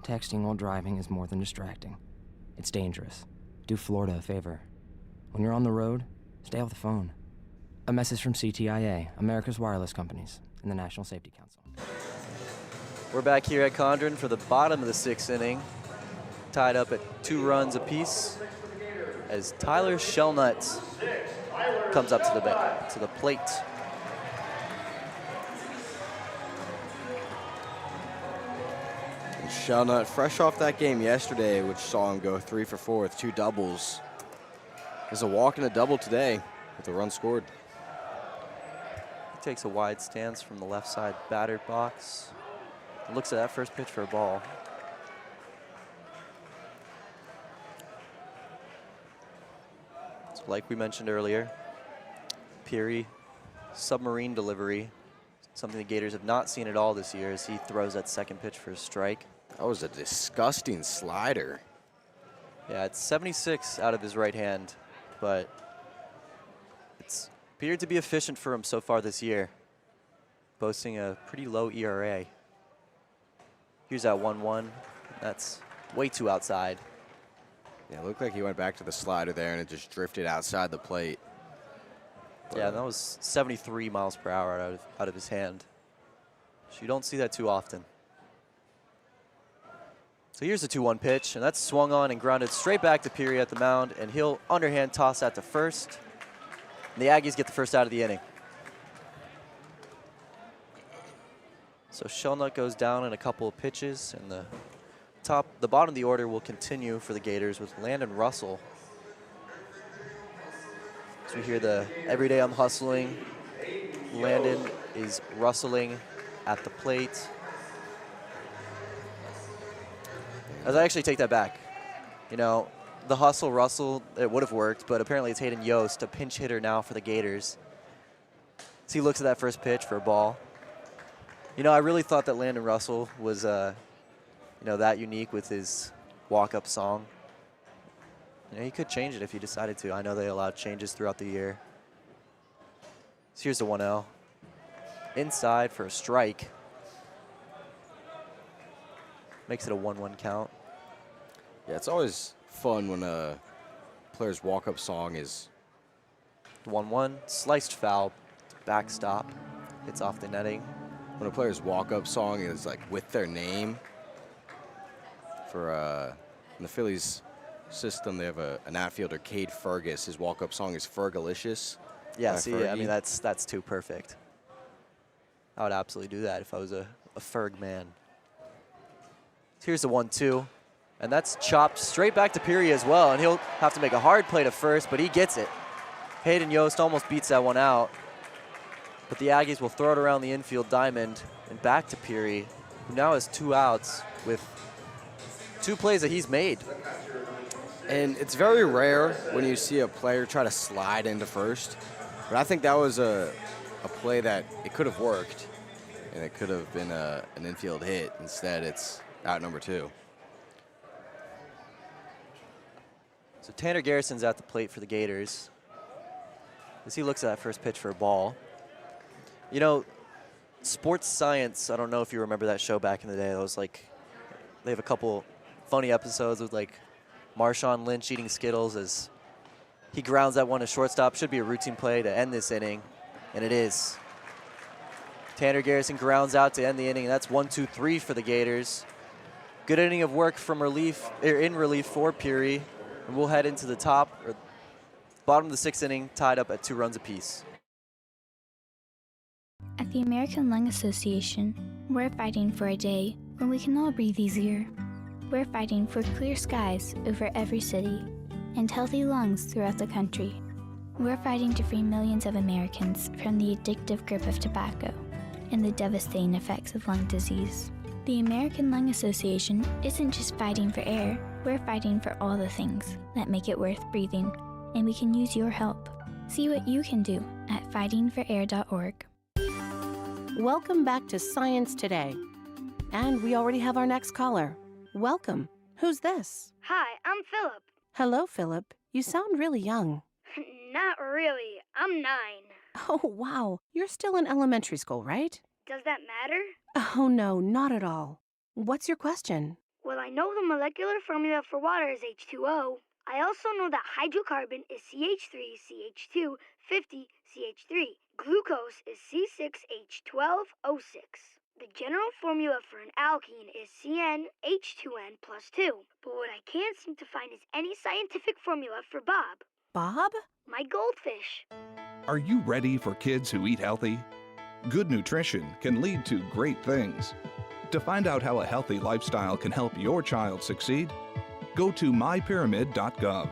Texting while driving is more than distracting. It's dangerous. Do Florida a favor. When you're on the road, stay off the phone. A message from CTIA, America's wireless companies, and the National Safety Council. We're back here at Condron for the bottom of the 6th inning, tied up at 2 runs apiece, as Tyler Shellnut comes up to the plate. And Shellnut, fresh off that game yesterday, which saw him go 3 for 4 with 2 doubles. There's a walk and a double today with a run scored. He takes a wide stance from the left side batter's box. Looks at that first pitch for a ball. So like we mentioned earlier, Peary, submarine delivery, something the Gators have not seen at all this year as he throws that second pitch for a strike. That was a disgusting slider. Yeah, it's 76 out of his right hand, but it's appeared to be efficient for him so far this year, boasting a pretty low ERA. Here's that 1-1. That's way too outside. Yeah, it looked like he went back to the slider there and it just drifted outside the plate. Yeah, that was 73 miles per hour out of his hand. So you don't see that too often. So here's the 2-1 pitch, and that's swung on and grounded straight back to Peary at the mound, and he'll underhand toss that to first. And the Aggies get the first out of the inning. So Shellnut goes down in a couple of pitches, and the bottom of the order will continue for the Gators with Landon Russell. So we hear the "every day I'm hustling." Landon is rustling at the plate. As I actually take that back, you know, the hustle Russell, it would have worked, but apparently it's Hayden Yost, a pinch hitter now for the Gators. So he looks at that first pitch for a ball. You know, I really thought that Landon Russell was, you know, that unique with his walk-up song. You know, he could change it if he decided to. I know they allowed changes throughout the year. So here's the 1-0. Inside for a strike. Makes it a 1-1 count. Yeah, it's always fun when a player's walk-up song is 1-1, sliced foul, backstop, hits off the netting. When a player's walk-up song is like with their name. For in the Phillies system, they have an outfielder, Cade Fergus. His walk-up song is Fergalicious. Yeah, see, I mean, that's too perfect. I would absolutely do that if I was a Ferg man. Here's the 1-2, and that's chopped straight back to Peary as well, and he'll have to make a hard play to first, but he gets it. Hayden Yost almost beats that one out, but the Aggies will throw it around the infield diamond and back to Peary, who now has 2 outs with 2 plays that he's made. And it's very rare when you see a player try to slide into first, but I think that was a play that it could have worked, and it could have been an infield hit. Instead, it's out number 2. So Tanner Garrison's at the plate for the Gators as he looks at that first pitch for a ball. You know, Sports Science, I don't know if you remember that show back in the day. It was like, they have a couple funny episodes with like Marshawn Lynch eating Skittles as he grounds that one to shortstop. Should be a routine play to end this inning, and it is. Tanner Garrison grounds out to end the inning. That's 1-2-3 for the Gators. Good inning of work from in relief for Peary, and we'll head into the bottom of the 6th inning, tied up at 2 runs apiece. At the American Lung Association, we're fighting for a day when we can all breathe easier. We're fighting for clear skies over every city and healthy lungs throughout the country. We're fighting to free millions of Americans from the addictive grip of tobacco and the devastating effects of lung disease. The American Lung Association isn't just fighting for air, we're fighting for all the things that make it worth breathing, and we can use your help. See what you can do at fightingforair.org. Welcome back to Science Today. And we already have our next caller. Welcome. Who's this? Hi, I'm Philip. Hello, Philip. You sound really young. Not really. I'm 9. Oh, wow. You're still in elementary school, right? Does that matter? Oh, no, not at all. What's your question? Well, I know the molecular formula for water is H2O. I also know that hydrocarbon is CH3CH2 50CH3. Glucose is C6H12O6. The general formula for an alkene is CnH2n plus 2. But what I can't seem to find is any scientific formula for Bob. Bob? My goldfish. Are you ready for kids who eat healthy? Good nutrition can lead to great things. To find out how a healthy lifestyle can help your child succeed, go to mypyramid.gov.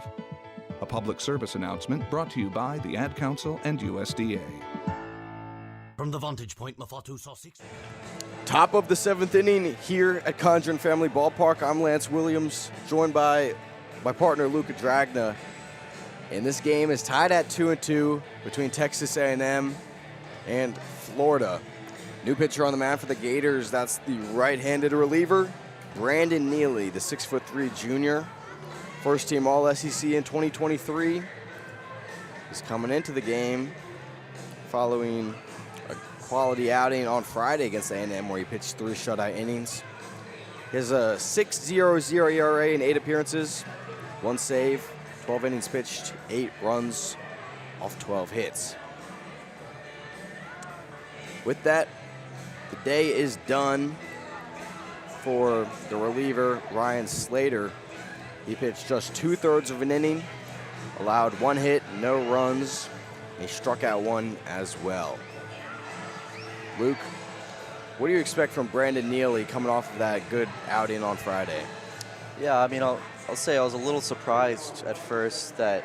A public service announcement brought to you by the Ad Council and USDA. From the vantage point, Mafatu saw 6. Top of the 7th inning here at Condron Family Ballpark. I'm Lance Williams, joined by my partner Luke Adragna. And this game is tied at 2-2 between Texas A&M and Florida. New pitcher on the mound for the Gators. That's the right-handed reliever, Brandon Neely, the 6'3" junior. First team All-SEC in 2023. He's coming into the game following a quality outing on Friday against A&M where he pitched 3 shutout innings. He has a 6.00 ERA in 8 appearances, 1 save, 12 innings pitched, 8 runs off 12 hits. With that, the day is done for the reliever, Ryan Slater. He pitched just 2/3 of an inning, allowed 1 hit, no runs, and he struck out 1 as well. Luke, what do you expect from Brandon Neely coming off of that good outing on Friday? Yeah, I mean, I'll say I was a little surprised at first that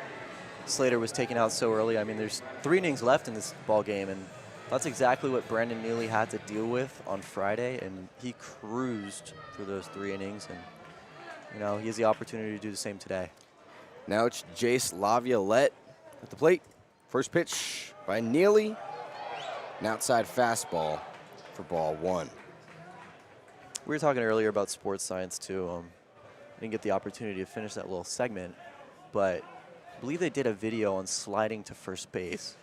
Slater was taken out so early. I mean, there's 3 innings left in this ball game, and that's exactly what Brandon Neely had to deal with on Friday, and he cruised through those 3 innings, and you know, he has the opportunity to do the same today. Now it's Jace Laviolette at the plate. First pitch by Neely. An outside fastball for ball 1. We were talking earlier about sports science too. I didn't get the opportunity to finish that little segment, but I believe they did a video on sliding to first base.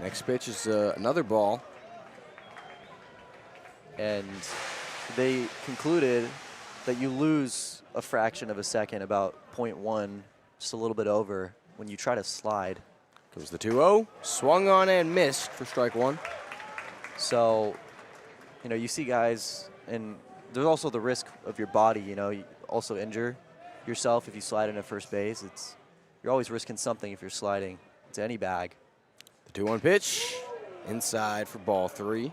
Next pitch is another ball. And they concluded that you lose a fraction of a second, about 0.1, just a little bit over, when you try to slide. Goes the 2-0, swung on and missed for strike 1. So, you know, you see guys, and there's also the risk of your body, you know, you also injure yourself if you slide into first base. You're always risking something if you're sliding. to any bag. The 2-1 pitch, inside for ball 3.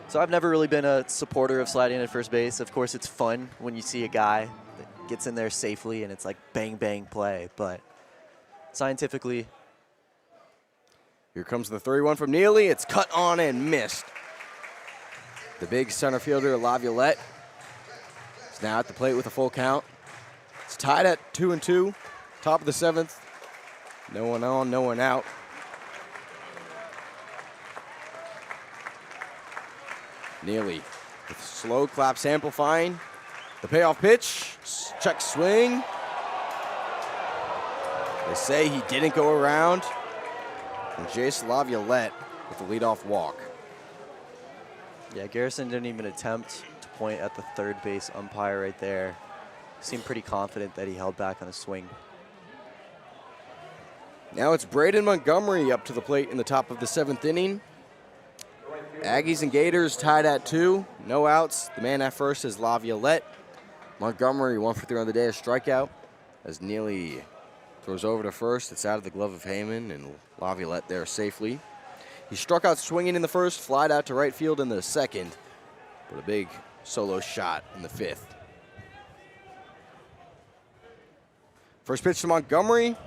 So I've never really been a supporter of sliding at first base. Of course, it's fun when you see a guy that gets in there safely and it's like bang, bang play. But scientifically, here comes the 3-1 from Neely. It's cut on and missed. The big center fielder, Laviolette, is now at the plate with a full count. It's tied at 2-2, top of the 7th. No one on, no one out. Neely with slow claps amplifying. The payoff pitch, check swing. They say he didn't go around. And Jace Laviolette with the leadoff walk. yeah, Garrison didn't even attempt to point at the third base umpire right there. Seemed pretty confident that he held back on a swing. Now it's Braden Montgomery up to the plate in the top of the 7th inning. Aggies and Gators tied at 2. No outs. The man at first is Laviolette. Montgomery 1 for 3 on the day, a strikeout. As Neely throws over to first, it's out of the glove of Heyman, and Laviolette there safely. He struck out swinging in the first, flied out to right field in the second, but a big solo shot in the 5th. First pitch to Montgomery.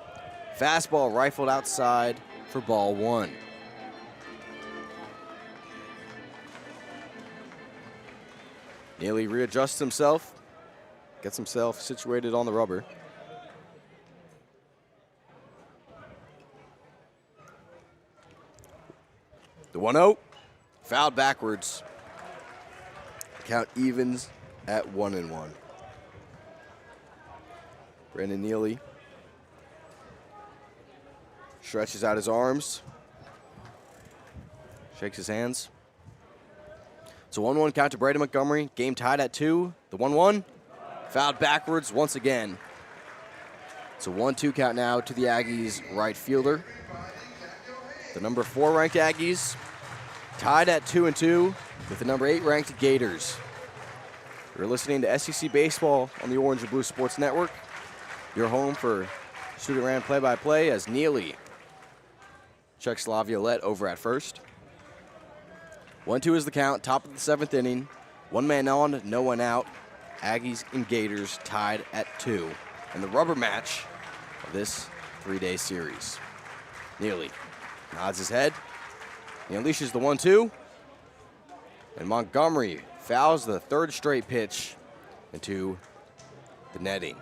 Fastball rifled outside for ball 1. Neely readjusts himself, gets himself situated on the rubber. The 1-0, fouled backwards. Count evens at 1-1. Brandon Neely stretches out his arms, shakes his hands. It's a 1-1 count to Braden Montgomery. Game tied at 2. The 1-1, fouled backwards once again. It's a 1-2 count now to the Aggies right fielder. The number 4 ranked Aggies tied at 2-2 with the number 8 ranked Gators. You're listening to SEC Baseball on the Orange and Blue Sports Network. Your home for Student Ran play-by-play as Neely checks Laviolette over at first. 1-2 is the count, top of the 7th inning. 1 man on, no one out. Aggies and Gators tied at 2 in the rubber match of this 3-day series. Neely nods his head. He unleashes the 1-2. And Montgomery fouls the 3rd straight pitch into the netting.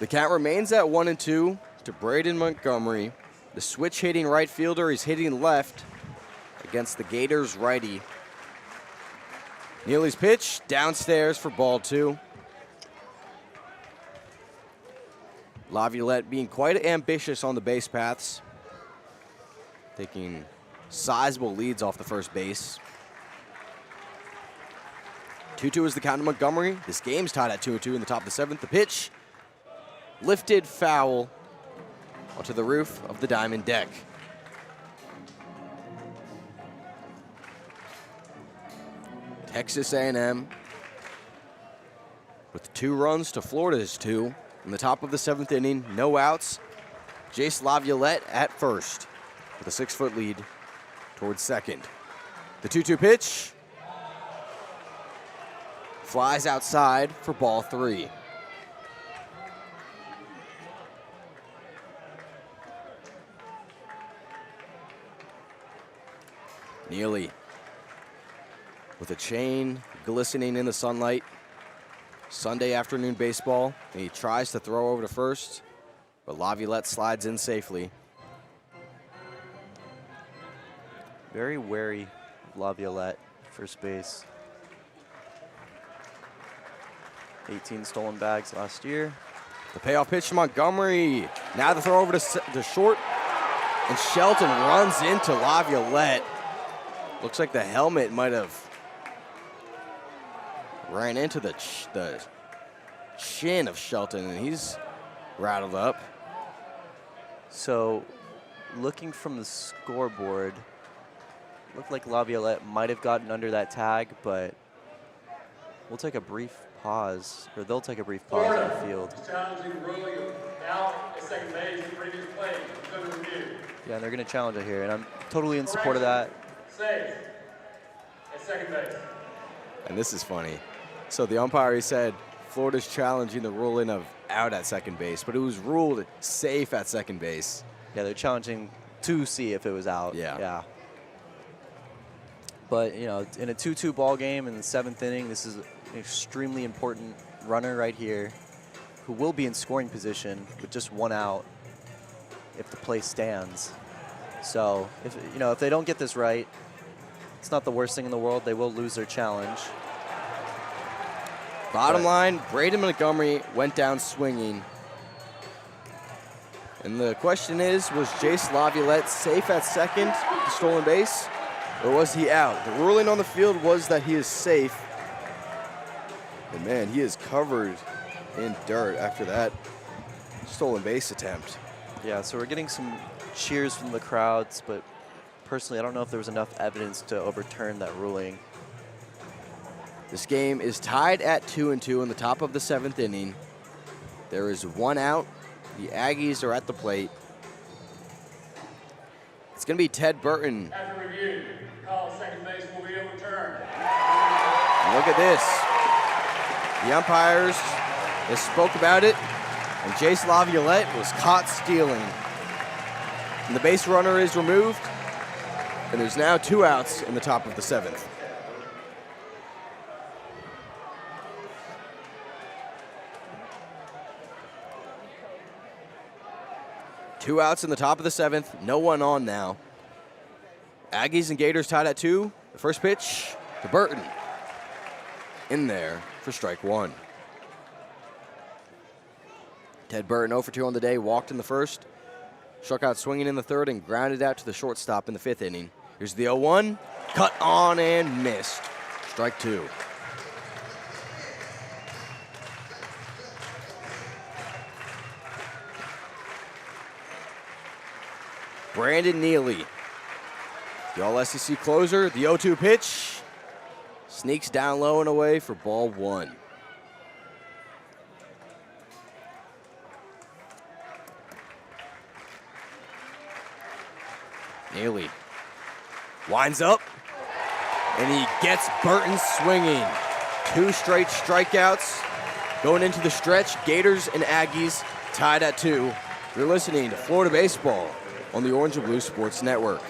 The count remains at 1-2 to Braden Montgomery. The switch hitting right fielder is hitting left against the Gators righty. Neely's pitch downstairs for ball 2. Laviolette being quite ambitious on the base paths, taking sizable leads off the first base. 2-2 is the count to Montgomery. This game's tied at 2-2 in the top of the 7th. The pitch lifted foul onto the roof of the diamond deck. Texas A&M with 2 runs to Florida's 2 in the top of the 7th inning. No outs. Jace Laviolette at first with a 6-foot lead towards second. The 2-2 pitch flies outside for ball 3. Neely with a chain glistening in the sunlight. Sunday afternoon baseball, and he tries to throw over to first, but Laviolette slides in safely. Very wary of Laviolette, first base. 18 stolen bags last year. The payoff pitch to Montgomery. Now the throw over to short, and Shelton runs into Laviolette. Looks like the helmet might have ran into the chin of Shelton, and he's rattled up. So, looking from the scoreboard, looked like Laviolette might have gotten under that tag, but we'll take a brief pause, or they'll take a brief pause on the field. Challenging Williams out at second base in previous play. Good review. Yeah, and they're going to challenge it here, and I'm totally in support of that. Safe at second base. And this is funny. So the umpire said Florida's challenging the ruling of out at second base, but it was ruled safe at second base. Yeah, they're challenging to see if it was out. Yeah. But, you know, in a 2-2 ball game in the 7th inning, this is an extremely important runner right here who will be in scoring position with just one out if the play stands. So, if they don't get this right, it's not the worst thing in the world. They will lose their challenge. Bottom line, Braden Montgomery went down swinging. And the question is, was Jace Laviolette safe at second, the stolen base, or was he out? The ruling on the field was that he is safe. And man, he is covered in dirt after that stolen base attempt. Yeah, so we're getting some cheers from the crowds, but personally, I don't know if there was enough evidence to overturn that ruling. This game is tied at 2-2 in the top of the 7th inning. There is one out. The Aggies are at the plate. It's going to be Ted Burton. After review, call second base will be overturned. And look at this. The umpires, they spoke about it, and Jace Laviolette was caught stealing. And the base runner is removed, and there's now 2 outs in the top of the 7th. Two outs in the top of the 7th, no one on now. Aggies and Gators tied at 2. The first pitch to Burton. In there for strike 1. Ted Burton 0 for 2 on the day, walked in the first, struck out swinging in the third, and grounded out to the shortstop in the 5th inning. Here's the 0-1, cut on and missed. Strike 2. Brandon Neely, the All-SEC closer, the 0-2 pitch, sneaks down low and away for ball 1. Neely winds up, and he gets Burton swinging. 2 straight strikeouts going into the stretch. Gators and Aggies tied at 2. You're listening to Florida Baseball on the Orange and Blue Sports Network.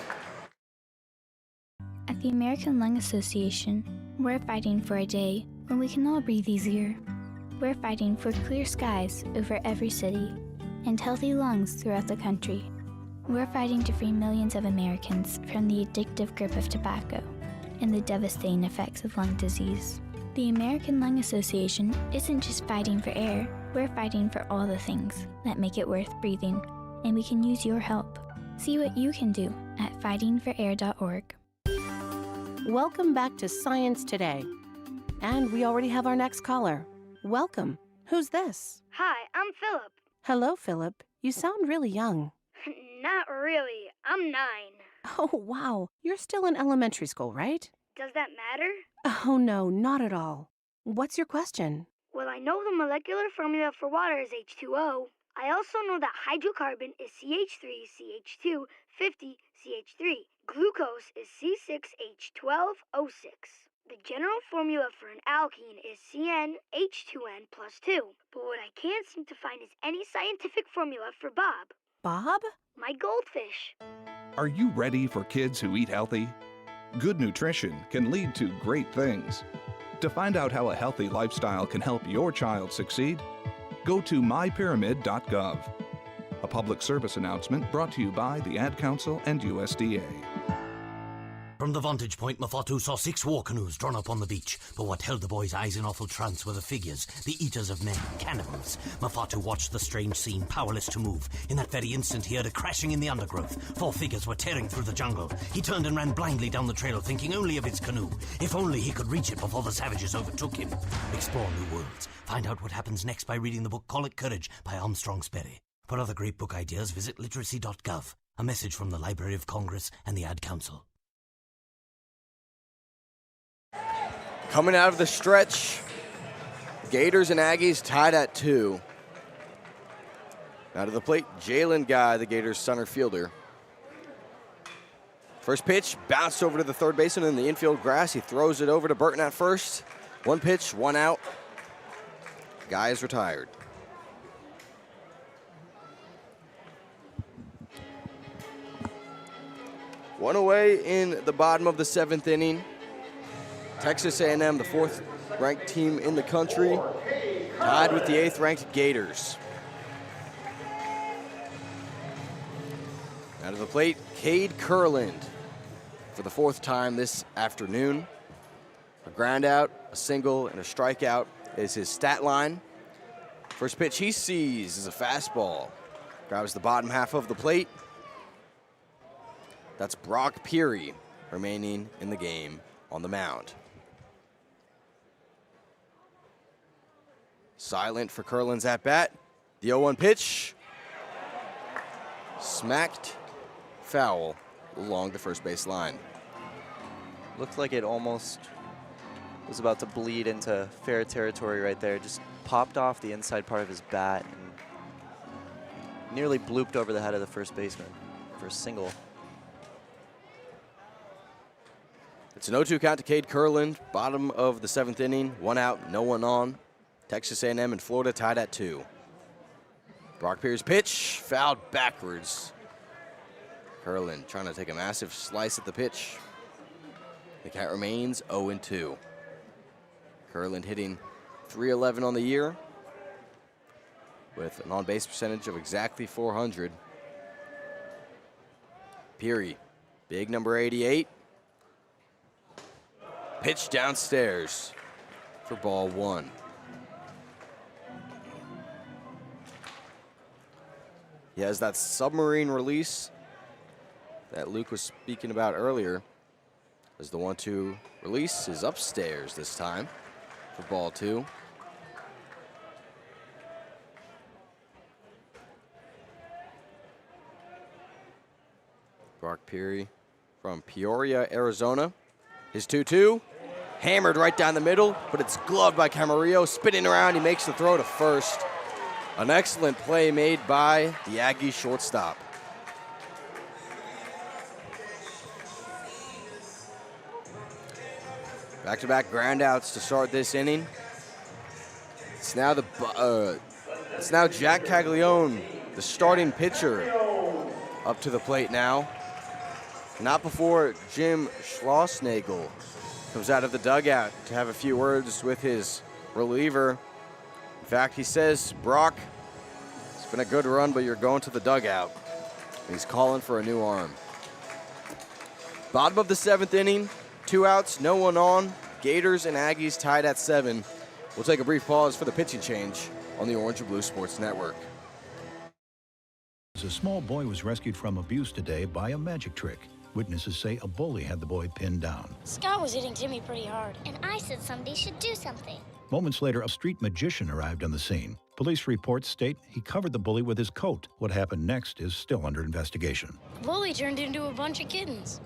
At the American Lung Association, we're fighting for a day when we can all breathe easier. We're fighting for clear skies over every city and healthy lungs throughout the country. We're fighting to free millions of Americans from the addictive grip of tobacco and the devastating effects of lung disease. The American Lung Association isn't just fighting for air, we're fighting for all the things that make it worth breathing, and we can use your help. See what you can do at fightingforair.org. Welcome back to Science Today. And we already have our next caller. Welcome. Who's this? Hi, I'm Philip. Hello, Philip. You sound really young. Not really. I'm 9. Oh, wow. You're still in elementary school, right? Does that matter? Oh, no, not at all. What's your question? Well, I know the molecular formula for water is H2O. I also know that hydrocarbon is CH3CH2 50CH3. Glucose is C6H12O6. The general formula for an alkene is CnH2n plus 2. But what I can't seem to find is any scientific formula for Bob. Bob? My goldfish. Are you ready for kids who eat healthy? Good nutrition can lead to great things. To find out how a healthy lifestyle can help your child succeed, go to mypyramid.gov. A public service announcement brought to you by the Ad Council and USDA. From the vantage point, Mafatu saw 6 war canoes drawn up on the beach. But what held the boy's eyes in awful trance were the figures, the eaters of men, cannibals. Mafatu watched the strange scene, powerless to move. In that very instant, he heard a crashing in the undergrowth. 4 figures were tearing through the jungle. He turned and ran blindly down the trail, thinking only of his canoe. If only he could reach it before the savages overtook him. Explore new worlds. Find out what happens next by reading the book Call It Courage by Armstrong Sperry. For other great book ideas, visit literacy.gov. A message from the Library of Congress and the Ad Council. Coming out of the stretch, Gators and Aggies tied at 2. Out of the plate, Jalen Guy, the Gators center fielder. First pitch, bounced over to the third baseman in the infield grass. He throws it over to Burton at first. One pitch, one out. Guy is retired. One away in the bottom of the 7th inning. Texas A&M, the 4th-ranked team in the country, tied with the 8th-ranked Gators. Out of the plate, Cade Kurland for the 4th time this afternoon. A ground out, a single, and a strikeout is his stat line. First pitch he sees is a fastball. Grabs the bottom half of the plate. That's Brock Peary remaining in the game on the mound. Silent for Kurland's at-bat. The 0-1 pitch. Smacked foul along the first base line. Looked like it almost was about to bleed into fair territory right there. Just popped off the inside part of his bat and nearly blooped over the head of the first baseman for a single. It's an 0-2 count to Cade Kurland. Bottom of the 7th inning. One out, no one on. Texas A&M and Florida tied at 2. Brock Peary's pitch, fouled backwards. Kurland trying to take a massive slice at the pitch. The count remains 0-2. Kurland hitting .311 on the year with an on-base percentage of exactly .400. Peary, big number 88. Pitch downstairs for ball 1. He has that submarine release that Luke was speaking about earlier. As the 1-2 release is upstairs this time for ball 2. Brock Peary from Peoria, Arizona. His 2-2, hammered right down the middle, but it's gloved by Camarillo. Spinning around, he makes the throw to first. An excellent play made by the Aggie shortstop. Back-to-back groundouts to start this inning. It's now Jack Caglione, the starting pitcher, up to the plate now. Not before Jim Schlossnagel comes out of the dugout to have a few words with his reliever. In fact, he says, Brock, it's been a good run, but you're going to the dugout. And he's calling for a new arm. Bottom of the 7th inning, 2 outs, no one on. Gators and Aggies tied at 7. We'll take a brief pause for the pitching change on the Orange and Blue Sports Network. A small boy was rescued from abuse today by a magic trick. Witnesses say a bully had the boy pinned down. Scott was hitting Timmy pretty hard, and I said somebody should do something. Moments later, a street magician arrived on the scene. Police reports state he covered the bully with his coat. What happened next is still under investigation. The bully turned into a bunch of kittens.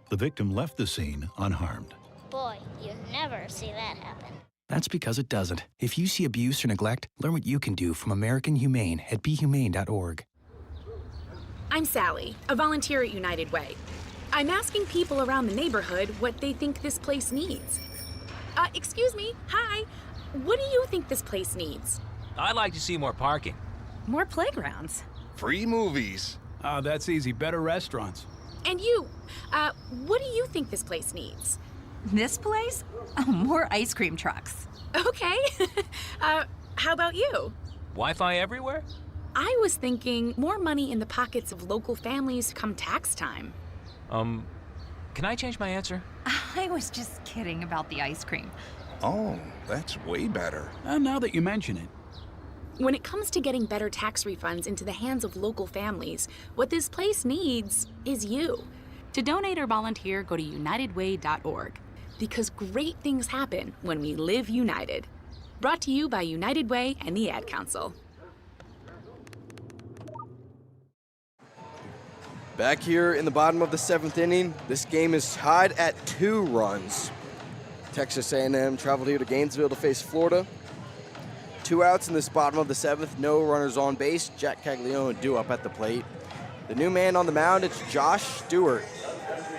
The victim left the scene unharmed. Boy, you never see that happen. That's because it doesn't. If you see abuse or neglect, learn what you can do from American Humane at BeHumane.org. I'm Sally, a volunteer at United Way. I'm asking people around the neighborhood what they think this place needs. Excuse me, hi. What do you think this place needs? I'd like to see more parking. More playgrounds. Free movies. Oh, that's easy. Better restaurants. And you, what do you think this place needs? This place? Oh, more ice cream trucks. Okay. How about you? Wi-Fi everywhere? I was thinking more money in the pockets of local families come tax time. Can I change my answer? I was just kidding about the ice cream. Oh, that's way better. Now that you mention it. When it comes to getting better tax refunds into the hands of local families, what this place needs is you. To donate or volunteer, go to unitedway.org. Because great things happen when we live united. Brought to you by United Way and the Ad Council. Back here in the bottom of the 7th inning, this game is tied at 2 runs. Texas A&M traveled here to Gainesville to face Florida. 2 outs in this bottom of the 7th, no runners on base. Jack Caglione due up at the plate. The new man on the mound, it's Josh Stewart,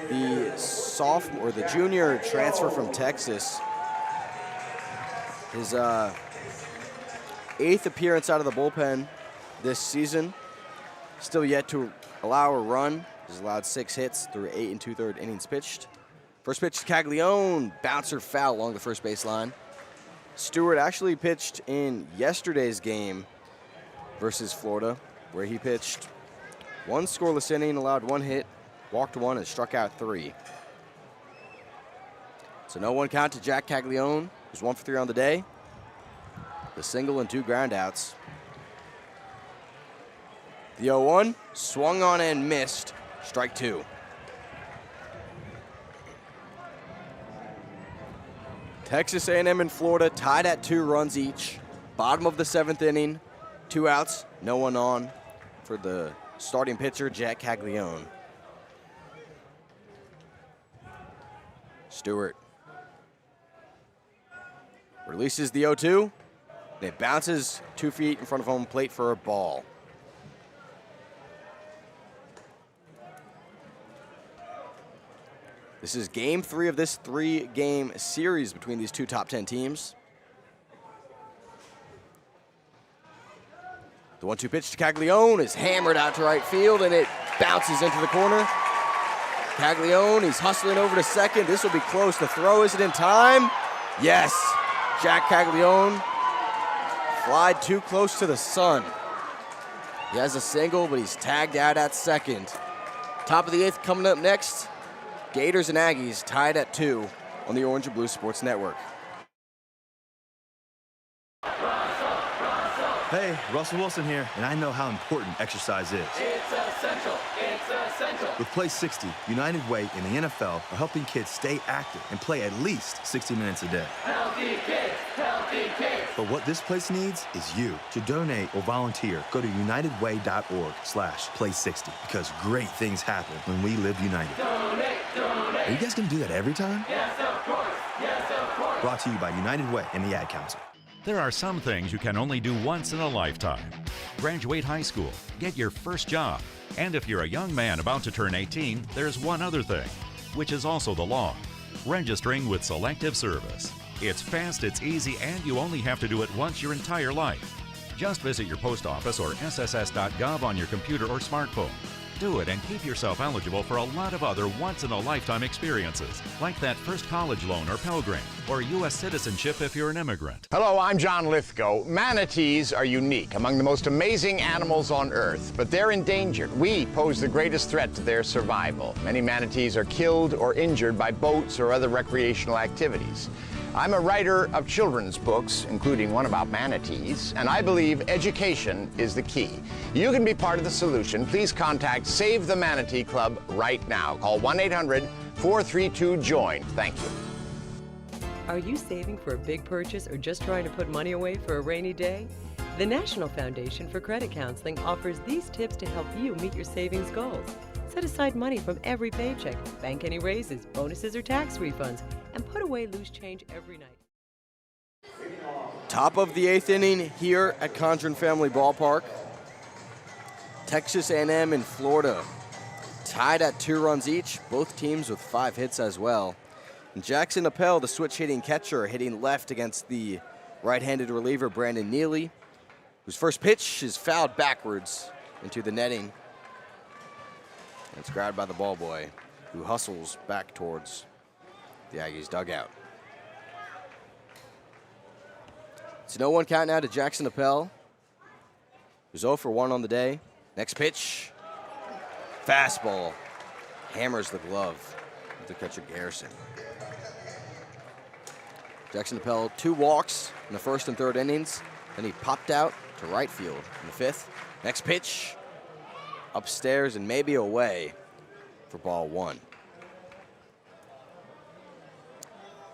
the sophomore, the junior transfer from Texas. His 8th appearance out of the bullpen this season. Still yet to allow a run. He's allowed 6 hits through 8 2/3 innings pitched. First pitch to Caglione, bouncer foul along the first baseline. Stewart actually pitched in yesterday's game versus Florida, where he pitched 1 scoreless inning, allowed 1 hit, walked 1, and struck out 3. So no 1 count to Jack Caglione, who's 1 for 3 on the day. The single and 2 ground outs. The 0-1, swung on and missed, strike 2. Texas A&M and Florida tied at 2 runs each. Bottom of the 7th inning, 2 outs, no 1 on for the starting pitcher, Jack Caglione. Stewart releases the 0-2. It bounces 2 feet in front of home plate for a ball. This is game 3 of this 3-game series between these 2 top 10 teams. The 1-2 pitch to Caglione is hammered out to right field, and it bounces into the corner. Caglione, he's hustling over to second. This will be close. The throw, is it in time? Yes. Jack Caglione flied too close to the sun. He has a single, but he's tagged out at second. Top of the 8th coming up next. Gators and Aggies tied at 2 on the Orange and Blue Sports Network. Hey, Russell Wilson here, and I know how important exercise is. It's essential. It's essential. With Play 60, United Way and the NFL are helping kids stay active and play at least 60 minutes a day. Healthy kids. Healthy kids. But what this place needs is you. To donate or volunteer, go to unitedway.org/play60 because great things happen when we live united. Donate. Are you guys going to do that every time? Yes, of course. Yes, of course. Brought to you by United Way and the Ad Council. There are some things you can only do once in a lifetime. Graduate high school, get your first job, and if you're a young man about to turn 18, there's one other thing, which is also the law: registering with Selective Service. It's fast, it's easy, and you only have to do it once your entire life. Just visit your post office or sss.gov on your computer or smartphone. Do it and keep yourself eligible for a lot of other once-in-a-lifetime experiences, like that first college loan or Pell Grant, or U.S. citizenship if you're an immigrant. Hello, I'm John Lithgow. Manatees are unique, among the most amazing animals on Earth, but they're endangered. We pose the greatest threat to their survival. Many manatees are killed or injured by boats or other recreational activities. I'm a writer of children's books, including one about manatees, and I believe education is the key. You can be part of the solution. Please contact Save the Manatee Club right now. Call 1-800-432-JOIN. Thank you. Are you saving for a big purchase or just trying to put money away for a rainy day? The National Foundation for Credit Counseling offers these tips to help you meet your savings goals. Set aside money from every paycheck, bank any raises, bonuses, or tax refunds, and put away loose change every night. Top of the 8th inning here at Condron Family Ballpark. Texas A&M and Florida tied at 2 runs each, both teams with 5 hits as well. And Jackson Appel, the switch-hitting catcher, hitting left against the right-handed reliever Brandon Neely, whose first pitch is fouled backwards into the netting. And it's grabbed by the ball boy, who hustles back towards the Aggies dugout. It's a 0-1 count now to Jackson Appel, who's 0 for 1 on the day. Next pitch, fastball, hammers the glove of the catcher Garrison. Jackson Appel, 2 walks in the first and third innings. Then he popped out to right field in the 5th. Next pitch, upstairs and maybe away for ball 1.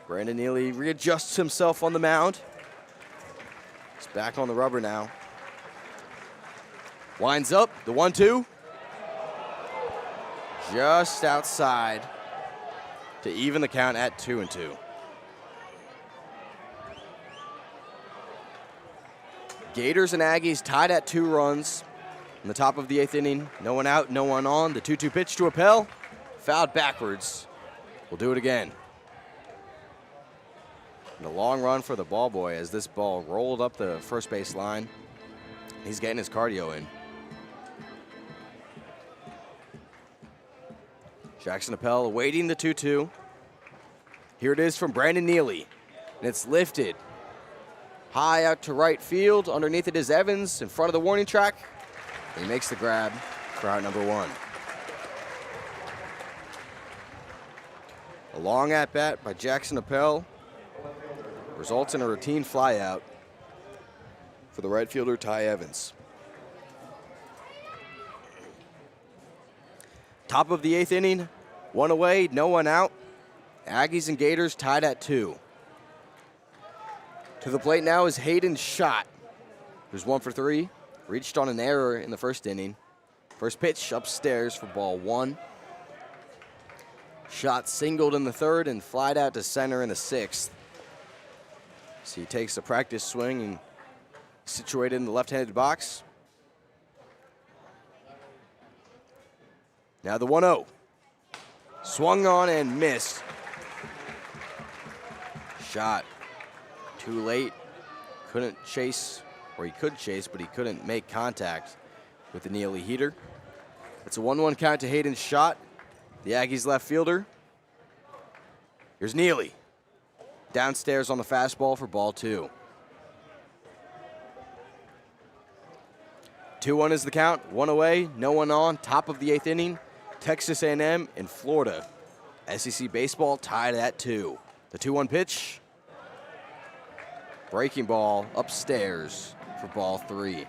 Brandon Neely readjusts himself on the mound. He's back on the rubber now. Winds up, the 1-2. Just outside to even the count at 2-2. Gators and Aggies tied at 2 runs. In the top of the 8th inning, no one out, no one on. The 2-2 pitch to Appel, fouled backwards. We'll do it again. And a long run for the ball boy as this ball rolled up the first base line. He's getting his cardio in. Jackson Appel awaiting the 2-2. Here it is from Brandon Neely, and it's lifted high out to right field. Underneath it is Evans in front of the warning track. He makes the grab for out number 1. A long at-bat by Jackson Appel results in a routine flyout for the right fielder, Ty Evans. Top of the 8th inning, 1 away, no one out. Aggies and Gators tied at 2. To the plate now is Hayden Schott, who's 1 for 3. Reached on an error in the first inning. First pitch upstairs for ball 1. Schott singled in the 3rd and flied out to center in the 6th. So he takes a practice swing and situated in the left-handed box. Now the 1-0. Swung on and missed. Schott too late. Couldn't chase, or he could chase, but he couldn't make contact with the Neely heater. It's a 1-1 count to Hayden Schott, the Aggies left fielder. Here's Neely. Downstairs on the fastball for ball 2. 2-1 is the count. 1 away, no one on. Top of the 8th inning. Texas A&M and Florida. SEC baseball tied at 2. The 2-1 pitch. Breaking ball upstairs for ball 3.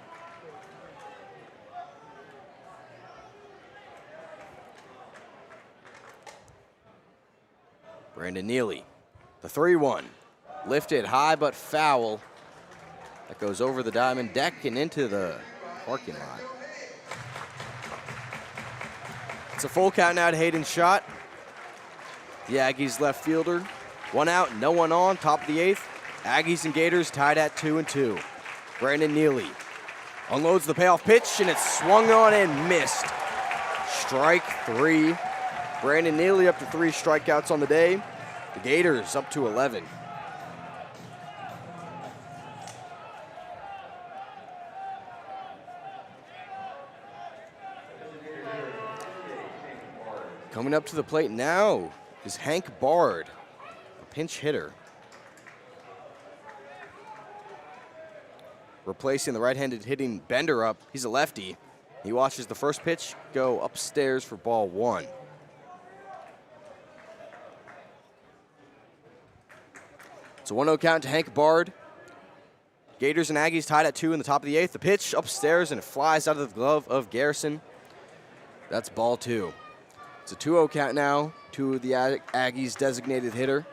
Brandon Neely. The 3-1. Lifted high but foul. That goes over the diamond deck and into the parking lot. It's a full count now to Hayden Schott, the Aggies left fielder. 1 out, no one on, top of the 8th. Aggies and Gators tied at 2-2. Brandon Neely unloads the payoff pitch, and it's swung on and missed. Strike 3. Brandon Neely up to 3 strikeouts on the day. The Gators up to 11. Coming up to the plate now is Hank Bard, a pinch hitter. Replacing the right-handed hitting Bender up. He's a lefty. He watches the first pitch go upstairs for ball 1. It's a 1-0 count to Hank Bard. Gators and Aggies tied at 2 in the top of the 8th. The pitch upstairs and it flies out of the glove of Garrison. That's ball 2. It's a 2-0 count now to the Aggies designated hitter.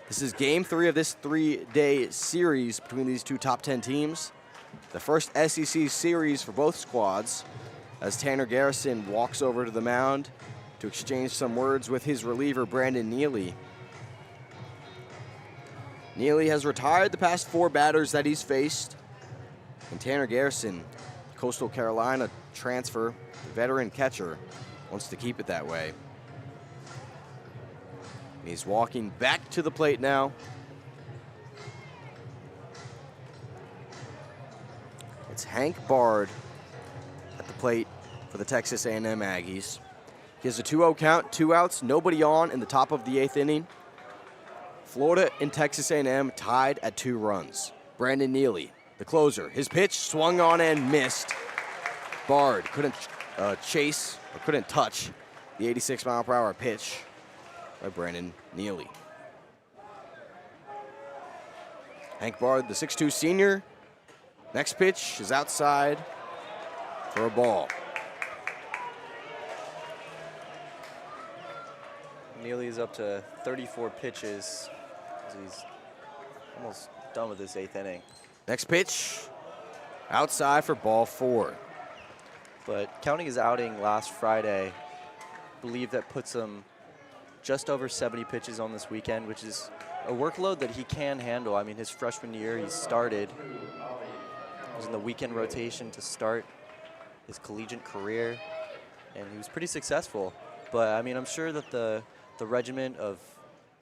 This is game 3 of this 3-day series between these two top 10 teams. The first SEC series for both squads as Tanner Garrison walks over to the mound to exchange some words with his reliever Brandon Neely. Neely has retired the past 4 batters that he's faced. And Tanner Garrison, Coastal Carolina transfer, veteran catcher, wants to keep it that way. He's walking back to the plate now. It's Hank Bard at the plate for the Texas A&M Aggies. He has a 2-0 count, 2 outs, nobody on in the top of the 8th inning. Florida and Texas A&M tied at 2 runs. Brandon Neely, the closer. His pitch swung on and missed. Bard couldn't chase or couldn't touch the 86-mile-per-hour pitch by Brandon Neely. Hank Bard, the 6'2 senior. Next pitch is outside for a ball. Neely's up to 34 pitches. He's almost done with this 8th inning. Next pitch, outside for ball 4. But counting his outing last Friday, I believe that puts him just over 70 pitches on this weekend, which is a workload that he can handle. I mean, his freshman year, he started was in the weekend rotation to start his collegiate career, and he was pretty successful. But I mean, I'm sure that the regimen of,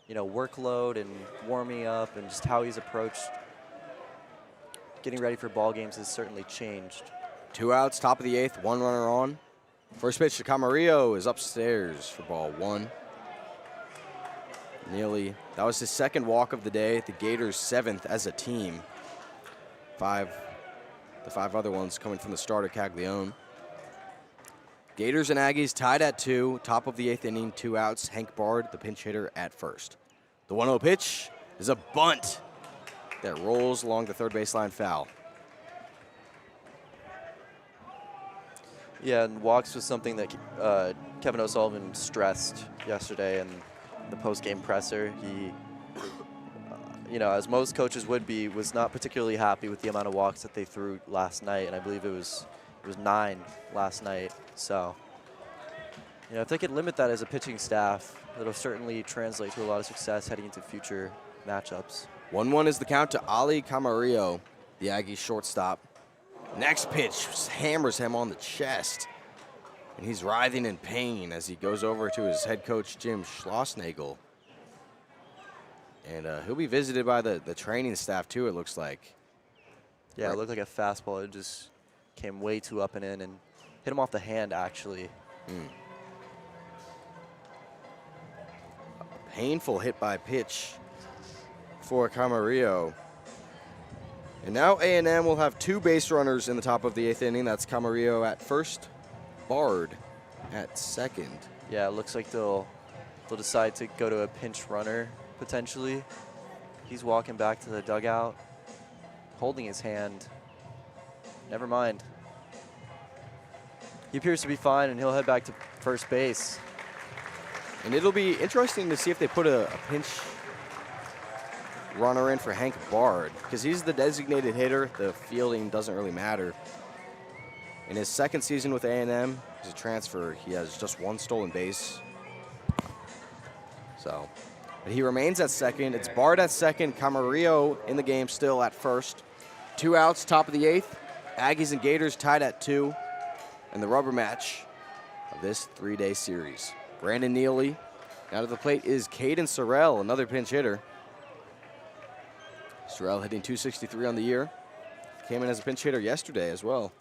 workload and warming up and just how he's approached getting ready for ball games has certainly changed. 2 outs, top of the 8th, 1 runner on. First pitch to Camarillo is upstairs for ball 1. Neely, that was his 2nd walk of the day. The Gators 7th as a team. The 5 other ones coming from the starter, Caglione. Gators and Aggies tied at 2, top of the 8th inning, 2 outs. Hank Bard, the pinch hitter, at first. The 1-0 pitch is a bunt that rolls along the third baseline foul. Yeah, and walks was something that Kevin O'Sullivan stressed yesterday in the post-game presser. He, as most coaches would be, was not particularly happy with the amount of walks that they threw last night, and I believe it was 9 last night. So, if they could limit that as a pitching staff, it'll certainly translate to a lot of success heading into future matchups. 1-1 is the count to Ali Camarillo, the Aggies shortstop. Next pitch hammers him on the chest, and he's writhing in pain as he goes over to his head coach, Jim Schlossnagel. And he'll be visited by the training staff, too, it looks like. Yeah, it looked like a fastball. It just came way too up and in and hit him off the hand, actually. A painful hit by pitch for Camarillo. And now A&M will have 2 base runners in the top of the 8th inning. That's Camarillo at first, Bard at second. Yeah, it looks like they'll decide to go to a pinch runner, potentially. He's walking back to the dugout, holding his hand. Never mind. He appears to be fine, and he'll head back to first base. And it'll be interesting to see if they put a pinch runner in for Hank Bard, because he's the designated hitter. The fielding doesn't really matter. In his 2nd season with A&M, he's a transfer. He has just 1 stolen base. So, but he remains at second. It's Bard at second, Camarillo in the game still at first. 2 outs, top of the 8th. Aggies and Gators tied at 2. And the rubber match of this 3-day series. Brandon Neely. Now to the plate is Caden Sorrell, another pinch hitter. Sorrell hitting .263 on the year. Came in as a pinch hitter yesterday as well.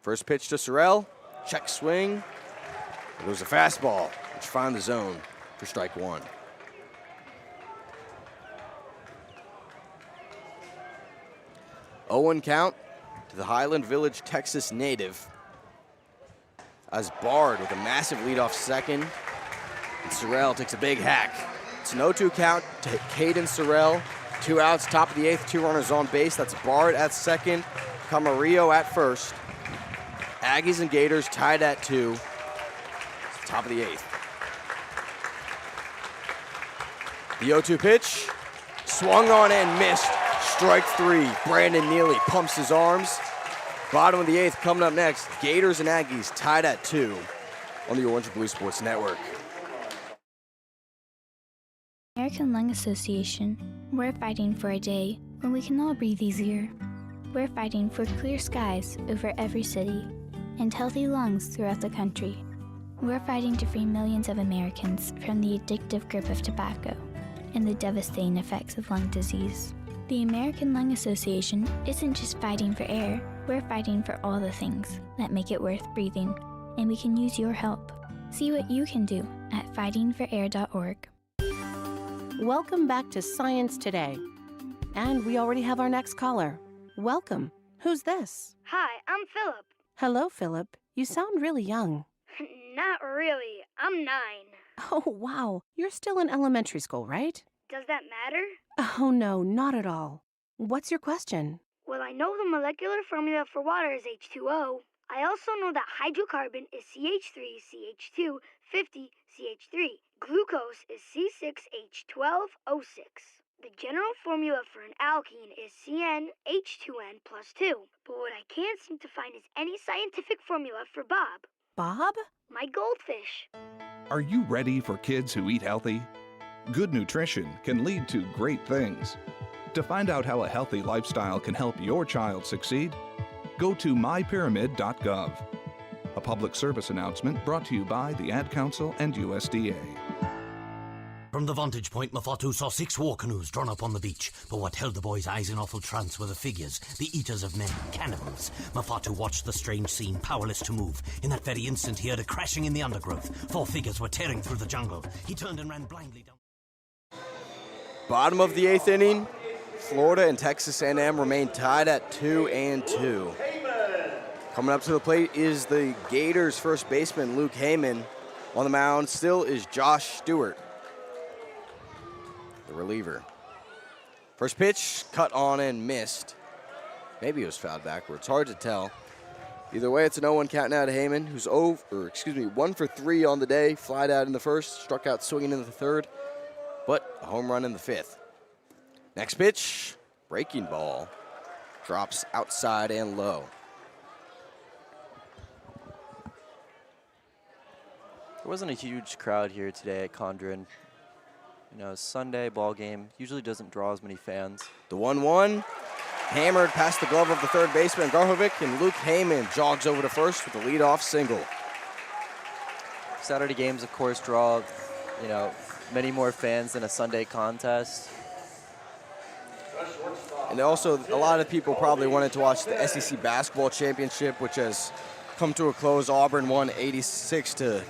First pitch to Sorrell. Check swing. It was a fastball, which found the zone for strike 1. Oh, 0-1 count to the Highland Village, Texas native. As Bard with a massive leadoff second. And Sorrell takes a big hack. It's an 0-2 count to Caden Sorrell. 2 outs, top of the 8th, 2 runners on base. That's Bard at second, Camarillo at first. Aggies and Gators tied at 2. Top of the 8th. The 0-2 pitch, swung on and missed. Strike 3. Brandon Neely pumps his arms. Bottom of the 8th coming up next. Gators and Aggies tied at 2 on the Orange and Blue Sports Network. American Lung Association, we're fighting for a day when we can all breathe easier. We're fighting for clear skies over every city and healthy lungs throughout the country. We're fighting to free millions of Americans from the addictive grip of tobacco and the devastating effects of lung disease. The American Lung Association isn't just fighting for air, we're fighting for all the things that make it worth breathing, and we can use your help. See what you can do at fightingforair.org. Welcome back to Science Today. And we already have our next caller. Welcome. Who's this? Hi, I'm Philip. Hello, Philip. You sound really young. Not really. I'm 9. Oh, wow. You're still in elementary school, right? Does that matter? Oh, no, not at all. What's your question? Well, I know the molecular formula for water is H2O. I also know that hydrocarbon is CH3CH2 50CH3. Glucose is C6H12O6. The general formula for an alkene is CnH2n plus 2. But what I can't seem to find is any scientific formula for Bob. Bob? My goldfish. Are you ready for kids who eat healthy? Good nutrition can lead to great things. To find out how a healthy lifestyle can help your child succeed, go to mypyramid.gov. A public service announcement brought to you by the Ad Council and USDA. From the vantage point, Mafatu saw 6 war canoes drawn up on the beach. But what held the boy's eyes in awful trance were the figures, the eaters of men, cannibals. Mafatu watched the strange scene, powerless to move. In that very instant, he heard a crashing in the undergrowth. 4 figures were tearing through the jungle. He turned and ran blindly down. Bottom of the 8th inning, Florida and Texas A&M remain tied at 2-2. Coming up to the plate is the Gators' first baseman, Luke Heyman. On the mound still is Josh Stewart, the reliever. First pitch, cut on and missed. Maybe it was fouled backwards. Hard to tell. Either way, it's an 0-1 count now to Heyman, who's 1 for 3 on the day. Flied out in the first, struck out swinging in the third, but a home run in the 5th. Next pitch, breaking ball. Drops outside and low. There wasn't a huge crowd here today at Condron. You know, Sunday ball game usually doesn't draw as many fans. The 1-1, hammered past the glove of the third baseman, Garhovic, and Luke Heyman jogs over to first with a leadoff single. Saturday games, of course, draw, you know, many more fans than a Sunday contest. And also, a lot of people probably wanted to watch the SEC basketball championship, which has come to a close. Auburn won 86 to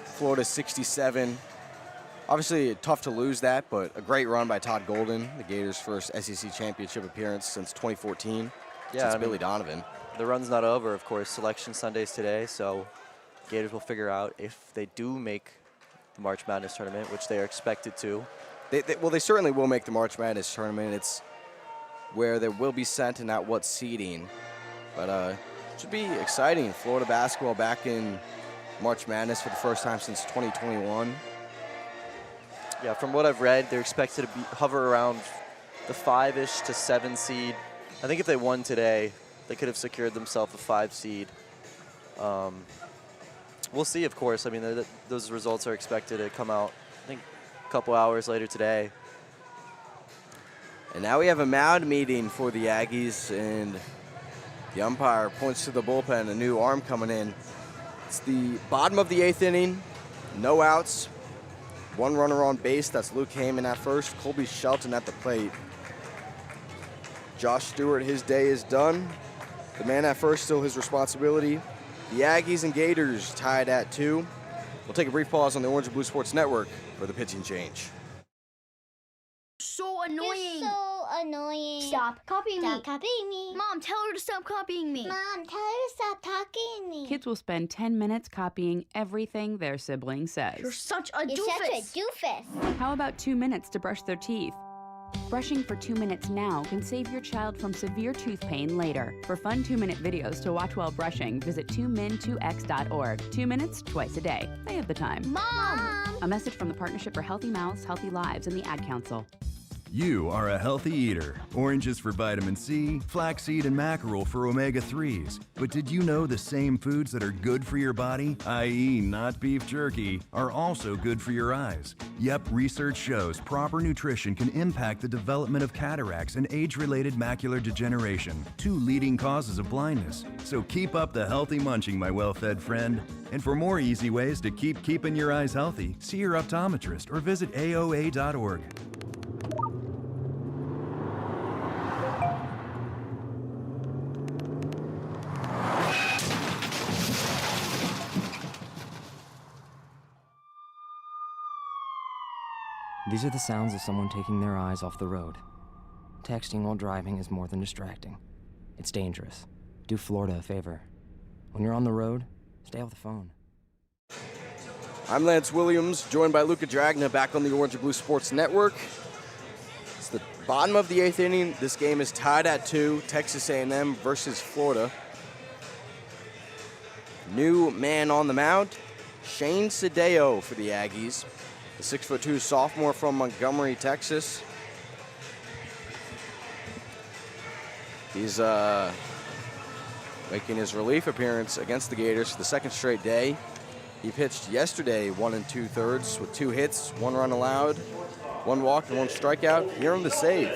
Florida 67. Obviously, tough to lose that, but a great run by Todd Golden, the Gators' first SEC championship appearance since 2014, since Billy Donovan. The run's not over, of course. Selection Sunday's today, so Gators will figure out if they do make the March Madness tournament, which they are expected to. They certainly will make the March Madness tournament. It's where they will be sent and not what seeding. But it should be exciting. Florida basketball back in March Madness for the first time since 2021. Yeah, from what I've read, they're expected to hover around the 5-ish to 7 seed. I think if they won today, they could have secured themselves a 5 seed. We'll see, of course. I mean, those results are expected to come out, I think, a couple hours later today. And now we have a mound meeting for the Aggies, and the umpire points to the bullpen, a new arm coming in. It's the bottom of the 8th inning, no outs, 1 runner on base. That's Luke Heyman at first, Colby Shelton at the plate. Josh Stewart, his day is done. The man at first, still his responsibility. The Aggies and Gators tied at 2. We'll take a brief pause on the Orange and Blue Sports Network for the pitching change. So annoying. You're so annoying. Stop copying me. Stop copying me. Mom, tell her to stop copying me. Mom, tell her to stop talking to me. Kids will spend 10 minutes copying everything their sibling says. You're such a doofus. How about 2 minutes to brush their teeth? Brushing for 2 minutes now can save your child from severe tooth pain later. For fun 2-minute videos to watch while brushing, visit 2min2x.org. 2 minutes, twice a day. They have the time. Mom! A message from the Partnership for Healthy Mouths, Healthy Lives, and the Ad Council. You are a healthy eater. Oranges for vitamin C, flaxseed and mackerel for omega-3s. But did you know the same foods that are good for your body, i.e. not beef jerky, are also good for your eyes? Yep, research shows proper nutrition can impact the development of cataracts and age-related macular degeneration, 2 leading causes of blindness. So keep up the healthy munching, my well-fed friend. And for more easy ways to keep keeping your eyes healthy, see your optometrist or visit AOA.org. These are the sounds of someone taking their eyes off the road. Texting while driving is more than distracting. It's dangerous. Do Florida a favor. When you're on the road, stay off the phone. I'm Lance Williams, joined by Luke Adragna, back on the Orange and Blue Sports Network. It's the bottom of the 8th inning. This game is tied at 2, Texas A&M versus Florida. New man on the mound, Shane Sadeo for the Aggies. The 6'2" sophomore from Montgomery, Texas. He's making his relief appearance against the Gators for the 2nd straight day. He pitched yesterday 1 2/3 with 2 hits, 1 run allowed, 1 walk, and 1 strikeout. He earned the save.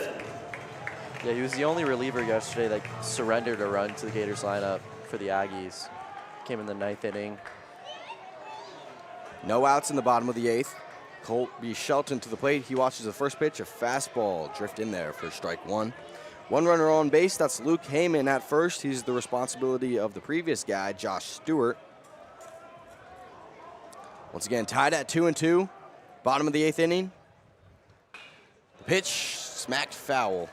Yeah, he was the only reliever yesterday that surrendered a run to the Gators lineup for the Aggies. Came in the 9th inning. No outs in the bottom of the 8th. Colby Shelton to the plate. He watches the first pitch, a fastball drift in there for strike 1. 1 runner on base, that's Luke Heyman at first. He's the responsibility of the previous guy, Josh Stewart. Once again, tied at 2-2. Bottom of the 8th inning. The pitch smacked foul.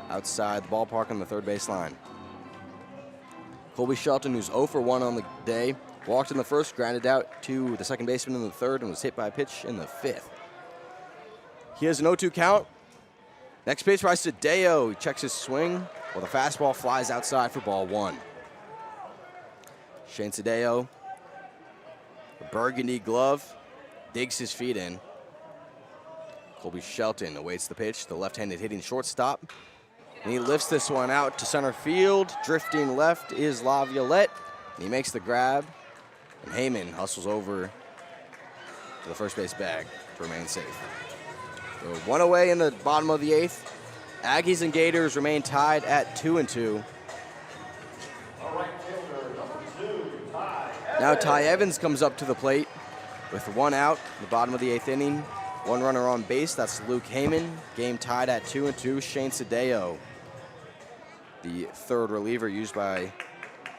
Outside the ballpark on the third base line. Colby Shelton, who's 0 for 1 on the day, walked in the first, grounded out to the second baseman in the third, and was hit by a pitch in the 5th. He has an 0-2 count. Next pitch rise to Deo. He checks his swing while the fastball flies outside for ball 1. Shane Sadeo, a burgundy glove, digs his feet in. Colby Shelton awaits the pitch, the left-handed hitting shortstop. And he lifts this one out to center field. Drifting left is Laviolette. He makes the grab, and Heyman hustles over to the first base bag to remain safe. So 1 away in the bottom of the 8th. Aggies and Gators remain tied at 2-2. Now Ty Evans comes up to the plate with 1 out in the bottom of the 8th inning. 1 runner on base, that's Luke Heyman. Game tied at 2-2. Shane Sadeo, the third reliever used by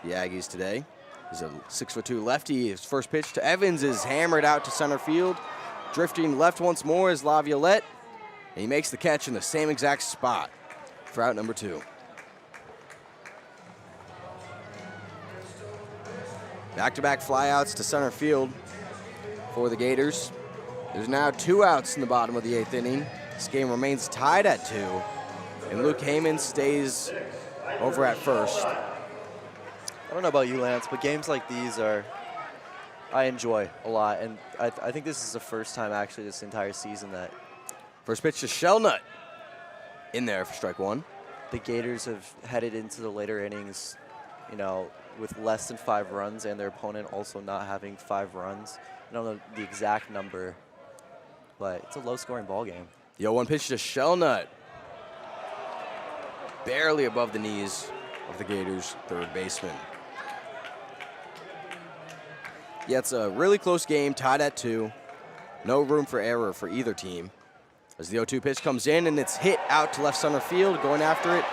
the Aggies today. He's a 6'2" lefty. His first pitch to Evans is hammered out to center field. Drifting left once more is Laviolette. And he makes the catch in the same exact spot for out number 2. Back-to-back flyouts to center field for the Gators. There's now 2 outs in the bottom of the 8th inning. This game remains tied at 2. And Luke Heyman stays over at first. I don't know about you, Lance, but games like these I enjoy a lot. And I think this is the first time actually this entire season that first pitch to Shelnut in there for strike 1. The Gators have headed into the later innings, you know, with less than 5 runs, and their opponent also not having 5 runs. I don't know the exact number, but it's a low-scoring ball game. The 0-1 pitch to Shelnut. Barely above the knees of the Gators' third baseman. Yeah, it's a really close game, tied at 2. No room for error for either team. As the 0-2 pitch comes in, and it's hit out to left center field. Going after it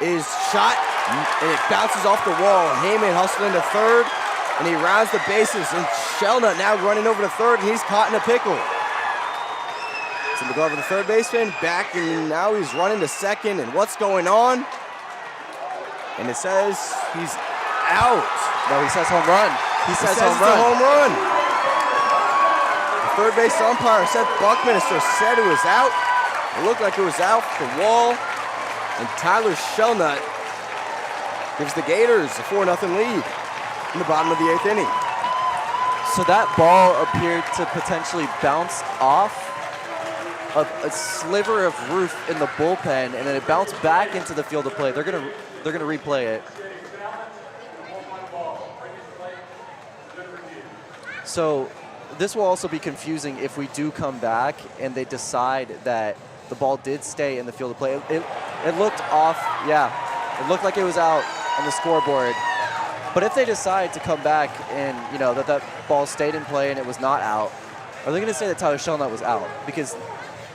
is shot, and it bounces off the wall. Heyman hustling to third, and he rounds the bases. And Shelnut now running over to third, and he's caught in a pickle. It's in the glove of the third baseman, back, and now he's running to second. And what's going on? And it says he's out. No, he says home run. He says home it's run. A home run. The third base umpire, Seth Buckminster, said it was out. It looked like it was out the wall. And Tyler Shelnut gives the Gators a 4-0 lead in the bottom of the 8th inning. So that ball appeared to potentially bounce off a sliver of roof in the bullpen, and then it bounced back into the field of play. They're gonna replay it. So this will also be confusing if we do come back and they decide that the ball did stay in the field of play. It looked off, yeah. It looked like it was out on the scoreboard. But if they decide to come back and, you know, that ball stayed in play and it was not out, are they going to say that Tyler Shelnut was out? Because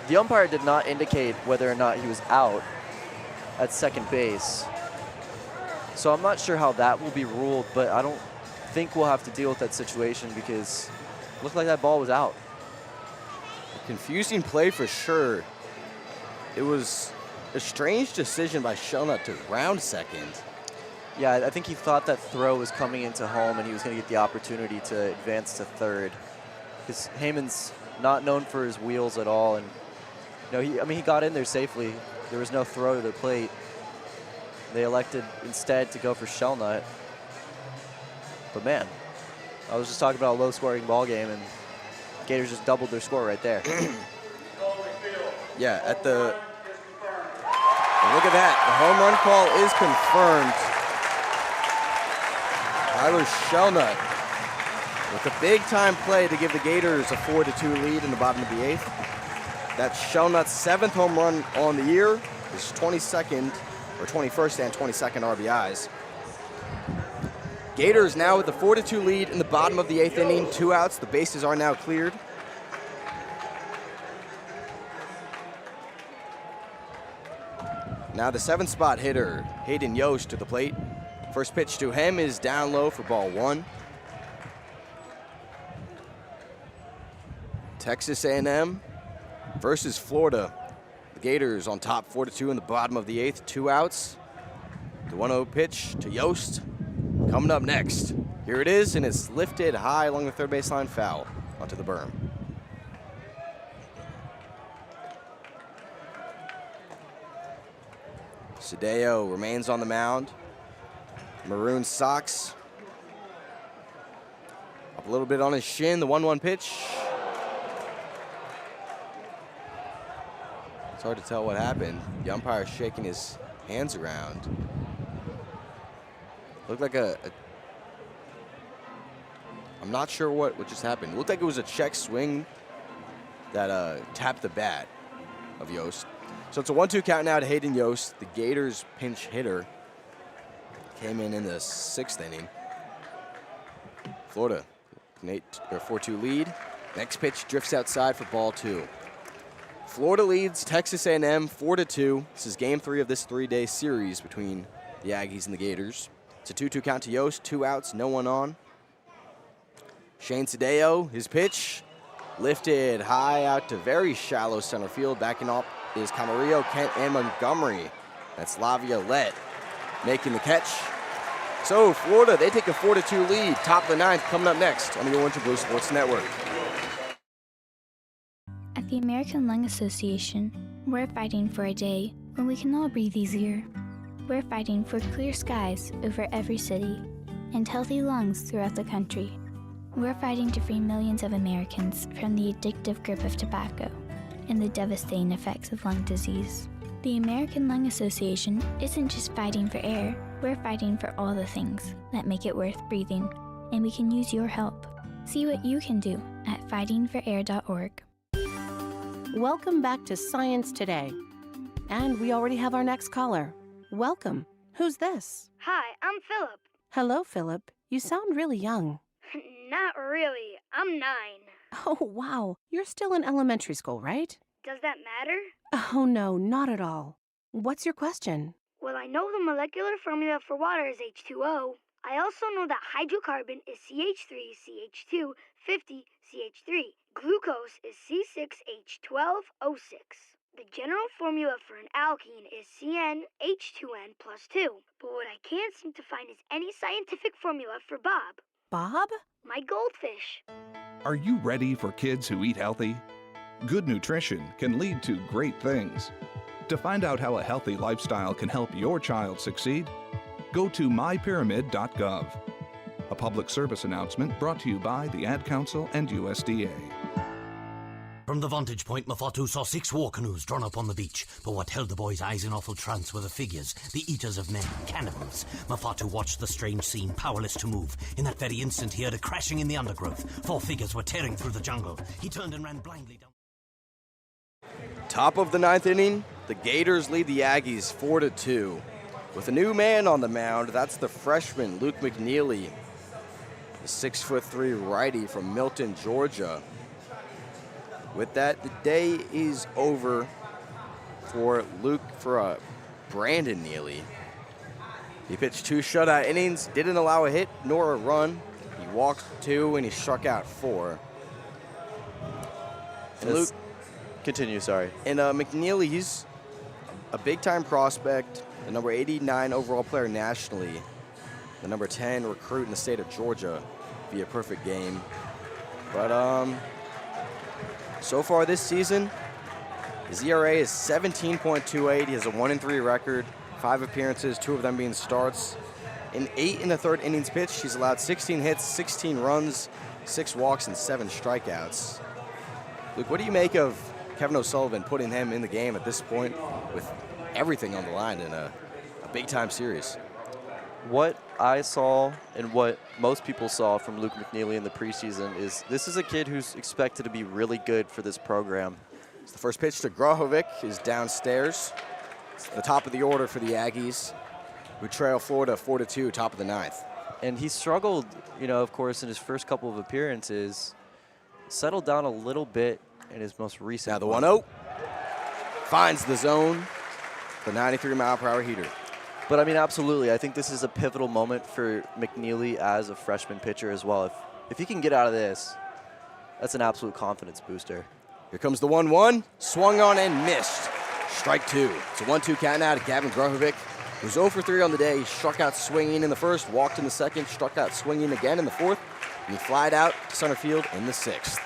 the umpire did not indicate whether or not he was out at second base. So I'm not sure how that will be ruled, but I don't think we'll have to deal with that situation because it looked like that ball was out. A confusing play for sure. It was a strange decision by Shelnut to round second. Yeah, I think he thought that throw was coming into home and he was going to get the opportunity to advance to third. Because Heyman's not known for his wheels at all, and he got in there safely. There was no throw to the plate. They elected instead to go for Shelnut. But man, I was just talking about a low-scoring ball game, and Gators just doubled their score right there. Yeah, and look at that. The home run call is confirmed. Tyler Shelnut with a big-time play to give the Gators a 4-2 lead in the bottom of the 8th. That's Shelnutt's 7th home run on the year, his 22nd, or 21st and 22nd RBIs. Gators now with the 4-2 lead in the bottom of the 8th inning, 2 outs. The bases are now cleared. Now the 7th spot hitter, Hayden Yost, to the plate. First pitch to him is down low for ball 1. Texas A&M versus Florida. The Gators on top 4-2 in the bottom of the 8th, 2 outs. The 1-0 pitch to Yost. Coming up next, here it is, and it's lifted high along the third baseline, foul onto the berm. Cedillo remains on the mound. Maroon socks. Up a little bit on his shin, the 1-1 pitch. It's hard to tell what happened. The umpire shaking his hands around. Looked like I'm not sure what just happened. It looked like it was a check swing that tapped the bat of Yost. So it's a 1-2 count now to Hayden Yost, the Gators pinch hitter. Came in the 6th inning. Florida, an 4-2 lead. Next pitch drifts outside for ball 2. Florida leads Texas A&M 4-2. This is game 3 of this 3-day series between the Aggies and the Gators. It's a 2-2 count to Yost, 2 outs, no one on. Shane Cedillo, his pitch, lifted high out to very shallow center field. Backing up is Camarillo, Kent, and Montgomery. That's Laviolette making the catch. So Florida, they take a 4-2 lead. Top of the 9th coming up next on the Orange and Blue Sports Network. At the American Lung Association, we're fighting for a day when we can all breathe easier. We're fighting for clear skies over every city and healthy lungs throughout the country. We're fighting to free millions of Americans from the addictive grip of tobacco and the devastating effects of lung disease. The American Lung Association isn't just fighting for air, we're fighting for all the things that make it worth breathing, and we can use your help. See what you can do at fightingforair.org. Welcome back to Science Today. And we already have our next caller. Welcome. Who's this? Hi, I'm Philip. Hello, Philip. You sound really young. Not really. I'm 9. Oh, wow. You're still in elementary school, right? Does that matter? Oh, no, not at all. What's your question? Well, I know the molecular formula for water is H2O. I also know that hydrocarbon is CH3CH2 50CH3. Glucose is C6H12O6. The general formula for an alkene is CnH2n plus 2. But what I can't seem to find is any scientific formula for Bob. Bob? My goldfish. Are you ready for kids who eat healthy? Good nutrition can lead to great things. To find out how a healthy lifestyle can help your child succeed, go to mypyramid.gov. A public service announcement brought to you by the Ad Council and USDA. From the vantage point, Mafatu saw 6 war canoes drawn up on the beach. But what held the boy's eyes in awful trance were the figures, the eaters of men, cannibals. Mafatu watched the strange scene, powerless to move. In that very instant, he heard a crashing in the undergrowth. 4 figures were tearing through the jungle. He turned and ran blindly down. Top of the 9th inning, the Gators lead the Aggies 4-2. With a new man on the mound, that's the freshman Luke McNeely, the 6'3" righty from Milton, Georgia. With that, the day is over for Brandon Neely. He pitched 2 shutout innings, didn't allow a hit nor a run. He walked 2 and he struck out 4. And Luke, continue, sorry. And McNeely, he's a big-time prospect, the number 89 overall player nationally, the number 10 recruit in the state of Georgia via perfect game. But so far this season, his ERA is 17.28. He has a 1-3 record, 5 appearances, 2 of them being starts. In 8 1/3 innings pitched, he's allowed 16 hits, 16 runs, 6 walks, and 7 strikeouts. Luke, what do you make of Kevin O'Sullivan putting him in the game at this point with everything on the line in a big-time series? What I saw and what most people saw from Luke McNeely in the preseason is this is a kid who's expected to be really good for this program. So the first pitch to Grahovic is downstairs. It's the top of the order for the Aggies, who trail Florida 4-2, top of the ninth. And he struggled, of course, in his first couple of appearances. Settled down a little bit in his most recent. Now the 1-0 finds the zone, the 93-mile-per-hour heater. But I mean, absolutely. I think this is a pivotal moment for McNeely as a freshman pitcher as well. If he can get out of this, that's an absolute confidence booster. Here comes the 1-1, swung on and missed. Strike two. It's a 1-2 count now to Gavin Grahovic, who's 0 for 3 on the day. He struck out swinging in the first, walked in the second, struck out swinging again in the fourth, and he flied out to center field in the sixth.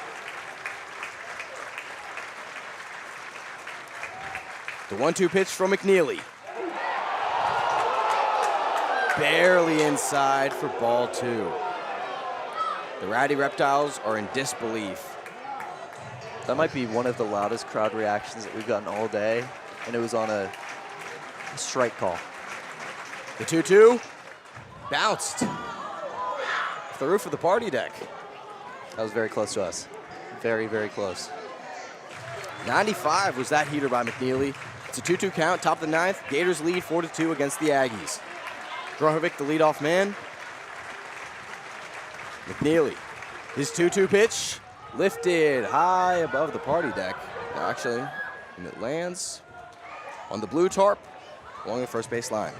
The 1-2 pitch from McNeely. Barely inside for ball 2. The Rowdy Reptiles are in disbelief. That might be one of the loudest crowd reactions that we've gotten all day, and it was on a strike call. The 2-2 bounced off the roof of the party deck. That was very close to us. Very, very close. 95 was that heater by McNeely. It's a 2-2 count, top of the ninth. Gators lead 4-2 against the Aggies. Grahovic, the leadoff man. McNeely, his 2-2 pitch, lifted high above the party deck. Actually, and it lands on the blue tarp along the first base line.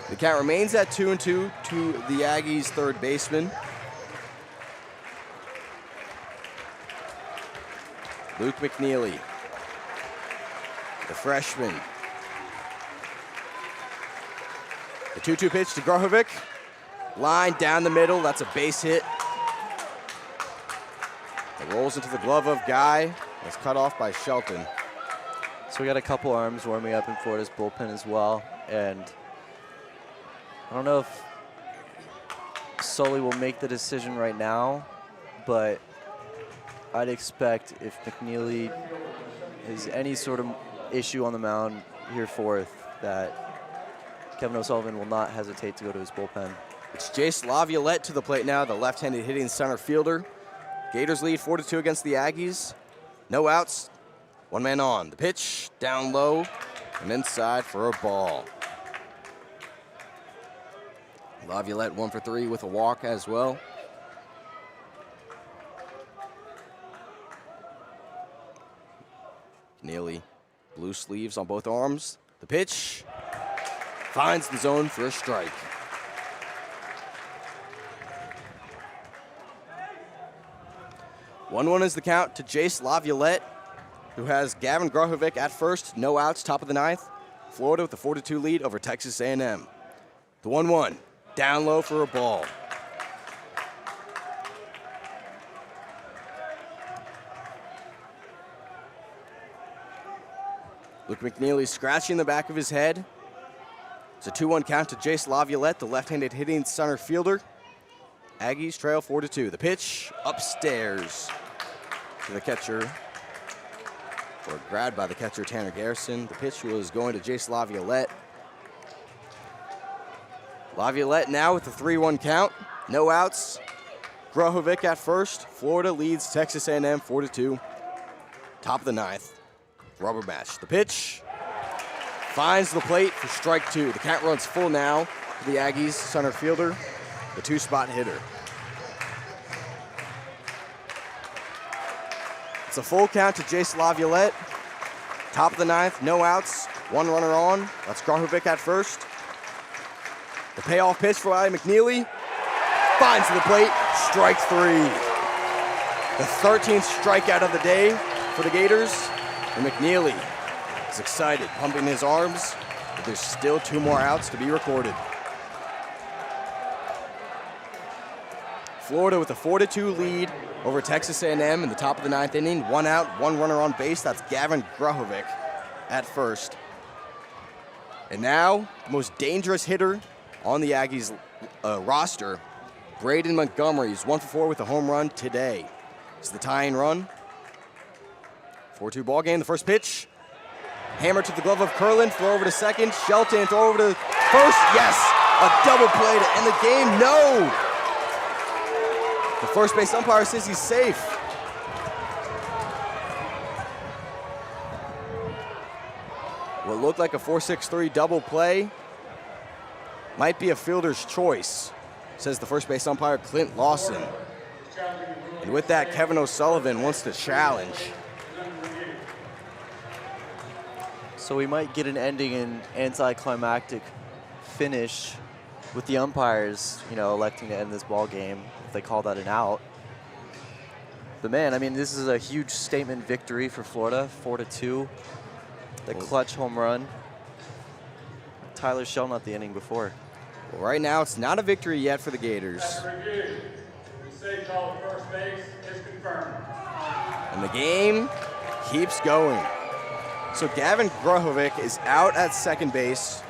The count remains at 2-2 to the Aggies' third baseman. Luke McNeely, the freshman. The 2-2 pitch to Grahovic. Line down the middle, that's a base hit. It rolls into the glove of Guy. It's cut off by Shelton. So we got a couple arms warming up in Florida's bullpen as well. And I don't know if Sully will make the decision right now, but I'd expect if McNeely has any sort of issue on the mound here fourth, that Kevin O'Sullivan will not hesitate to go to his bullpen. It's Jace Laviolette to the plate now, the left-handed hitting center fielder. Gators lead 4-2 against the Aggies. No outs, one man on. The pitch down low and inside for a ball. Laviolette 1 for 3 with a walk as well. Neely, blue sleeves on both arms. The pitch finds the zone for a strike. One is the count to Jace Laviolette, who has Gavin Grahovic at first, no outs, top of the ninth. Florida with a 4-2 lead over Texas A&M. The 1-1, down low for a ball. Luke McNeely scratching the back of his head. It's a 2-1 count to Jace Laviolette, the left-handed hitting center fielder. Aggies trail 4-2. The pitch upstairs to the catcher, or grabbed by the catcher, Tanner Garrison. The pitch was going to Jace Laviolette. Laviolette now with the 3-1 count. No outs. Grahovic at first. Florida leads Texas A&M 4-2. Top of the ninth. Rubber match. The pitch finds the plate for strike 2. The count runs full now for the Aggies center fielder, the 2-spot hitter. It's a full count to Jace Laviolette. Top of the ninth, no outs, one runner on. That's Grahovic at first. The payoff pitch for Ali McNeely finds the plate, strike 3. The 13th strikeout of the day for the Gators. And McNeely is excited, pumping his arms, but there's still 2 more outs to be recorded. Florida with a 4-2 lead over Texas A&M in the top of the ninth inning. 1 out, 1 runner on base. That's Gavin Grahovic at first. And now, the most dangerous hitter on the Aggies roster, Braden Montgomery. He's 1 for 4 with a home run today. It's the tying run. 4-2 ball game. The first pitch, hammer to the glove of Curlin. Throw over to second. Shelton throw over to first. Yes, a double play to end the game. No. The first base umpire says he's safe. looked like a 4-6-3 double play. Might be a fielder's choice, says the first base umpire, Clint Lawson. And with that, Kevin O'Sullivan wants to challenge. So we might get an ending in anticlimactic finish with the umpires, electing to end this ball game if they call that an out. But man, I mean, this is a huge statement victory for Florida, 4-2. The clutch home run. Tyler Shelnut the inning before. Well, right now, it's not a victory yet for the Gators. The safe call at first base is confirmed. And the game keeps going. So Gavin Gruhovic is out at second base.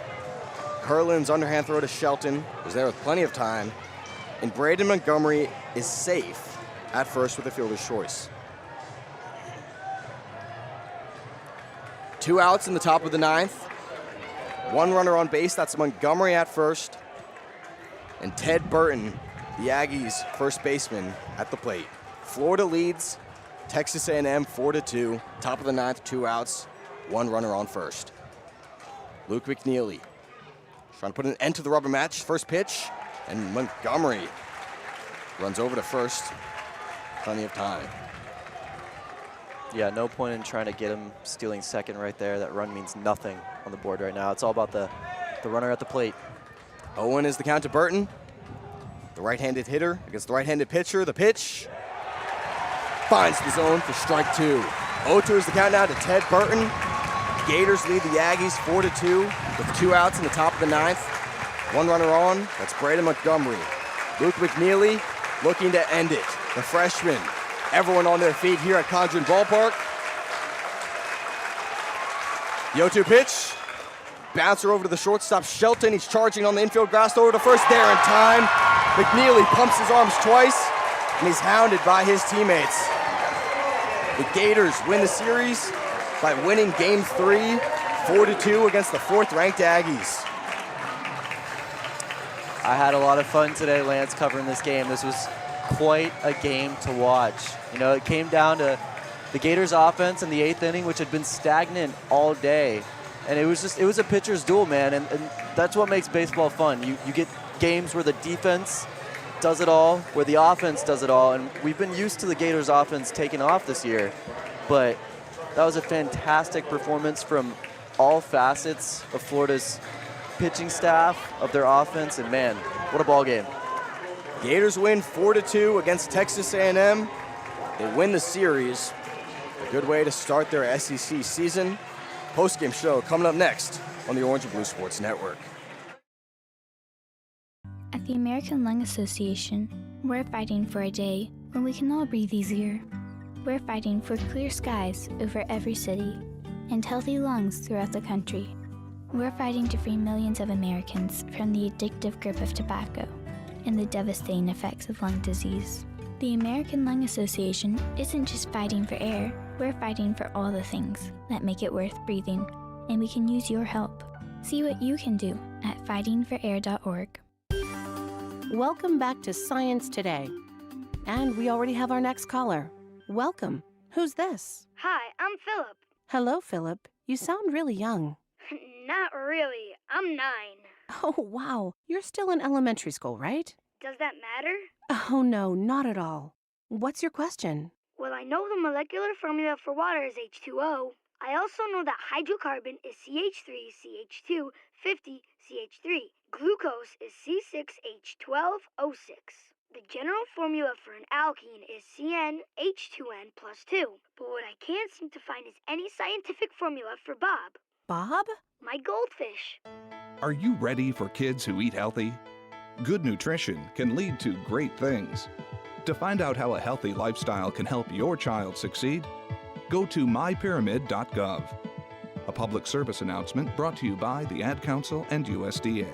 Curlin's underhand throw to Shelton was there with plenty of time. And Braden Montgomery is safe at first with a fielder's choice. 2 outs in the top of the 9th. 1 runner on base, that's Montgomery at first. And Ted Burton, the Aggies' first baseman, at the plate. Florida leads Texas A&M 4-2. Top of the 9th, 2 outs, 1 runner on first. Luke McNeely trying to put an end to the rubber match. First pitch, and Montgomery runs over to first. Plenty of time. Yeah, no point in trying to get him stealing second right there. That run means nothing on the board right now. It's all about the runner at the plate. 0-1 is the count to Burton. The right-handed hitter against the right-handed pitcher. The pitch finds the zone for strike 2. 0-2 is the count now to Ted Burton. Gators lead the Aggies 4-2 with 2 outs in the top of the 9th. 1 runner on, that's Braden Montgomery. Luke McNeely looking to end it. The freshman, everyone on their feet here at Condron Ballpark. The 0-2 pitch, bouncer over to the shortstop Shelton. He's charging on the infield grass, over to first, there in time. McNeely pumps his arms twice, and he's hounded by his teammates. The Gators win the series by winning Game 3, 4-2 against the 4th-ranked Aggies. I had a lot of fun today, Lance, covering this game. This was quite a game to watch. It came down to the Gators offense in the 8th inning, which had been stagnant all day. And it was a pitcher's duel, man, and that's what makes baseball fun. You get games where the defense does it all, where the offense does it all, and we've been used to the Gators offense taking off this year, but that was a fantastic performance from all facets of Florida's pitching staff, of their offense, and man, what a ball game. Gators win 4-2 against Texas A&M. They win the series. A good way to start their SEC season. Post-game show coming up next on the Orange and Blue Sports Network. At the American Lung Association, we're fighting for a day when we can all breathe easier. We're fighting for clear skies over every city and healthy lungs throughout the country. We're fighting to free millions of Americans from the addictive grip of tobacco and the devastating effects of lung disease. The American Lung Association isn't just fighting for air, we're fighting for all the things that make it worth breathing, and we can use your help. See what you can do at fightingforair.org. Welcome back to Science Today. And we already have our next caller. Welcome. Who's this? Hi, I'm Philip. Hello, Philip. You sound really young. Not really. I'm 9. Oh, wow. You're still in elementary school, right? Does that matter? Oh, no, not at all. What's your question? Well, I know the molecular formula for water is H2O. I also know that hydrocarbon is CH3, CH2, 50, CH3. Glucose is C6H12O6. The general formula for an alkene is CnH2n plus 2. But what I can't seem to find is any scientific formula for Bob. Bob? My goldfish. Are you ready for kids who eat healthy? Good nutrition can lead to great things. To find out how a healthy lifestyle can help your child succeed, go to mypyramid.gov. A public service announcement brought to you by the Ad Council and USDA.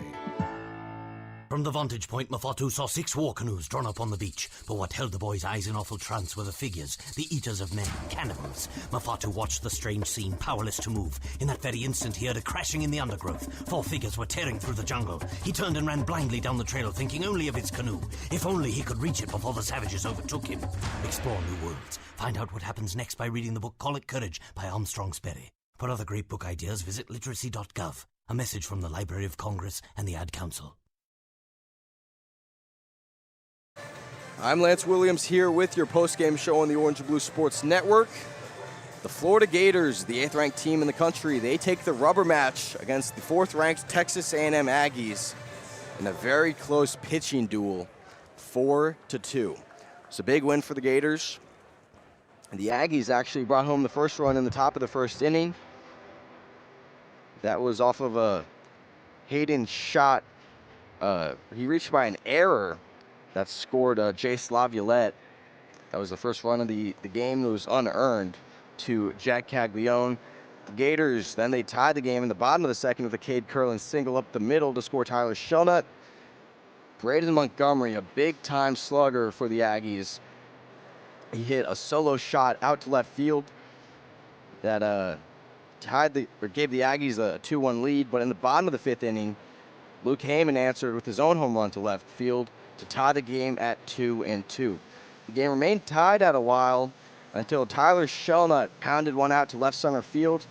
From the vantage point, Mafatu saw 6 war canoes drawn up on the beach. But what held the boy's eyes in awful trance were the figures, the eaters of men, cannibals. Mafatu watched the strange scene, powerless to move. In that very instant, he heard a crashing in the undergrowth. 4 figures were tearing through the jungle. He turned and ran blindly down the trail, thinking only of his canoe. If only he could reach it before the savages overtook him. Explore new worlds. Find out what happens next by reading the book Call It Courage by Armstrong Sperry. For other great book ideas, visit literacy.gov. A message from the Library of Congress and the Ad Council. I'm Lance Williams here with your post-game show on the Orange and Blue Sports Network. The Florida Gators, the 8th-ranked team in the country, they take the rubber match against the 4th-ranked Texas A&M Aggies in a very close pitching duel, 4-2. It's a big win for the Gators. And the Aggies actually brought home the first run in the top of the first inning. That was off of a Hayden shot. He reached by an error that scored Jace Laviolette. That was the first run of the game. It was unearned to Jack Caglione. The Gators, then they tied the game in the bottom of the second with a Cade Curlin single up the middle to score Tyler Shelnut. Braden Montgomery, a big-time slugger for the Aggies. He hit a solo shot out to left field that gave the Aggies a 2-1 lead. But in the bottom of the 5th inning, Luke Heyman answered with his own home run to left field to tie the game at 2-2. The game remained tied at a while until Tyler Shelnut pounded one out to left center field.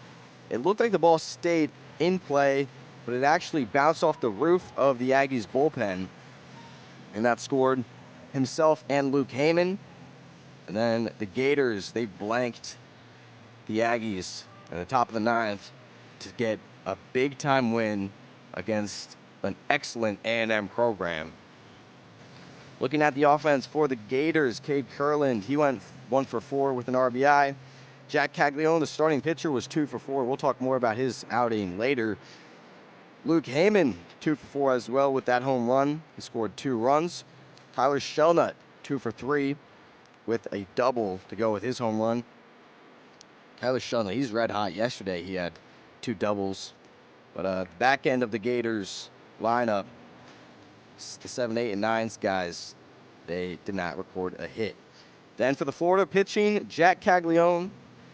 It looked like the ball stayed in play, but it actually bounced off the roof of the Aggies bullpen, and that scored himself and Luke Heyman. And then the Gators, they blanked the Aggies at the top of the 9th to get a big-time win against an excellent A&M program. Looking at the offense for the Gators, Cade Curlin, he went 1 for 4 with an RBI. Jack Caglione, the starting pitcher, was 2 for 4. We'll talk more about his outing later. Luke Heyman, 2 for 4 as well with that home run. He scored 2 runs. Tyler Shelnut, 2 for 3 with a double to go with his home run. Tyler Shelnut, he's red hot. Yesterday he had 2 doubles. But back end of the Gators lineup, the 7, 8, and 9s guys, they did not record a hit. Then for the Florida pitching, Jack Caglione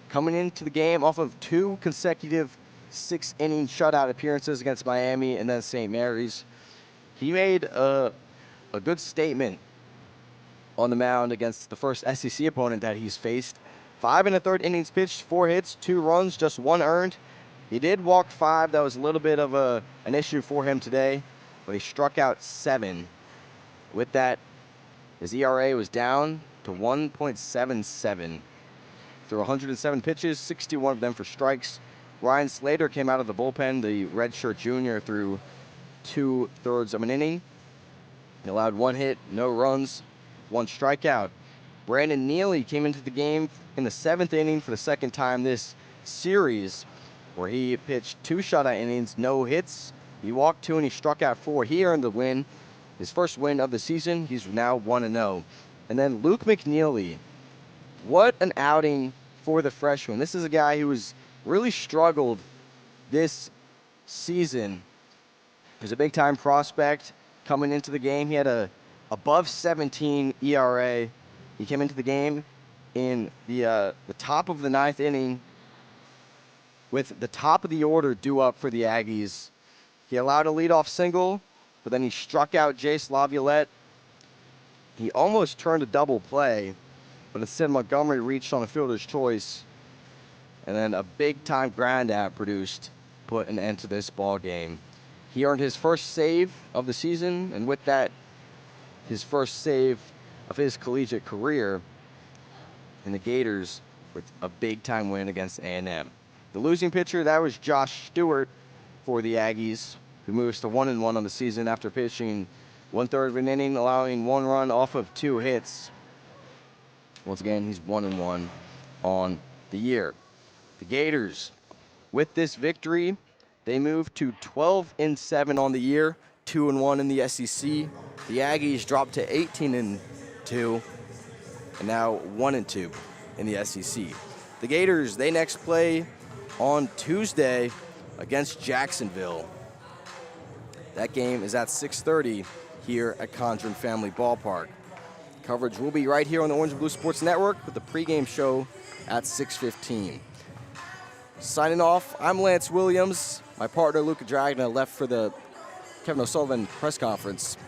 coming into the game off of 2 consecutive 6-inning shutout appearances against Miami and then St. Mary's. He made a good statement on the mound against the first SEC opponent that he's faced. 5 1/3 innings pitched, 4 hits, 2 runs, just 1 earned. He did walk 5. That was a little bit of an issue for him today, but he struck out 7. With that, his ERA was down to 1.77. Through 107 pitches, 61 of them for strikes. Ryan Slater came out of the bullpen, the redshirt junior, through 2/3 of an inning. He allowed 1 hit, no runs, 1 strikeout. Brandon Neely came into the game in the 7th inning for the second time this series, where he pitched 2 shutout innings, no hits. He walked 2 and he struck out 4. He earned the win, his first win of the season. He's now 1-0. And then Luke McNeely, what an outing for the freshman. This is a guy who has really struggled this season. He's a big-time prospect coming into the game. He had a above 17 ERA. He came into the game in the top of the 9th inning with the top of the order due up for the Aggies. He allowed a leadoff single, but then he struck out Jace Laviolette. He almost turned a double play, but instead Montgomery reached on a fielder's choice, and then a big-time ground out produced, put an end to this ball game. He earned his first save of the season, and with that, his first save of his collegiate career. And the Gators with a big-time win against A&M. The losing pitcher, that was Josh Stewart for the Aggies, who moves to 1-1 on the season after pitching 1/3 of an inning, allowing 1 run off of 2 hits. Once again, he's 1-1 on the year. The Gators, with this victory, they move to 12-7 on the year, 2-1 in the SEC. The Aggies dropped to 18-2, and now 1-2 in the SEC. The Gators, they next play on Tuesday against Jacksonville. That game is at 6:30 here at Condron Family Ballpark. Coverage will be right here on the Orange and Blue Sports Network with the pregame show at 6:15. Signing off, I'm Lance Williams. My partner, Luke Adragna, left for the Kevin O'Sullivan press conference.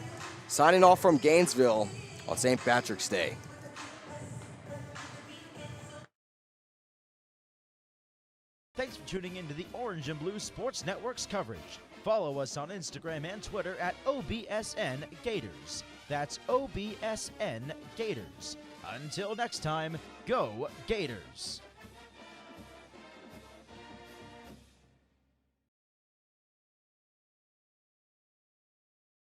Signing off from Gainesville on St. Patrick's Day. Thanks for tuning into the Orange and Blue Sports Network's coverage. Follow us on Instagram and Twitter at OBSN Gators. That's OBSN Gators. Until next time, go Gators!